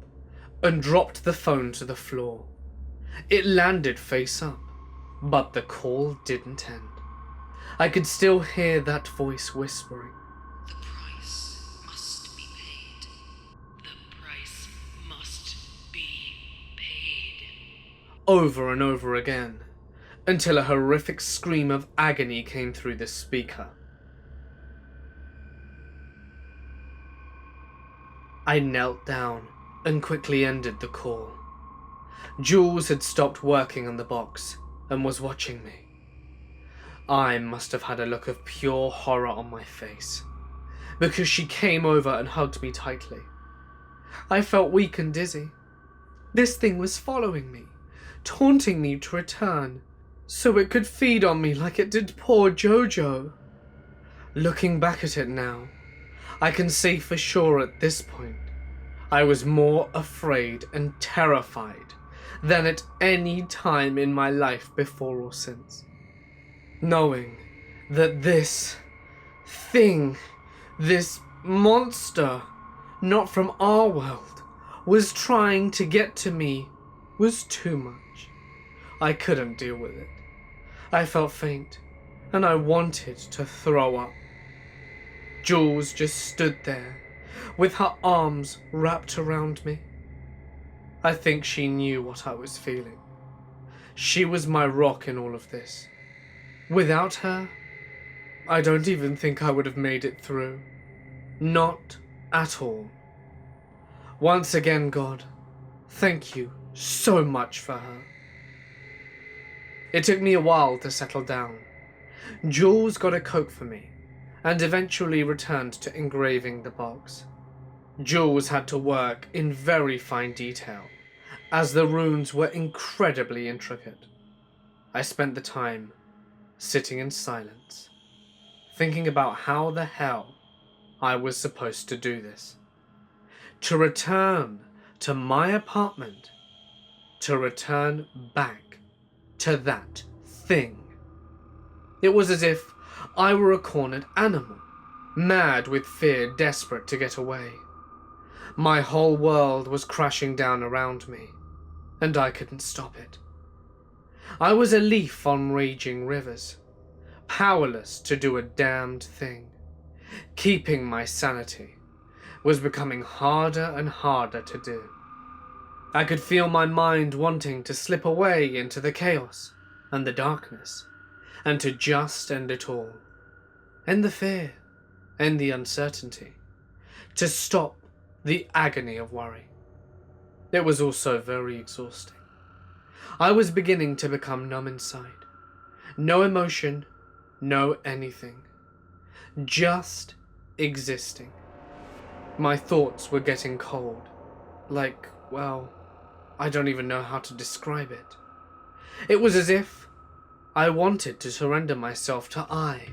and dropped the phone to the floor. It landed face up, but the call didn't end. I could still hear that voice whispering. The price must be paid. The price must be paid. Over and over again, until a horrific scream of agony came through the speaker. I knelt down and quickly ended the call. Jules had stopped working on the box and was watching me. I must have had a look of pure horror on my face, because she came over and hugged me tightly. I felt weak and dizzy. This thing was following me, taunting me to return, so it could feed on me like it did poor Jojo. Looking back at it now, I can say for sure at this point, I was more afraid and terrified than at any time in my life before or since. Knowing that this thing, this monster, not from our world, was trying to get to me was too much. I couldn't deal with it. I felt faint, and I wanted to throw up. Jules just stood there, with her arms wrapped around me. I think she knew what I was feeling. She was my rock in all of this. Without her, I don't even think I would have made it through. Not at all. Once again, God, thank you so much for her. It took me a while to settle down. Jules got a Coke for me, and eventually returned to engraving the box. Jules had to work in very fine detail, as the runes were incredibly intricate. I spent the time sitting in silence, thinking about how the hell I was supposed to do this. To return to my apartment, to return back to that thing. It was as if I were a cornered animal, mad with fear, desperate to get away. My whole world was crashing down around me, and I couldn't stop it. I was a leaf on raging rivers, powerless to do a damned thing. Keeping my sanity was becoming harder and harder to do. I could feel my mind wanting to slip away into the chaos and the darkness, and to just end it all. End the fear, end the uncertainty, to stop the agony of worry. It was also very exhausting. I was beginning to become numb inside. No emotion, no anything. Just existing. My thoughts were getting cold. Like, well, I don't even know how to describe it. It was as if I wanted to surrender myself to I.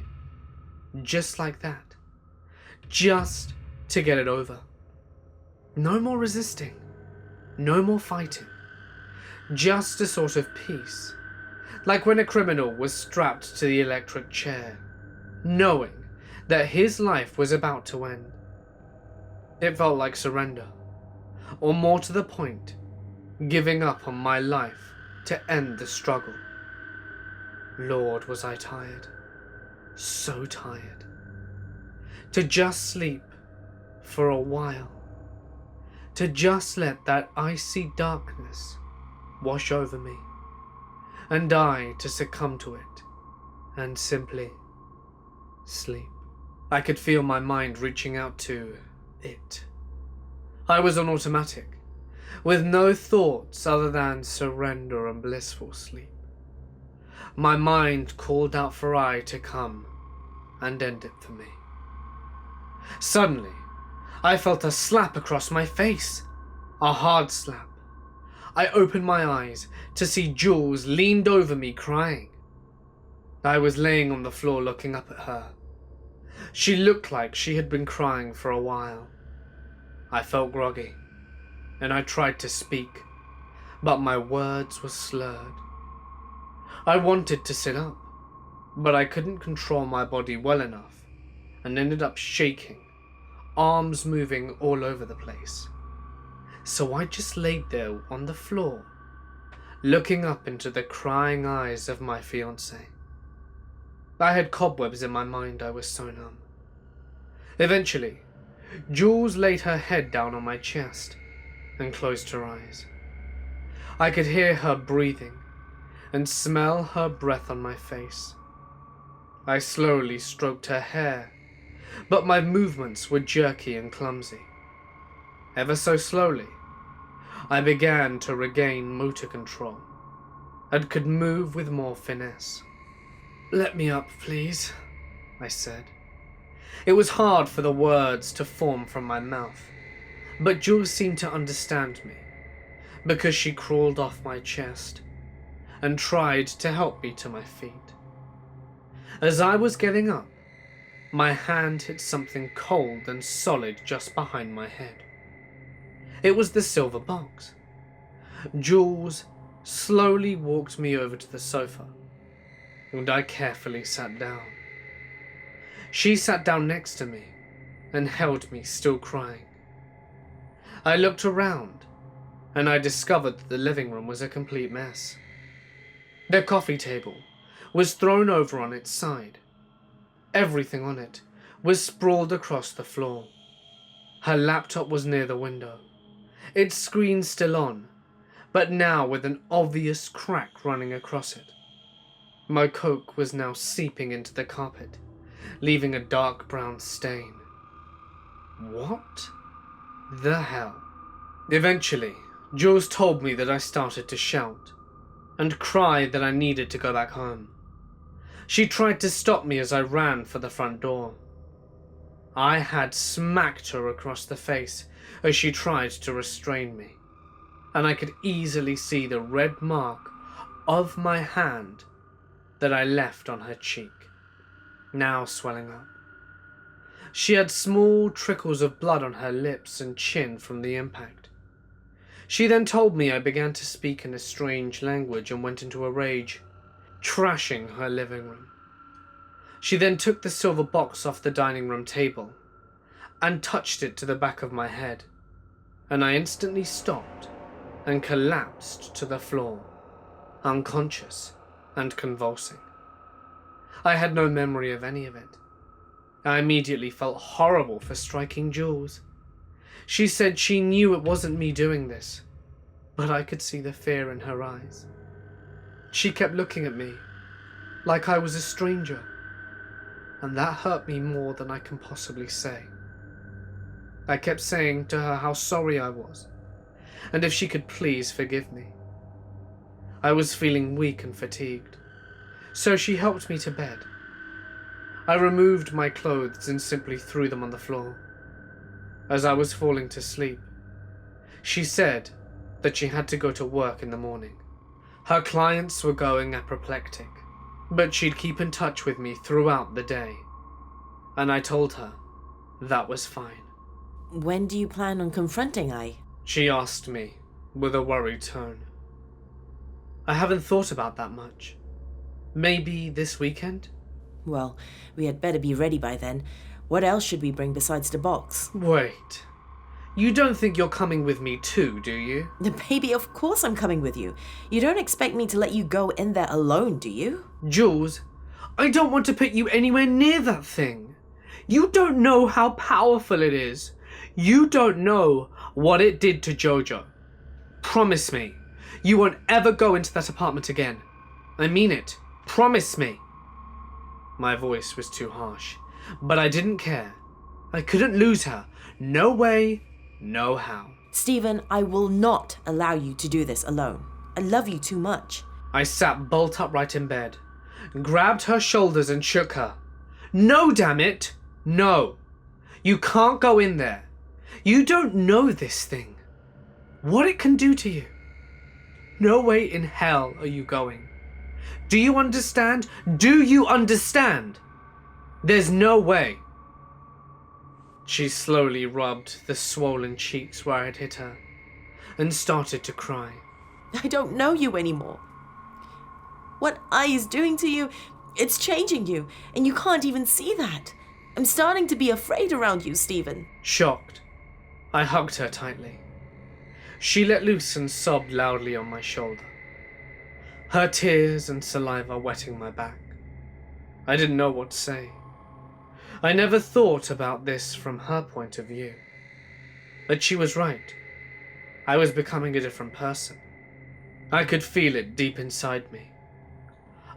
Just like that. Just to get it over. No more resisting. No more fighting. Just a sort of peace. Like when a criminal was strapped to the electric chair, knowing that his life was about to end. It felt like surrender. Or more to the point, giving up on my life to end the struggle. Lord, was I tired. so tired. To just sleep for a while. To just let that icy darkness wash over me, and I to succumb to it, and simply sleep. I could feel my mind reaching out to it. I was on automatic, with no thoughts other than surrender and blissful sleep. My mind called out for I to come and end it for me. Suddenly, I felt a slap across my face, a hard slap. I opened my eyes to see Jules leaned over me crying. I was laying on the floor looking up at her. She looked like she had been crying for a while. I felt groggy, and I tried to speak, but my words were slurred. I wanted to sit up, but I couldn't control my body well enough, and ended up shaking, arms moving all over the place. So I just laid there on the floor, looking up into the crying eyes of my fiancé. I had cobwebs in my mind, I was so numb. Eventually, Jules laid her head down on my chest and closed her eyes. I could hear her breathing and smell her breath on my face. I slowly stroked her hair, but my movements were jerky and clumsy. Ever so slowly, I began to regain motor control and could move with more finesse. "Let me up, please," I said. It was hard for the words to form from my mouth, but Jules seemed to understand me, because she crawled off my chest and tried to help me to my feet. As I was getting up, my hand hit something cold and solid just behind my head. It was the silver box. Jules slowly walked me over to the sofa, and I carefully sat down. She sat down next to me and held me, still crying. I looked around, and I discovered that the living room was a complete mess. The coffee table was thrown over on its side. Everything on it was sprawled across the floor. Her laptop was near the window, its screen still on, but now with an obvious crack running across it. My Coke was now seeping into the carpet, leaving a dark brown stain. What the hell? Eventually, Jules told me that I started to shout and cry that I needed to go back home. She tried to stop me as I ran for the front door. I had smacked her across the face as she tried to restrain me, and I could easily see the red mark of my hand that I left on her cheek, now swelling up. She had small trickles of blood on her lips and chin from the impact. She then told me I began to speak in a strange language and went into a rage, trashing her living room. She then took the silver box off the dining room table and touched it to the back of my head, and I instantly stopped and collapsed to the floor, unconscious and convulsing. I had no memory of any of it. I immediately felt horrible for striking Jules. She said she knew it wasn't me doing this, but I could see the fear in her eyes. She kept looking at me like I was a stranger, and that hurt me more than I can possibly say. I kept saying to her how sorry I was, and if she could please forgive me. I was feeling weak and fatigued, so she helped me to bed. I removed my clothes and simply threw them on the floor. As I was falling to sleep, she said that she had to go to work in the morning. Her clients were going apoplectic, but she'd keep in touch with me throughout the day, and I told her that was fine. When do you plan on confronting I? She asked me with a worried tone. I haven't thought about that much. Maybe this weekend? Well, we had better be ready by then. What else should we bring besides the box? Wait. You don't think you're coming with me too, do you? Baby, of course I'm coming with you. You don't expect me to let you go in there alone, do you? Jules, I don't want to put you anywhere near that thing. You don't know how powerful it is. You don't know what it did to Jojo. Promise me, you won't ever go into that apartment again. I mean it. Promise me. My voice was too harsh, but I didn't care. I couldn't lose her. No way, no how. Stephen, I will not allow you to do this alone. I love you too much. I sat bolt upright in bed, grabbed her shoulders and shook her. No, damn it! No! You can't go in there. You don't know this thing. What it can do to you. No way in hell are you going. Do you understand? Do you understand? There's no way. She slowly rubbed the swollen cheeks where I had hit her and started to cry. I don't know you anymore. What I is doing to you, it's changing you, and you can't even see that. I'm starting to be afraid around you, Stephen. Shocked, I hugged her tightly. She let loose and sobbed loudly on my shoulder, her tears and saliva wetting my back. I didn't know what to say. I never thought about this from her point of view. But she was right. I was becoming a different person. I could feel it deep inside me.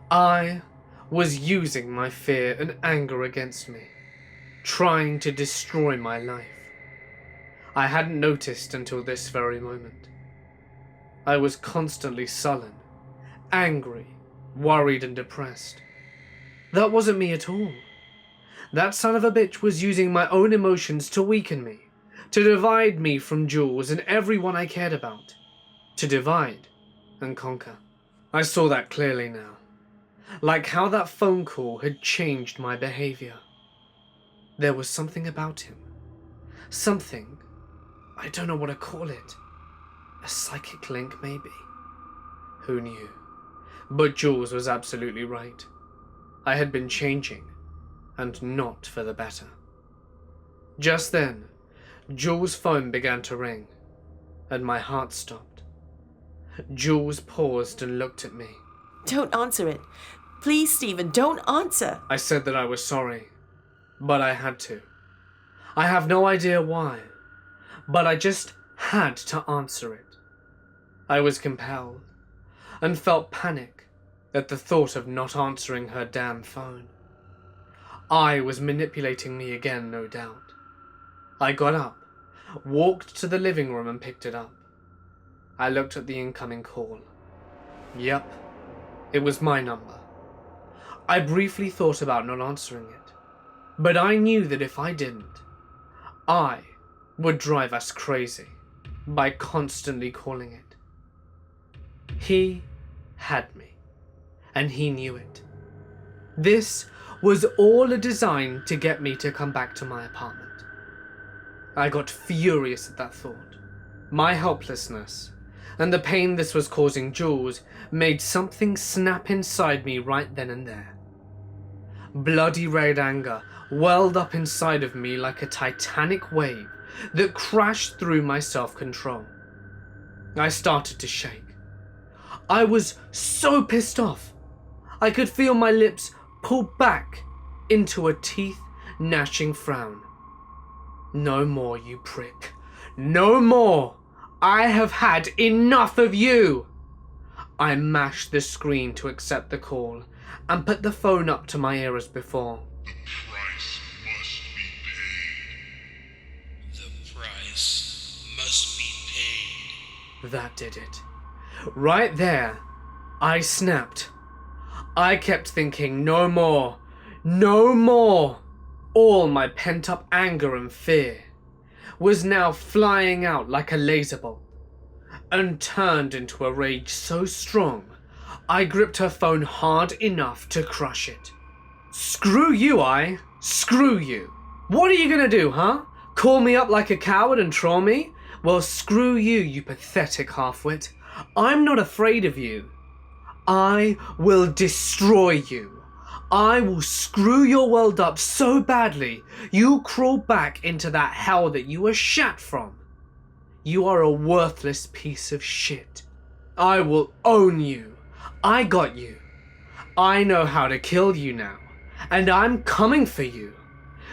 I was using my fear and anger against me, trying to destroy my life. I hadn't noticed until this very moment. I was constantly sullen, angry, worried and depressed. That wasn't me at all. That son of a bitch was using my own emotions to weaken me, to divide me from Jules and everyone I cared about, to divide and conquer. I saw that clearly now, like how that phone call had changed my behavior. There was something about him, something, I don't know what to call it, a psychic link maybe. Who knew? But Jules was absolutely right. I had been changing, and not for the better. Just then, Jules' phone began to ring, and my heart stopped. Jules paused and looked at me. Don't answer it. Please, Stephen, don't answer. I said that I was sorry, but I had to. I have no idea why, but I just had to answer it. I was compelled, and felt panic at the thought of not answering her damn phone. I was manipulating me again, no doubt. I got up, walked to the living room and picked it up. I looked at the incoming call. Yep, it was my number. I briefly thought about not answering it, but I knew that if I didn't, I would drive us crazy by constantly calling it. He had me, and he knew it. This was all a design to get me to come back to my apartment. I got furious at that thought. My helplessness and the pain this was causing Jules made something snap inside me right then and there. Bloody red anger welled up inside of me like a titanic wave that crashed through my self-control. I started to shake. I was so pissed off. I could feel my lips pull back into a teeth-gnashing frown. No more, you prick. No more! I have had enough of you! I mashed the screen to accept the call and put the phone up to my ear as before. The price must be paid. The price must be paid. That did it. Right there, I snapped. I kept thinking, no more, no more. All my pent-up anger and fear was now flying out like a laser bolt and turned into a rage so strong, I gripped her phone hard enough to crush it. Screw you, screw you. What are you gonna do, huh? Call me up like a coward and troll me? Well, screw you, you pathetic halfwit. I'm not afraid of you. I will destroy you. I will screw your world up so badly, you'll crawl back into that hell that you were shat from. You are a worthless piece of shit. I will own you. I got you. I know how to kill you now, and I'm coming for you.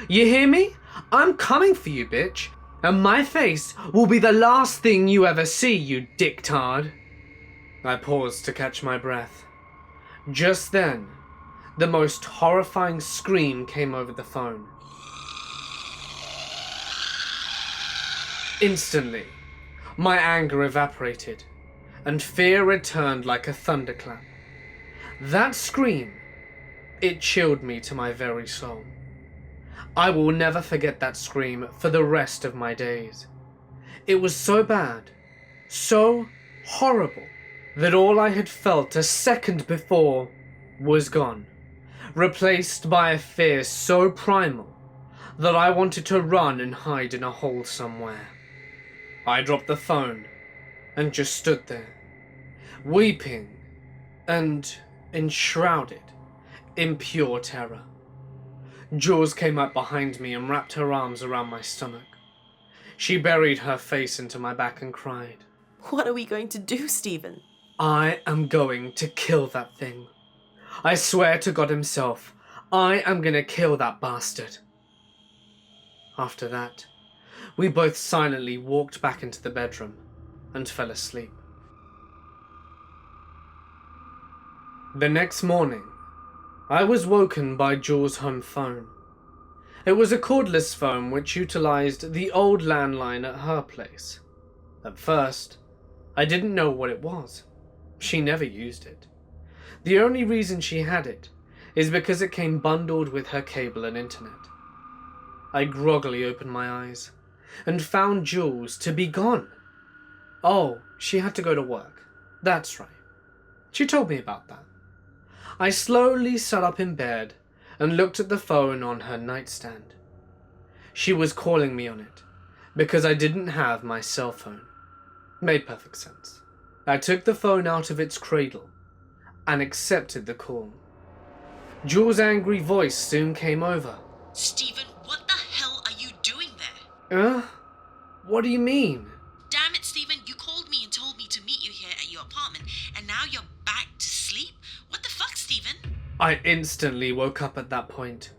You hear me? I'm coming for you, bitch, and my face will be the last thing you ever see, you dicktard. I paused to catch my breath. Just then, the most horrifying scream came over the phone. Instantly, my anger evaporated, and fear returned like a thunderclap. That scream, it chilled me to my very soul. I will never forget that scream for the rest of my days. It was so bad, so horrible, that all I had felt a second before was gone, replaced by a fear so primal that I wanted to run and hide in a hole somewhere. I dropped the phone and just stood there, weeping and enshrouded in pure terror. Jules came up behind me and wrapped her arms around my stomach. She buried her face into my back and cried. What are we going to do, Stephen? I am going to kill that thing. I swear to God himself, I am gonna kill that bastard. After that, we both silently walked back into the bedroom and fell asleep. The next morning, I was woken by Jules' home phone. It was a cordless phone which utilized the old landline at her place. At first, I didn't know what it was. She never used it. The only reason she had it is because it came bundled with her cable and internet. I groggily opened my eyes and found Jules to be gone. Oh, she had to go to work. That's right. She told me about that. I slowly sat up in bed and looked at the phone on her nightstand. She was calling me on it because I didn't have my cell phone. Made perfect sense. I took the phone out of its cradle and accepted the call. Jules' angry voice soon came over. Stephen, what the hell are you doing there? What do you mean? Damn it, Stephen, you called me and told me to meet you here at your apartment, and now you're back to sleep? What the fuck, Stephen? I instantly woke up at that point.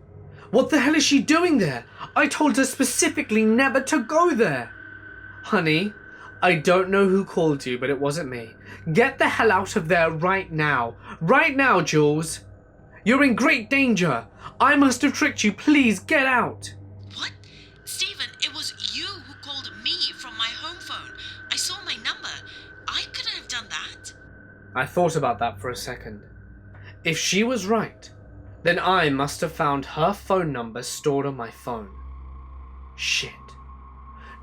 What the hell is she doing there? I told her specifically never to go there. Honey, I don't know who called you, but it wasn't me. Get the hell out of there right now. Right now, Jules. You're in great danger. I must have tricked you. Please get out. What? Stephen, it was you who called me from my home phone. I saw my number. I couldn't have done that. I thought about that for a second. If she was right, then I must have found her phone number stored on my phone. Shit.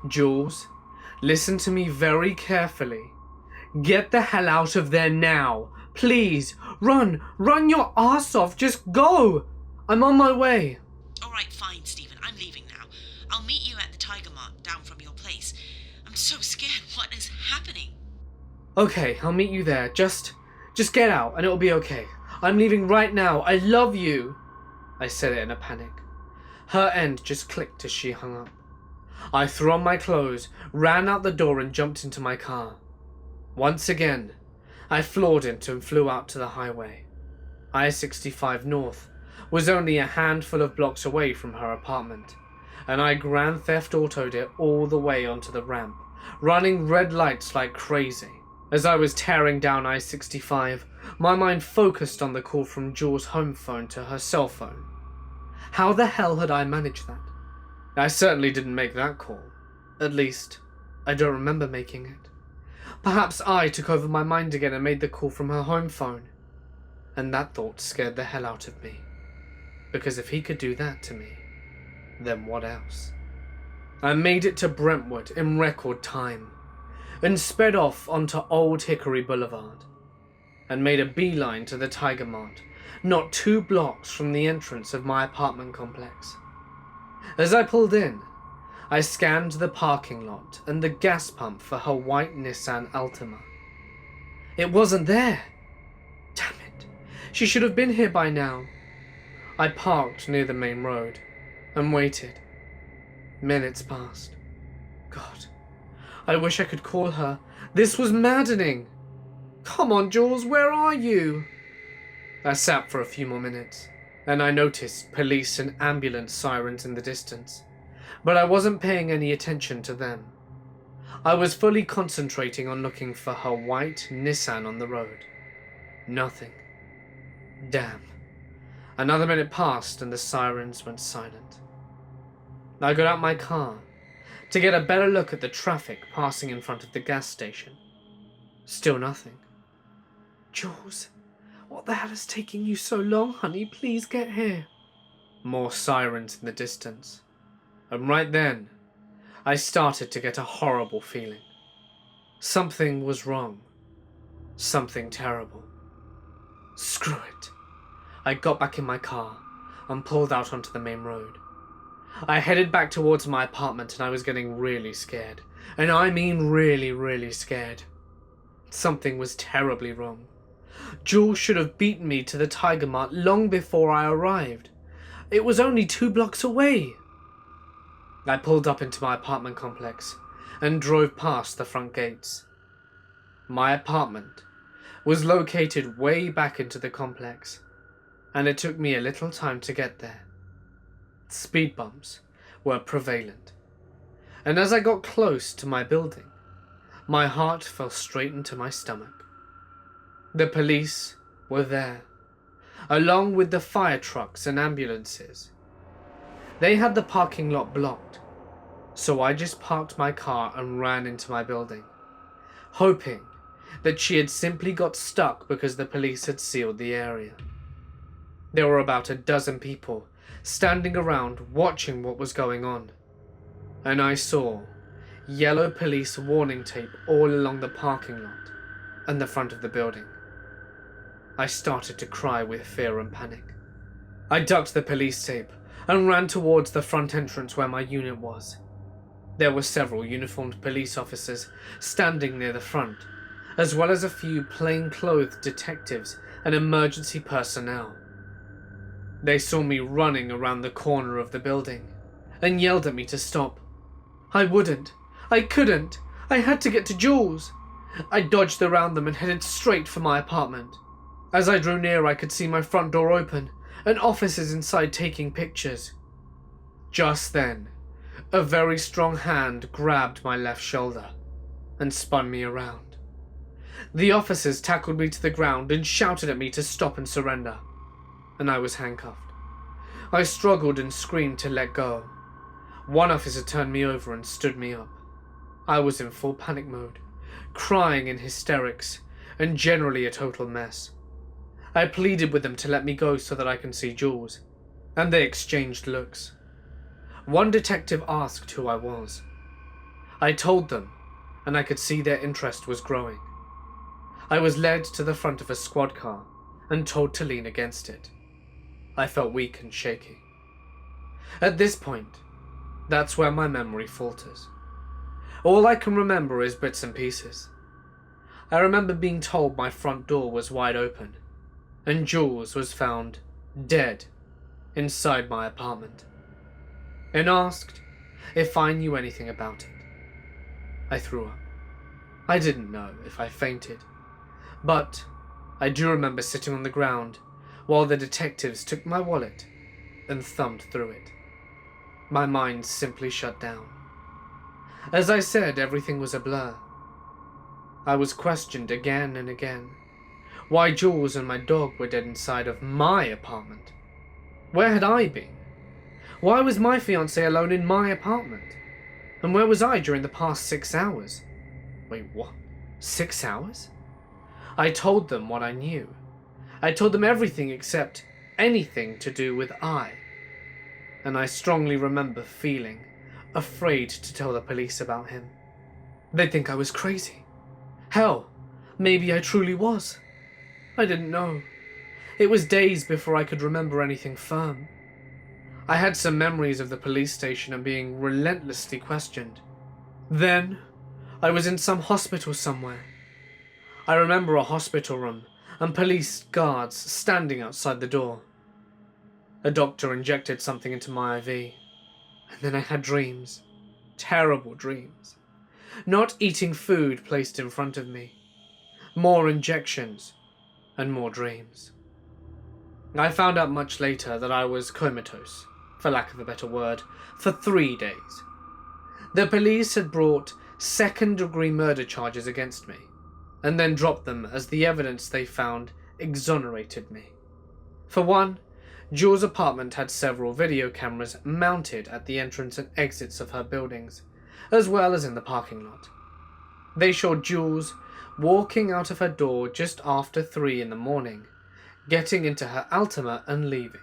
Jules, listen to me very carefully. Get the hell out of there now. Please, run your ass off. Just go. I'm on my way. All right, fine, Stephen. I'm leaving now. I'll meet you at the Tiger Mart down from your place. I'm so scared. What is happening? Okay, I'll meet you there. Just get out and it'll be okay. I'm leaving right now. I love you. I said it in a panic. Her end just clicked as she hung up. I threw on my clothes, ran out the door and jumped into my car. Once again, I floored it and flew out to the highway. I-65 North was only a handful of blocks away from her apartment, and I Grand Theft Auto'd it all the way onto the ramp, running red lights like crazy. As I was tearing down I-65, my mind focused on the call from Jules' home phone to her cell phone. How the hell had I managed that? I certainly didn't make that call. At least, I don't remember making it. Perhaps I took over my mind again and made the call from her home phone. And that thought scared the hell out of me. Because if he could do that to me, then what else? I made it to Brentwood in record time, and sped off onto Old Hickory Boulevard, and made a beeline to the Tiger Mart, not 2 blocks from the entrance of my apartment complex. As I pulled in, I scanned the parking lot and the gas pump for her white Nissan Altima. It wasn't there. Damn it. She should have been here by now. I parked near the main road and waited. Minutes passed. God, I wish I could call her. This was maddening. Come on, Jules, where are you? I sat for a few more minutes, and I noticed police and ambulance sirens in the distance, but I wasn't paying any attention to them. I was fully concentrating on looking for her white Nissan on the road. Nothing. Damn. Another minute passed and the sirens went silent. I got out my car to get a better look at the traffic passing in front of the gas station. Still nothing. Jules, what the hell is taking you so long, honey? Please get here. More sirens in the distance. And right then, I started to get a horrible feeling. Something was wrong. Something terrible. Screw it. I got back in my car and pulled out onto the main road. I headed back towards my apartment and I was getting really scared. And I mean really, really scared. Something was terribly wrong. Jules should have beaten me to the Tiger Mart long before I arrived. It was only 2 blocks away. I pulled up into my apartment complex and drove past the front gates. My apartment was located way back into the complex, and it took me a little time to get there. Speed bumps were prevalent, and as I got close to my building, my heart fell straight into my stomach. The police were there, along with the fire trucks and ambulances. They had the parking lot blocked, so I just parked my car and ran into my building, hoping that she had simply got stuck because the police had sealed the area. There were about a dozen people standing around watching what was going on, and I saw yellow police warning tape all along the parking lot and the front of the building. I started to cry with fear and panic. I ducked the police tape and ran towards the front entrance where my unit was. There were several uniformed police officers standing near the front, as well as a few plain-clothed detectives and emergency personnel. They saw me running around the corner of the building and yelled at me to stop. I wouldn't. I couldn't. I had to get to Jules. I dodged around them and headed straight for my apartment. As I drew near, I could see my front door open and officers inside taking pictures. Just then, a very strong hand grabbed my left shoulder and spun me around. The officers tackled me to the ground and shouted at me to stop and surrender, and I was handcuffed. I struggled and screamed to let go. One officer turned me over and stood me up. I was in full panic mode, crying in hysterics, and generally a total mess. I pleaded with them to let me go so that I can see Jules, and they exchanged looks. One detective asked who I was. I told them, and I could see their interest was growing. I was led to the front of a squad car and told to lean against it. I felt weak and shaky. At this point, that's where my memory falters. All I can remember is bits and pieces. I remember being told my front door was wide open, and Jules was found dead inside my apartment, and asked if I knew anything about it. I threw up. I didn't know if I fainted, but I do remember sitting on the ground while the detectives took my wallet and thumbed through it. My mind simply shut down. As I said, everything was a blur. I was questioned again and again. Why Jules and my dog were dead inside of my apartment? Where had I been? Why was my fiancée alone in my apartment? And where was I during the past 6 hours? Wait, what? 6 hours? I told them what I knew. I told them everything except anything to do with I. And I strongly remember feeling afraid to tell the police about him. They'd think I was crazy. Hell, maybe I truly was. I didn't know. It was days before I could remember anything firm. I had some memories of the police station and being relentlessly questioned. Then, I was in some hospital somewhere. I remember a hospital room and police guards standing outside the door. A doctor injected something into my IV, and then I had dreams. Terrible dreams. Not eating food placed in front of me. More injections, and more dreams. I found out much later that I was comatose, for lack of a better word, for 3 days. The police had brought second-degree murder charges against me, and then dropped them as the evidence they found exonerated me. For one, Jules' apartment had several video cameras mounted at the entrance and exits of her buildings, as well as in the parking lot. They showed Jules walking out of her door just after 3 in the morning, getting into her Altima and leaving.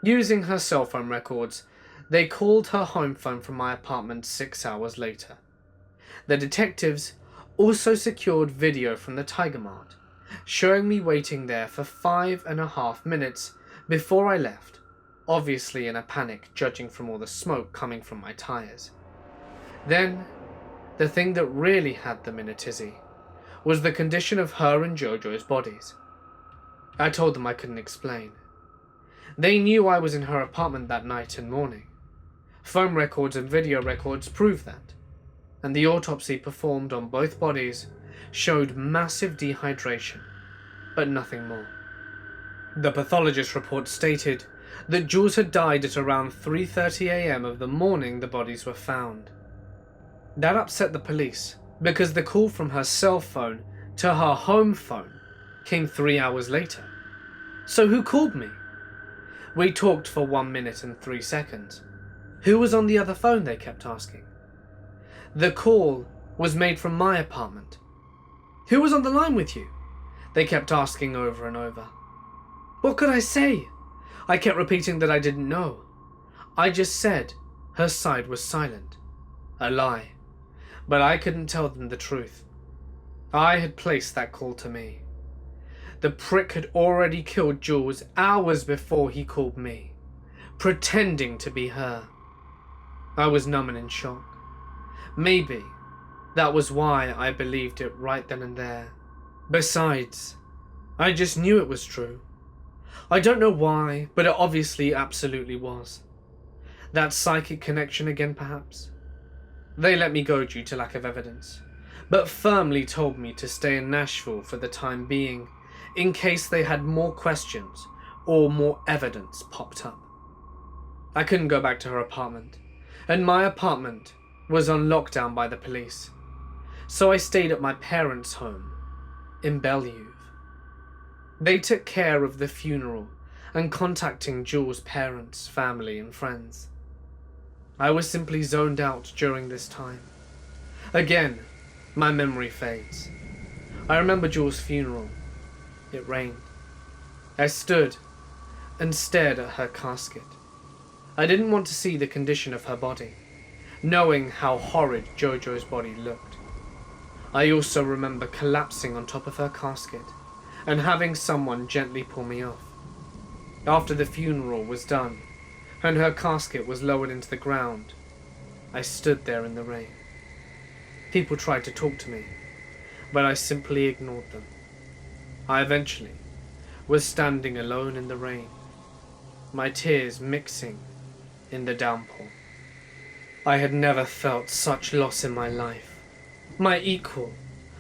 Using her cell phone records, they called her home phone from my apartment 6 hours later. The detectives also secured video from the Tiger Mart, showing me waiting there for 5.5 minutes before I left, obviously in a panic judging from all the smoke coming from my tires. Then, the thing that really had them in a tizzy was the condition of her and Jojo's bodies. I told them I couldn't explain. They knew I was in her apartment that night and morning. Phone records and video records proved that, and the autopsy performed on both bodies showed massive dehydration, but nothing more. The pathologist report stated that Jules had died at around 3:30 a.m. of the morning the bodies were found. That upset the police because the call from her cell phone to her home phone came 3 hours later. So who called me? We talked for 1 minute and 3 seconds. Who was on the other phone, they kept asking. The call was made from my apartment. Who was on the line with you? They kept asking over and over. What could I say? I kept repeating that I didn't know. I just said her side was silent. A lie. But I couldn't tell them the truth. I had placed that call to me. The prick had already killed Jules hours before he called me, pretending to be her. I was numb and in shock. Maybe that was why I believed it right then and there. Besides, I just knew it was true. I don't know why, but it obviously absolutely was. That psychic connection again, perhaps? They let me go due to lack of evidence, but firmly told me to stay in Nashville for the time being, in case they had more questions or more evidence popped up. I couldn't go back to her apartment, and my apartment was on lockdown by the police, so I stayed at my parents' home in Bellevue. They took care of the funeral and contacting Jules' parents, family, and friends. I was simply zoned out during this time. Again, my memory fades. I remember Jules' funeral. It rained. I stood and stared at her casket. I didn't want to see the condition of her body, knowing how horrid Jojo's body looked. I also remember collapsing on top of her casket and having someone gently pull me off. After the funeral was done and her casket was lowered into the ground, I stood there in the rain. People tried to talk to me, but I simply ignored them. I eventually was standing alone in the rain, my tears mixing in the downpour. I had never felt such loss in my life. My equal,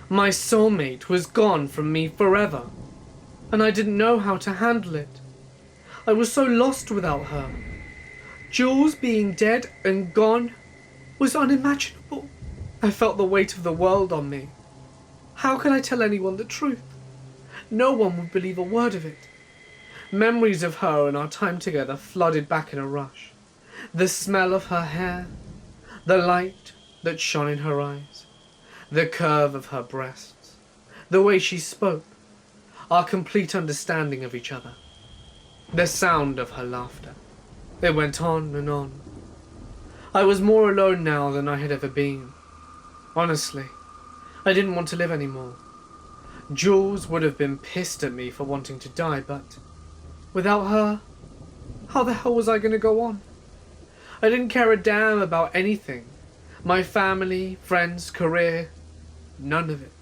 my soulmate was gone from me forever, and I didn't know how to handle it. I was so lost without her. Jules being dead and gone was unimaginable. I felt the weight of the world on me. How could I tell anyone the truth? No one would believe a word of it. Memories of her and our time together flooded back in a rush. The smell of her hair, the light that shone in her eyes, the curve of her breasts, the way she spoke, our complete understanding of each other, the sound of her laughter. It went on and on. I was more alone now than I had ever been. Honestly, I didn't want to live anymore. Jules would have been pissed at me for wanting to die, but without her, how the hell was I going to go on? I didn't care a damn about anything. My family, friends, career, none of it.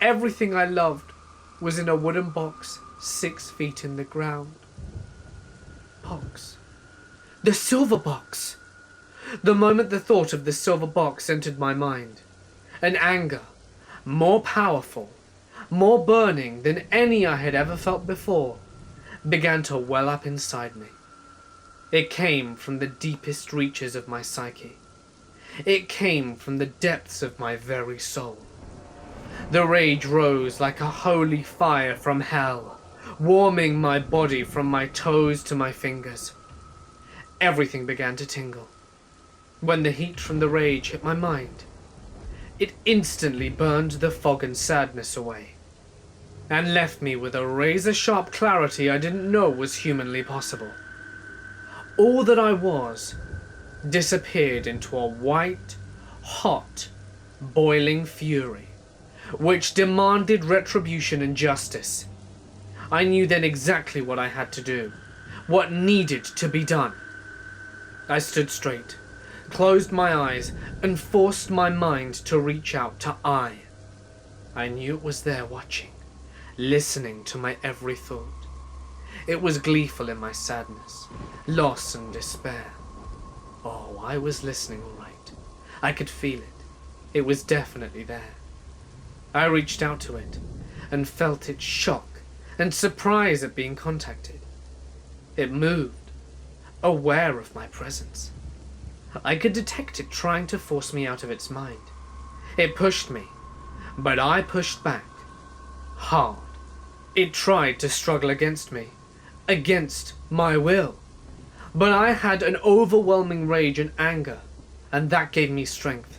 Everything I loved was in a wooden box 6 feet in the ground. Box. The silver box! The moment the thought of the silver box entered my mind, an anger more powerful, more burning than any I had ever felt before, began to well up inside me. It came from the deepest reaches of my psyche. It came from the depths of my very soul. The rage rose like a holy fire from hell, warming my body from my toes to my fingers. Everything began to tingle. When the heat from the rage hit my mind, it instantly burned the fog and sadness away, and left me with a razor-sharp clarity I didn't know was humanly possible. All that I was disappeared into a white, hot, boiling fury, which demanded retribution and justice. I knew then exactly what I had to do, what needed to be done. I stood straight, closed my eyes, and forced my mind to reach out to I. I knew it was there watching, listening to my every thought. It was gleeful in my sadness, loss and despair. Oh, I was listening all right. I could feel it. It was definitely there. I reached out to it and felt its shock and surprise at being contacted. It moved, aware of my presence. I could detect it trying to force me out of its mind. It pushed me, but I pushed back, hard. It tried to struggle against me, against my will. But I had an overwhelming rage and anger, and that gave me strength.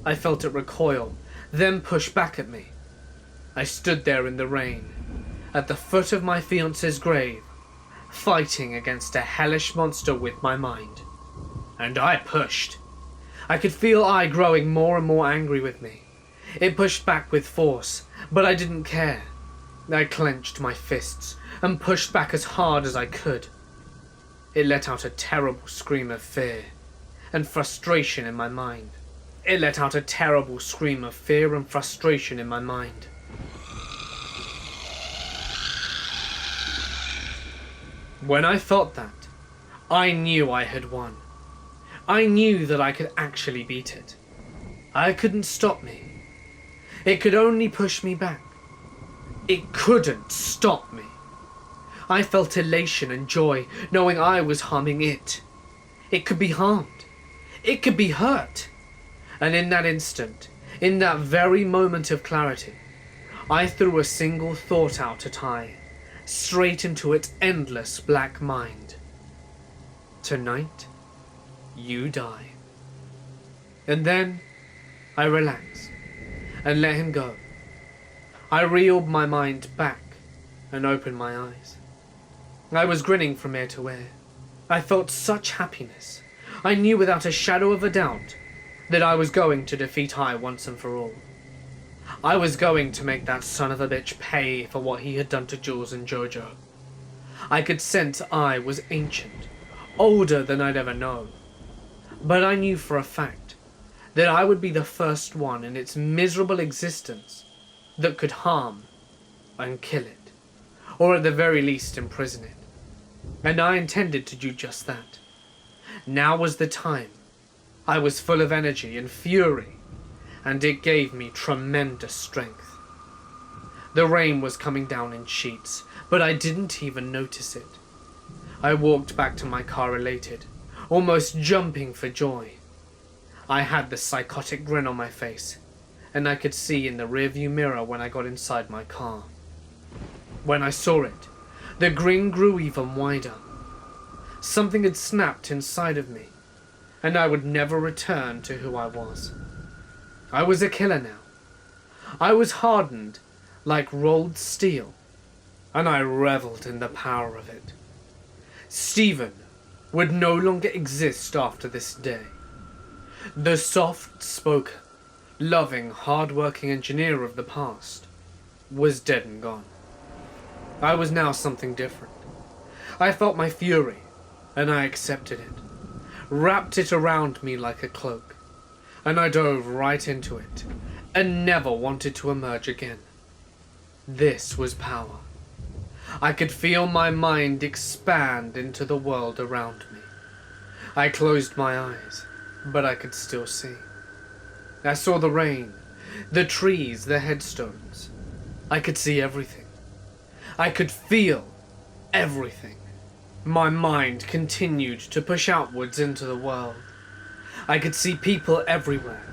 I felt it recoil, then push back at me. I stood there in the rain, at the foot of my fiancé's grave, fighting against a hellish monster with my mind. And I pushed. I could feel I growing more and more angry with me. It pushed back with force, but I didn't care. I clenched my fists and pushed back as hard as I could. It let out a terrible scream of fear and frustration in my mind. It let out a terrible scream of fear and frustration in my mind. When I felt that, I knew I had won. I knew that I could actually beat it. I couldn't stop me. It could only push me back. It couldn't stop me. I felt elation and joy knowing I was harming it. It could be harmed. It could be hurt. And in that instant, in that very moment of clarity, I threw a single thought out at I, straight into its endless black mind. Tonight, you die. And then I relaxed and let him go. I reeled my mind back and opened my eyes. I was grinning from ear to ear. I felt such happiness. I knew without a shadow of a doubt that I was going to defeat I once and for all. I was going to make that son of a bitch pay for what he had done to Jules and Jojo. I could sense I was ancient, older than I'd ever known. But I knew for a fact that I would be the first one in its miserable existence that could harm and kill it, or at the very least imprison it. And I intended to do just that. Now was the time. I was full of energy and fury, and it gave me tremendous strength. The rain was coming down in sheets, but I didn't even notice it. I walked back to my car elated, almost jumping for joy. I had the psychotic grin on my face, and I could see in the rearview mirror when I got inside my car. When I saw it, the grin grew even wider. Something had snapped inside of me, and I would never return to who I was. I was a killer now. I was hardened like rolled steel, and I reveled in the power of it. Stephen would no longer exist after this day. The soft-spoken, loving, hard-working engineer of the past was dead and gone. I was now something different. I felt my fury, and I accepted it, wrapped it around me like a cloak, and I dove right into it, and never wanted to emerge again. This was power. I could feel my mind expand into the world around me. I closed my eyes, but I could still see. I saw the rain, the trees, the headstones. I could see everything. I could feel everything. My mind continued to push outwards into the world. I could see people everywhere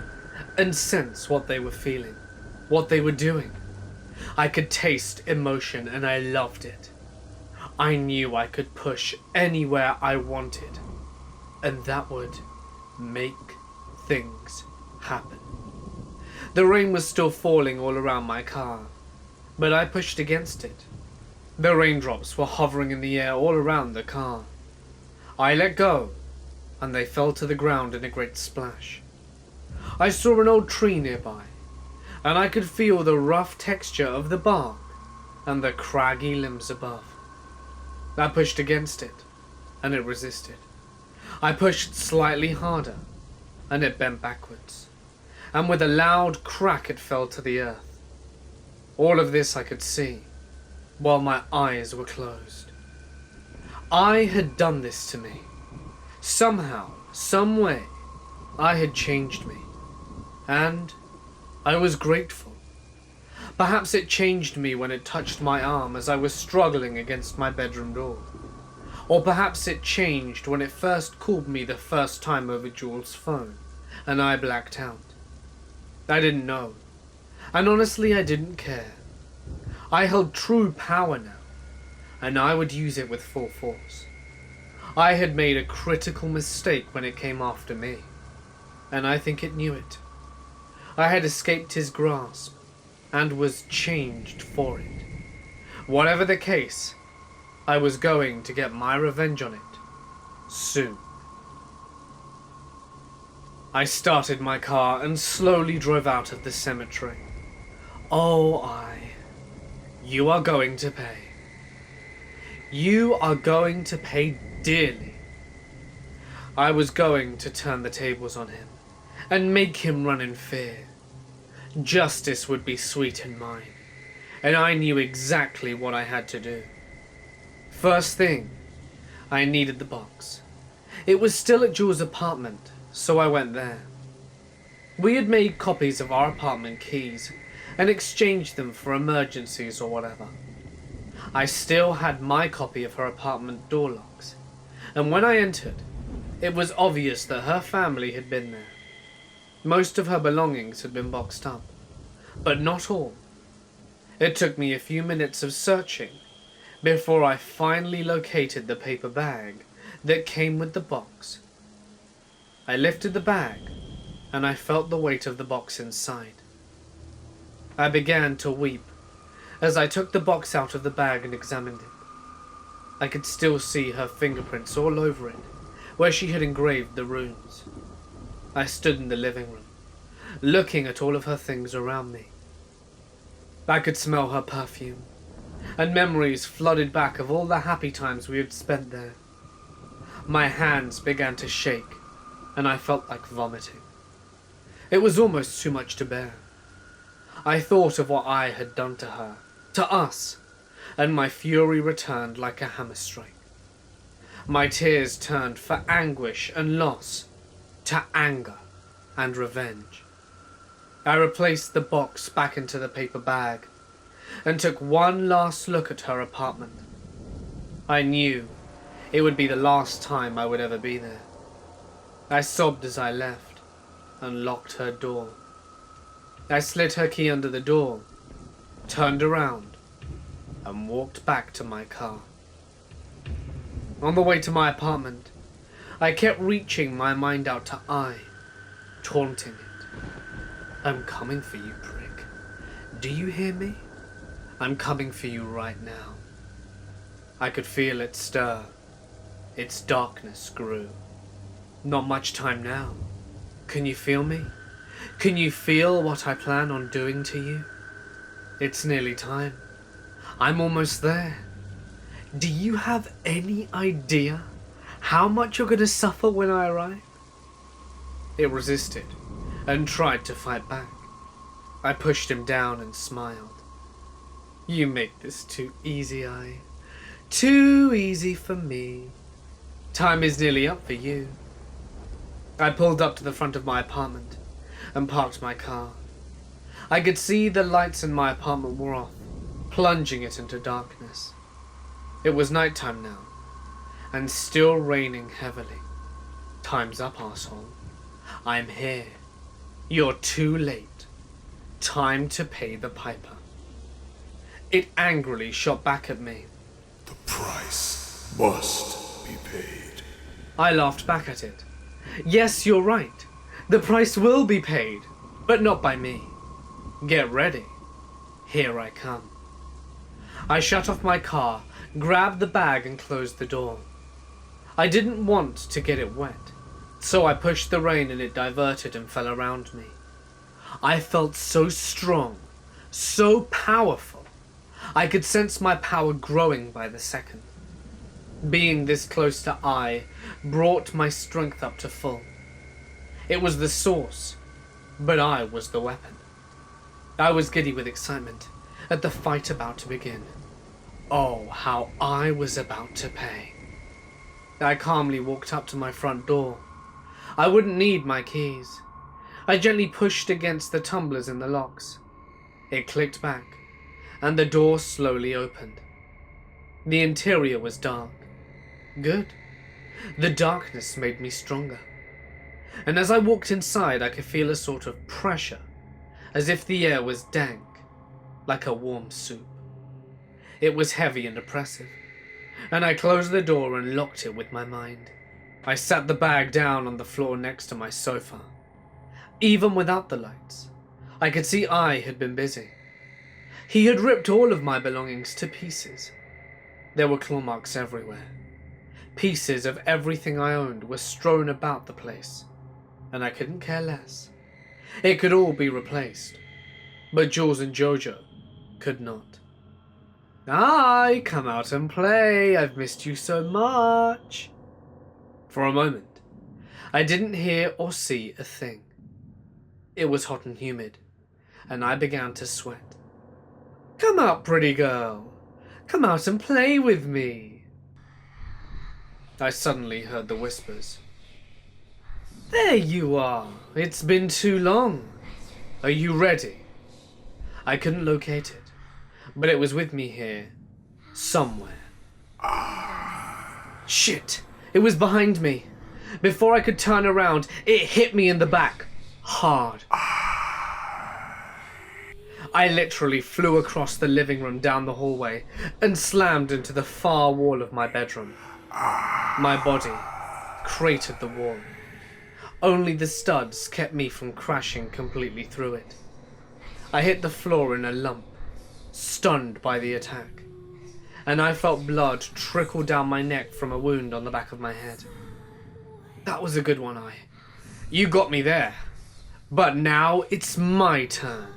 and sense what they were feeling, what they were doing. I could taste emotion and I loved it. I knew I could push anywhere I wanted, and that would make things happen. The rain was still falling all around my car, but I pushed against it. The raindrops were hovering in the air all around the car. I let go, and they fell to the ground in a great splash. I saw an old tree nearby, and I could feel the rough texture of the bark and the craggy limbs above. I pushed against it, and it resisted. I pushed slightly harder, and it bent backwards, and with a loud crack it fell to the earth. All of this I could see, while my eyes were closed. I had done this to me. Somehow, some way, I had changed me, and I was grateful. Perhaps it changed me when it touched my arm as I was struggling against my bedroom door. Or perhaps it changed when it first called me the first time over Jules' phone, and I blacked out. I didn't know, and honestly I didn't care. I held true power now, and I would use it with full force. I had made a critical mistake when it came after me, and I think it knew it. I had escaped his grasp, and was changed for it. Whatever the case, I was going to get my revenge on it, soon. I started my car and slowly drove out of the cemetery. Oh, you are going to pay. You are going to pay dearly. I was going to turn the tables on him, and make him run in fear. Justice would be sweet in mine, and I knew exactly what I had to do. First thing, I needed the box. It was still at Jules' apartment, so I went there. We had made copies of our apartment keys and exchanged them for emergencies or whatever. I still had my copy of her apartment door locks, and when I entered, it was obvious that her family had been there. Most of her belongings had been boxed up, but not all. It took me a few minutes of searching before I finally located the paper bag that came with the box. I lifted the bag, and I felt the weight of the box inside. I began to weep as I took the box out of the bag and examined it. I could still see her fingerprints all over it, where she had engraved the runes. I stood in the living room, looking at all of her things around me. I could smell her perfume, and memories flooded back of all the happy times we had spent there. My hands began to shake, and I felt like vomiting. It was almost too much to bear. I thought of what I had done to her, to us, and my fury returned like a hammer strike. My tears turned for anguish and loss to anger and revenge. I replaced the box back into the paper bag and took one last look at her apartment. I knew it would be the last time I would ever be there. I sobbed as I left and locked her door. I slid her key under the door, turned around, and walked back to my car. On the way to my apartment, I kept reaching my mind out to I, taunting it. I'm coming for you, prick. Do you hear me? I'm coming for you right now. I could feel it stir. Its darkness grew. Not much time now. Can you feel me? Can you feel what I plan on doing to you? It's nearly time. I'm almost there. Do you have any idea how much you're going to suffer when I arrive? It resisted and tried to fight back. I pushed him down and smiled. You make this too easy, I. Too easy for me. Time is nearly up for you. I pulled up to the front of my apartment and parked my car. I could see the lights in my apartment were off, plunging it into darkness. It was nighttime now, and still raining heavily. Time's up, arsehole. I'm here. You're too late. Time to pay the piper. It angrily shot back at me. The price must be paid. I laughed back at it. Yes, you're right. The price will be paid, but not by me. Get ready. Here I come. I shut off my car, grabbed the bag and closed the door. I didn't want to get it wet, so I pushed the rain and it diverted and fell around me. I felt so strong, so powerful. I could sense my power growing by the second. Being this close to I brought my strength up to full. It was the source, but I was the weapon. I was giddy with excitement at the fight about to begin. Oh, how I was about to pay. I calmly walked up to my front door. I wouldn't need my keys. I gently pushed against the tumblers in the locks. It clicked back, and the door slowly opened. The interior was dark. Good. The darkness made me stronger. And as I walked inside, I could feel a sort of pressure, as if the air was dank, like a warm soup. It was heavy and oppressive, and I closed the door and locked it with my mind. I sat the bag down on the floor next to my sofa. Even without the lights, I could see I had been busy. He had ripped all of my belongings to pieces. There were claw marks everywhere. Pieces of everything I owned were strewn about the place, and I couldn't care less. It could all be replaced, but Jules and Jojo could not. Aye, come out and play. I've missed you so much. For a moment, I didn't hear or see a thing. It was hot and humid, and I began to sweat. Come out, pretty girl. Come out and play with me. I suddenly heard the whispers. There you are. It's been too long. Are you ready? I couldn't locate it, but it was with me here, somewhere. Shit! It was behind me. Before I could turn around, it hit me in the back. Hard. I literally flew across the living room down the hallway and slammed into the far wall of my bedroom. My body cratered the wall. Only the studs kept me from crashing completely through it. I hit the floor in a lump, stunned by the attack, and I felt blood trickle down my neck from a wound on the back of my head. That was a good one, I. You got me there. But now it's my turn.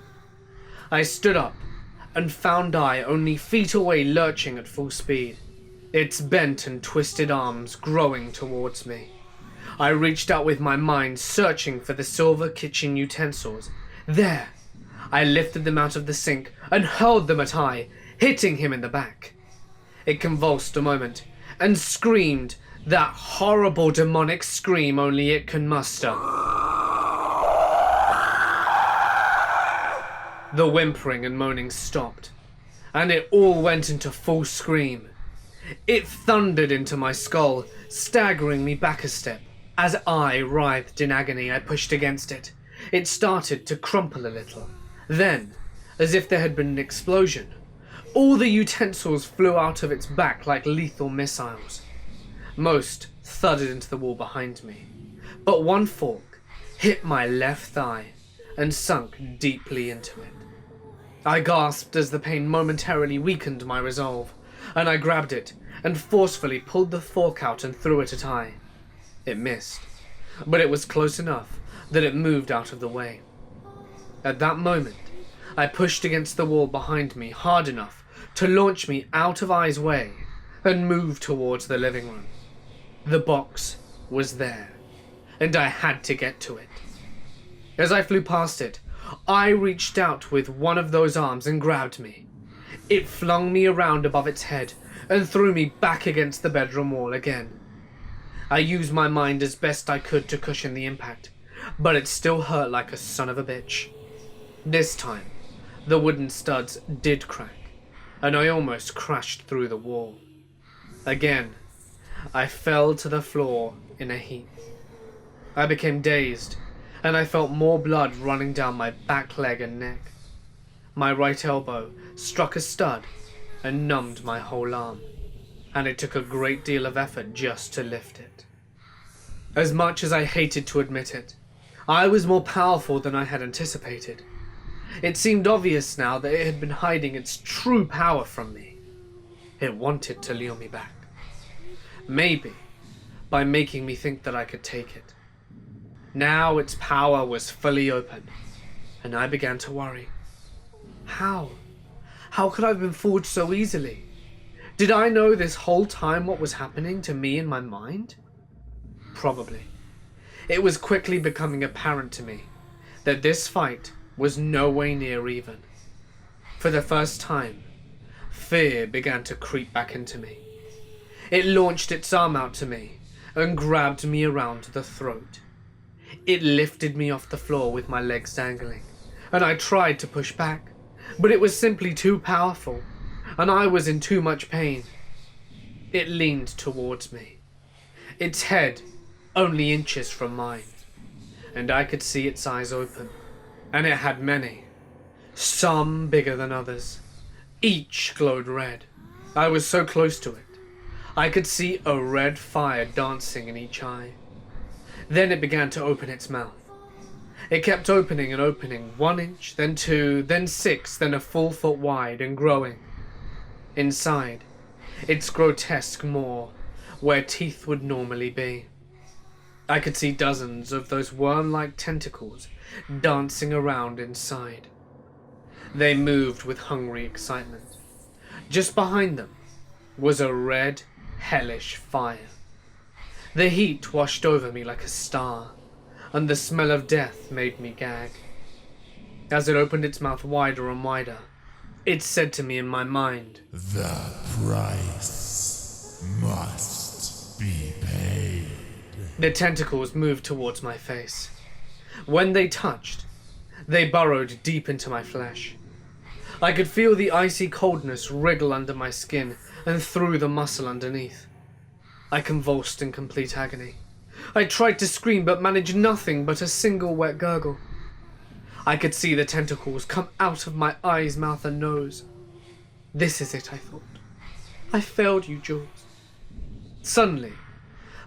I stood up and found I only feet away, lurching at full speed, its bent and twisted arms growing towards me. I reached out with my mind, searching for the silver kitchen utensils. There! I lifted them out of the sink and hurled them at I, hitting him in the back. It convulsed a moment and screamed that horrible demonic scream only it can muster. The whimpering and moaning stopped, and it all went into full scream. It thundered into my skull, staggering me back a step. As I writhed in agony, I pushed against it. It started to crumple a little. Then, as if there had been an explosion, all the utensils flew out of its back like lethal missiles. Most thudded into the wall behind me, but one fork hit my left thigh and sunk deeply into it. I gasped as the pain momentarily weakened my resolve, and I grabbed it and forcefully pulled the fork out and threw it at I. It missed, but it was close enough that it moved out of the way. At that moment, I pushed against the wall behind me hard enough to launch me out of I's way and move towards the living room. The box was there, and I had to get to it. As I flew past it, I reached out with one of those arms and grabbed me. It flung me around above its head and threw me back against the bedroom wall again. I used my mind as best I could to cushion the impact, but it still hurt like a son of a bitch. This time, the wooden studs did crack, and I almost crashed through the wall. Again, I fell to the floor in a heap. I became dazed, and I felt more blood running down my back leg and neck. My right elbow struck a stud and numbed my whole arm, and it took a great deal of effort just to lift it. As much as I hated to admit it, I was more powerful than I had anticipated. It seemed obvious now that it had been hiding its true power from me. It wanted to lure me back. Maybe by making me think that I could take it. Now its power was fully open, and I began to worry. How? How could I have been fooled so easily? Did I know this whole time what was happening to me in my mind? Probably. It was quickly becoming apparent to me that this fight was no way near even. For the first time, fear began to creep back into me. It launched its arm out to me and grabbed me around the throat. It lifted me off the floor with my legs dangling, and I tried to push back, but it was simply too powerful, and I was in too much pain. It leaned towards me, its head only inches from mine, and I could see its eyes open, and it had many, some bigger than others. Each glowed red. I was so close to it. I could see a red fire dancing in each eye. Then it began to open its mouth. It kept opening and opening, 1 inch, then 2, then 6, then a full foot wide and growing. Inside, its grotesque maw, where teeth would normally be. I could see dozens of those worm-like tentacles dancing around inside. They moved with hungry excitement. Just behind them was a red, hellish fire. The heat washed over me like a star, and the smell of death made me gag. As it opened its mouth wider and wider, it said to me in my mind, "The price must be paid." The tentacles moved towards my face. When they touched, they burrowed deep into my flesh. I could feel the icy coldness wriggle under my skin and through the muscle underneath. I convulsed in complete agony. I tried to scream but managed nothing but a single wet gurgle. I could see the tentacles come out of my eyes, mouth and nose. This is it, I thought. I failed you, Jules. Suddenly,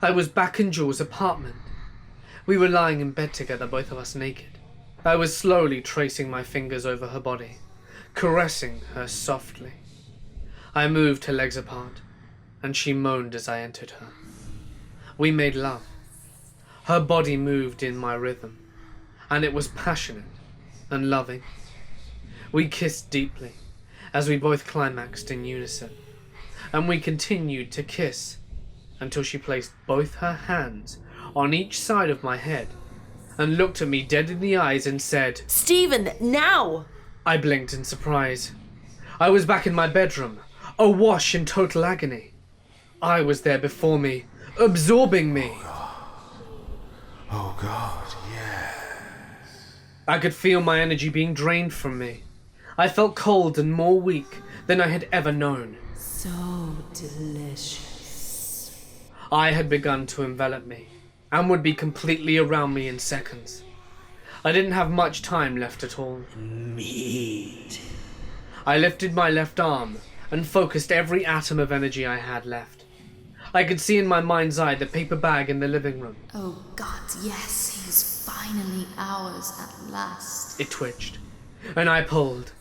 I was back in Jules' apartment. We were lying in bed together, both of us naked. I was slowly tracing my fingers over her body, caressing her softly. I moved her legs apart, and she moaned as I entered her. We made love. Her body moved in my rhythm, and it was passionate and loving. We kissed deeply as we both climaxed in unison, and we continued to kiss until she placed both her hands on each side of my head and looked at me dead in the eyes and said, "Stephen, now!" I blinked in surprise. I was back in my bedroom, awash in total agony. I was there before me, absorbing me. Oh God, yes. I could feel my energy being drained from me. I felt cold and more weak than I had ever known. So delicious. I had begun to envelop me, and would be completely around me in seconds. I didn't have much time left at all. Meat. I lifted my left arm and focused every atom of energy I had left. I could see in my mind's eye the paper bag in the living room. Oh God, yes, he is finally ours at last. It twitched, and I pulled.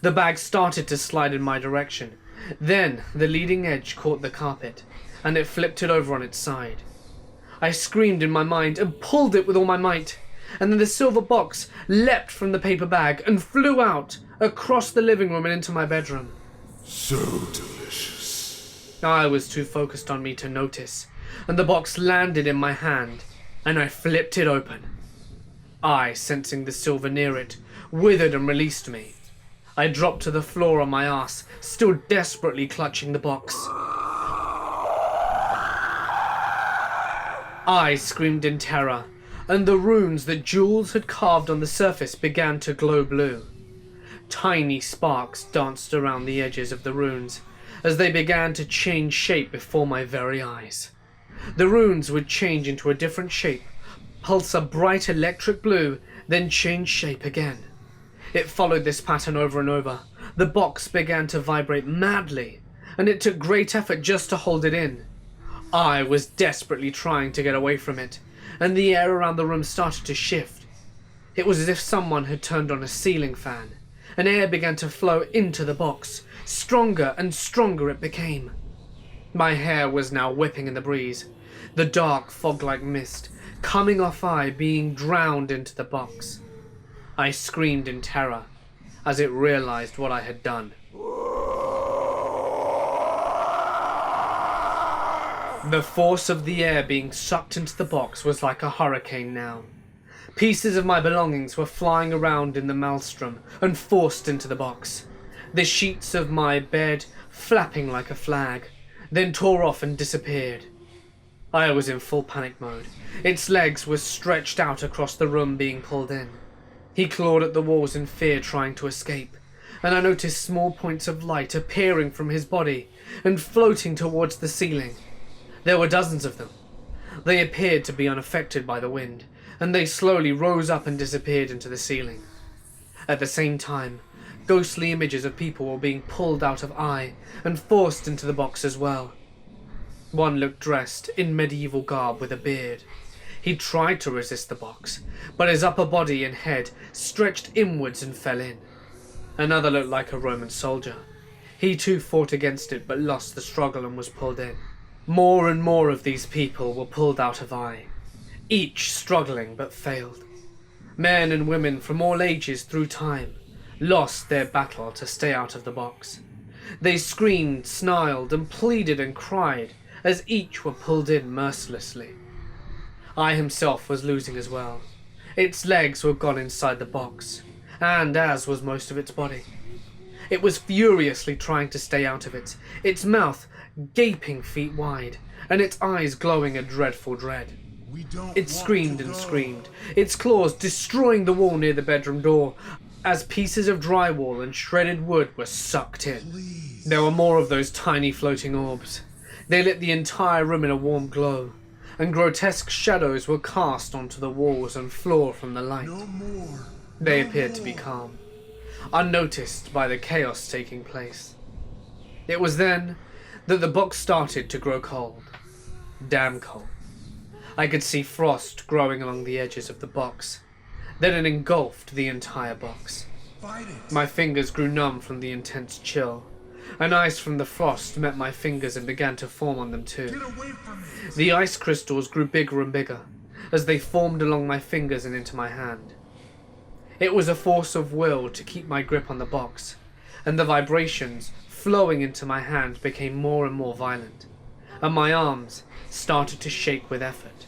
The bag started to slide in my direction. Then the leading edge caught the carpet, and it flipped it over on its side. I screamed in my mind and pulled it with all my might, and then the silver box leapt from the paper bag and flew out across the living room and into my bedroom. So delicious. I was too focused on me to notice, and the box landed in my hand, and I flipped it open. I, sensing the silver near it, withered and released me. I dropped to the floor on my ass, still desperately clutching the box. I screamed in terror, and the runes that Jules had carved on the surface began to glow blue. Tiny sparks danced around the edges of the runes, as they began to change shape before my very eyes. The runes would change into a different shape, pulse a bright electric blue, then change shape again. It followed this pattern over and over. The box began to vibrate madly, and it took great effort just to hold it in. I was desperately trying to get away from it, and the air around the room started to shift. It was as if someone had turned on a ceiling fan, and air began to flow into the box. Stronger and stronger it became. My hair was now whipping in the breeze, the dark fog-like mist coming off I being drowned into the box. I screamed in terror as it realized what I had done. The force of the air being sucked into the box was like a hurricane now. Pieces of my belongings were flying around in the maelstrom and forced into the box. The sheets of my bed flapping like a flag, then tore off and disappeared. I was in full panic mode. Its legs were stretched out across the room being pulled in. He clawed at the walls in fear, trying to escape, and I noticed small points of light appearing from his body and floating towards the ceiling. There were dozens of them. They appeared to be unaffected by the wind, and they slowly rose up and disappeared into the ceiling. At the same time, ghostly images of people were being pulled out of I and forced into the box as well. One looked dressed in medieval garb with a beard. He tried to resist the box, but his upper body and head stretched inwards and fell in. Another looked like a Roman soldier. He too fought against it but lost the struggle and was pulled in. More and more of these people were pulled out of I, each struggling but failed. Men and women from all ages through time lost their battle to stay out of the box. They screamed, snarled, and pleaded and cried as each were pulled in mercilessly. I himself was losing as well. Its legs were gone inside the box, and as was most of its body. It was furiously trying to stay out of it, its mouth gaping feet wide, and its eyes glowing a dreadful dread. It screamed and screamed, its claws destroying the wall near the bedroom door, as pieces of drywall and shredded wood were sucked in. There were more of those tiny floating orbs. They lit the entire room in a warm glow, and grotesque shadows were cast onto the walls and floor from the light. They appeared to be calm, unnoticed by the chaos taking place. It was then that the box started to grow cold. Damn cold. I could see frost growing along the edges of the box. Then it engulfed the entire box. My fingers grew numb from the intense chill, and ice from the frost met my fingers and began to form on them too. The ice crystals grew bigger and bigger as they formed along my fingers and into my hand. It was a force of will to keep my grip on the box, and the vibrations flowing into my hand became more and more violent, and my arms started to shake with effort.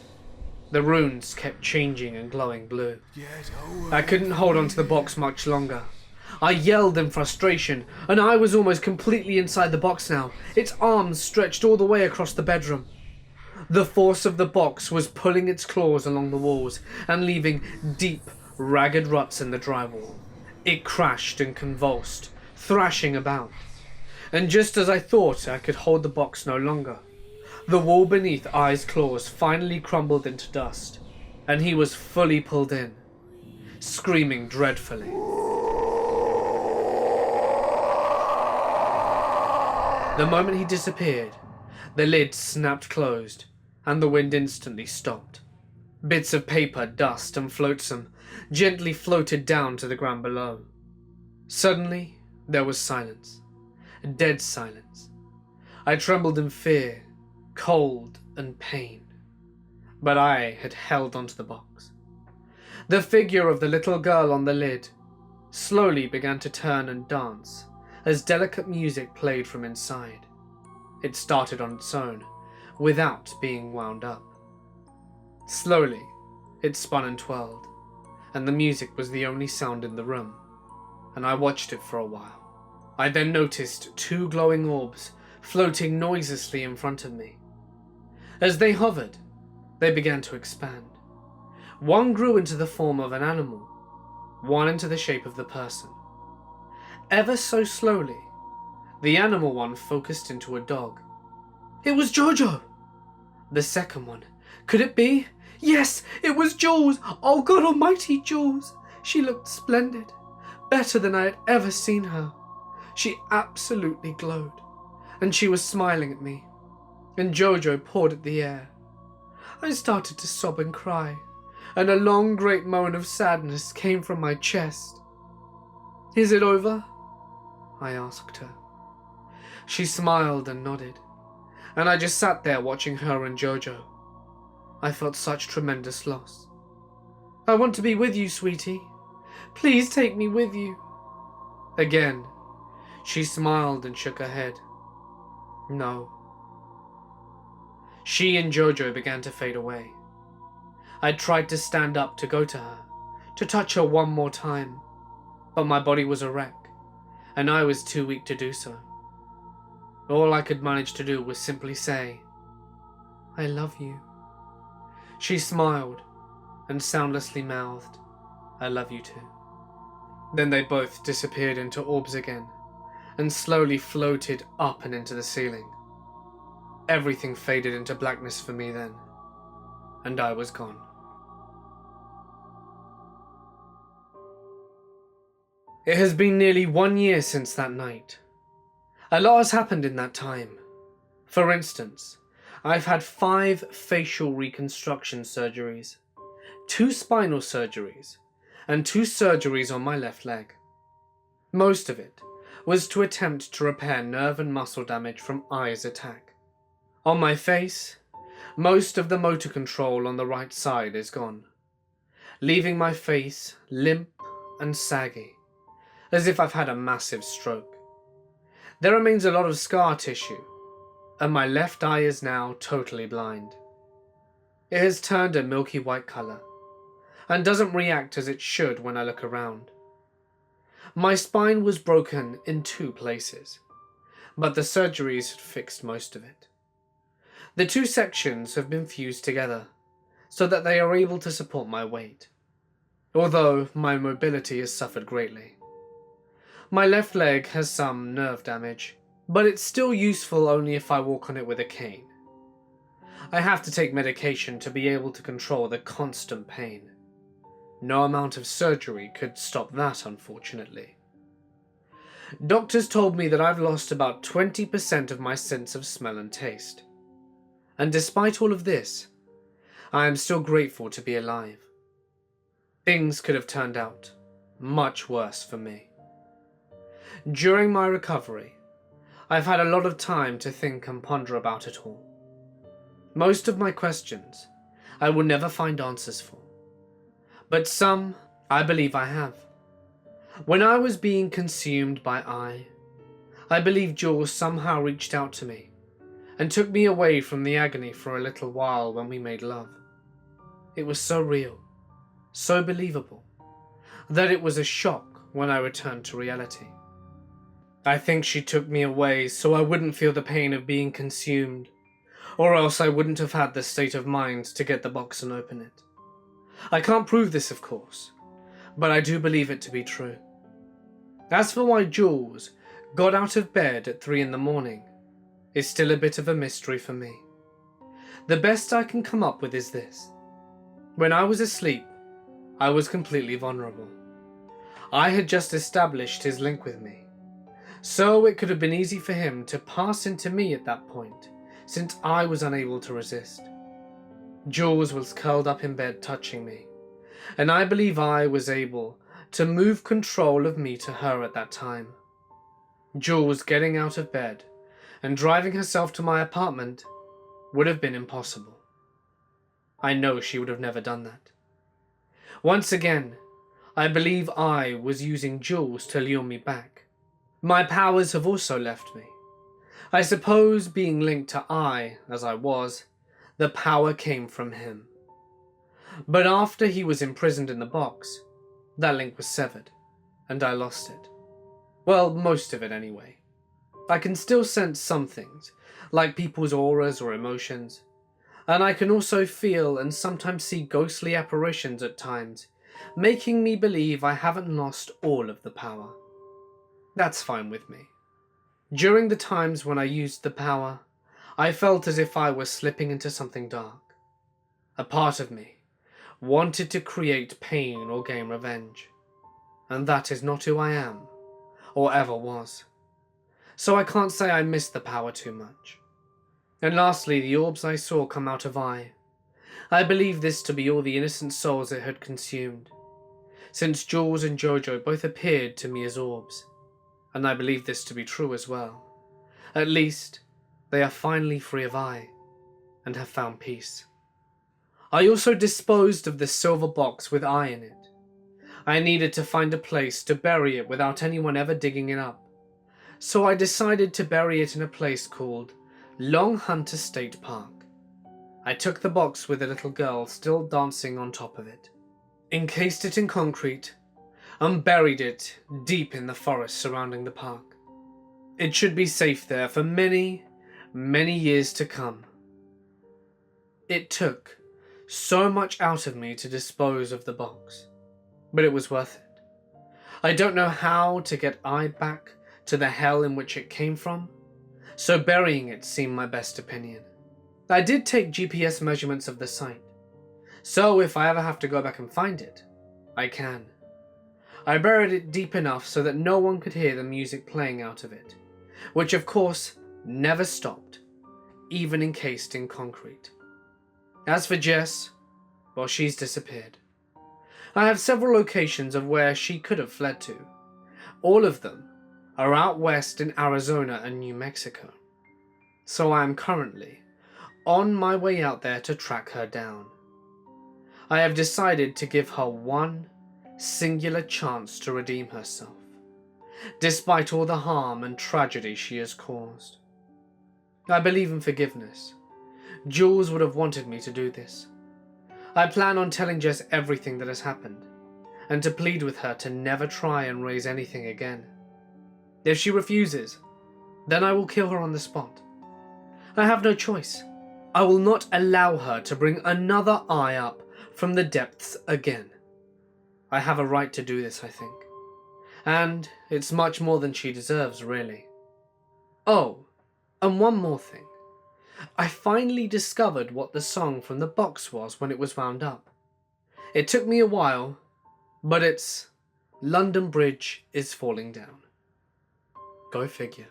The runes kept changing and glowing blue. I couldn't hold onto the box much longer. I yelled in frustration, and I was almost completely inside the box now, its arms stretched all the way across the bedroom. The force of the box was pulling its claws along the walls and leaving deep, ragged ruts in the drywall. It crashed and convulsed, thrashing about. And just as I thought I could hold the box no longer, the wall beneath I's claws finally crumbled into dust, and he was fully pulled in, screaming dreadfully. The moment he disappeared, the lid snapped closed, and the wind instantly stopped. Bits of paper, dust, and flotsam gently floated down to the ground below. Suddenly, there was silence. Dead silence. I trembled in fear, cold, and pain. But I had held onto the box. The figure of the little girl on the lid slowly began to turn and dance as delicate music played from inside. It started on its own, without being wound up. Slowly, it spun and twirled, and the music was the only sound in the room, and I watched it for a while. I then noticed two glowing orbs floating noiselessly in front of me. As they hovered, they began to expand. One grew into the form of an animal, one into the shape of the person. Ever so slowly, The animal one focused into a dog. It was Jojo! The second one. Could it be? Yes, it was Jules! Oh God almighty, Jules! She looked splendid. Better than I had ever seen her. She absolutely glowed. And she was smiling at me. And Jojo pawed at the air. I started to sob and cry, and a long great moan of sadness came from my chest. Is it over? I asked her. She smiled and nodded, and I just sat there watching her and Jojo. I felt such tremendous loss. I want to be with you, sweetie. Please take me with you. Again, she smiled and shook her head. No. She and Jojo began to fade away. I tried to stand up to go to her, to touch her one more time, but my body was a wreck, and I was too weak to do so. All I could manage to do was simply say, I love you. She smiled and soundlessly mouthed, I love you too. Then they both disappeared into orbs again, and slowly floated up and into the ceiling. Everything faded into blackness for me then, and I was gone. It has been nearly 1 year since that night. A lot has happened in that time. For instance, I've had 5 facial reconstruction surgeries, 2 spinal surgeries, and 2 surgeries on my left leg. Most of it was to attempt to repair nerve and muscle damage from I's attack. On my face, most of the motor control on the right side is gone, leaving my face limp and saggy, as if I've had a massive stroke. There remains a lot of scar tissue, and my left eye is now totally blind. It has turned a milky white colour, and doesn't react as it should when I look around. My spine was broken in 2 places, but the surgeries had fixed most of it. The 2 sections have been fused together, so that they are able to support my weight, although my mobility has suffered greatly. My left leg has some nerve damage, but it's still useful only if I walk on it with a cane. I have to take medication to be able to control the constant pain. No amount of surgery could stop that, unfortunately. Doctors told me that I've lost about 20% of my sense of smell and taste. And despite all of this, I am still grateful to be alive. Things could have turned out much worse for me. During my recovery, I've had a lot of time to think and ponder about it all. Most of my questions I will never find answers for, but some I believe I have. When I was being consumed by I believe Jules somehow reached out to me and took me away from the agony for a little while when we made love. It was so real, so believable, that it was a shock when I returned to reality. I think she took me away so I wouldn't feel the pain of being consumed, or else I wouldn't have had the state of mind to get the box and open it. I can't prove this, of course, but I do believe it to be true. As for why Jules got out of bed at 3 in the morning, is still a bit of a mystery for me. The best I can come up with is this. When I was asleep, I was completely vulnerable. I had just established his link with me, so it could have been easy for him to pass into me at that point, since I was unable to resist. Jules was curled up in bed touching me, and I believe I was able to move control of me to her at that time. Jules getting out of bed and driving herself to my apartment would have been impossible. I know she would have never done that. Once again, I believe I was using Jules to lure me back. My powers have also left me. I suppose being linked to I, as I was, the power came from him. But after he was imprisoned in the box, that link was severed, and I lost it. Well, most of it anyway. I can still sense some things, like people's auras or emotions, and I can also feel and sometimes see ghostly apparitions at times, making me believe I haven't lost all of the power. That's fine with me. During the times when I used the power, I felt as if I was slipping into something dark. A part of me wanted to create pain or gain revenge, and that is not who I am, or ever was. So I can't say I missed the power too much. And lastly, the orbs I saw come out of I believe this to be all the innocent souls it had consumed, since Jules and Jojo both appeared to me as orbs, and I believe this to be true as well. At least, they are finally free of I, and have found peace. I also disposed of the silver box with I in it. I needed to find a place to bury it without anyone ever digging it up, so I decided to bury it in a place called Long Hunter State Park. I took the box with a little girl still dancing on top of it, encased it in concrete, and buried it deep in the forest surrounding the park. It should be safe there for many, many years to come. It took so much out of me to dispose of the box, but it was worth it. I don't know how to get I back to the hell in which it came from, so burying it seemed my best opinion. I did take GPS measurements of the site, so if I ever have to go back and find it, I can. I buried it deep enough so that no one could hear the music playing out of it, which of course never stopped, even encased in concrete. As for Jess, well, she's disappeared. I have several locations of where she could have fled to. All of them are out west in Arizona and New Mexico, so I am currently on my way out there to track her down. I have decided to give her one singular chance to redeem herself, despite all the harm and tragedy she has caused. I believe in forgiveness. Jules would have wanted me to do this. I plan on telling Jess everything that has happened, and to plead with her to never try and raise anything again. If she refuses, then I will kill her on the spot. I have no choice. I will not allow her to bring another eye up from the depths again. I have a right to do this, I think. And it's much more than she deserves, really. Oh, and one more thing. I finally discovered what the song from the box was when it was wound up. It took me a while, but it's London Bridge is Falling Down. Go figure.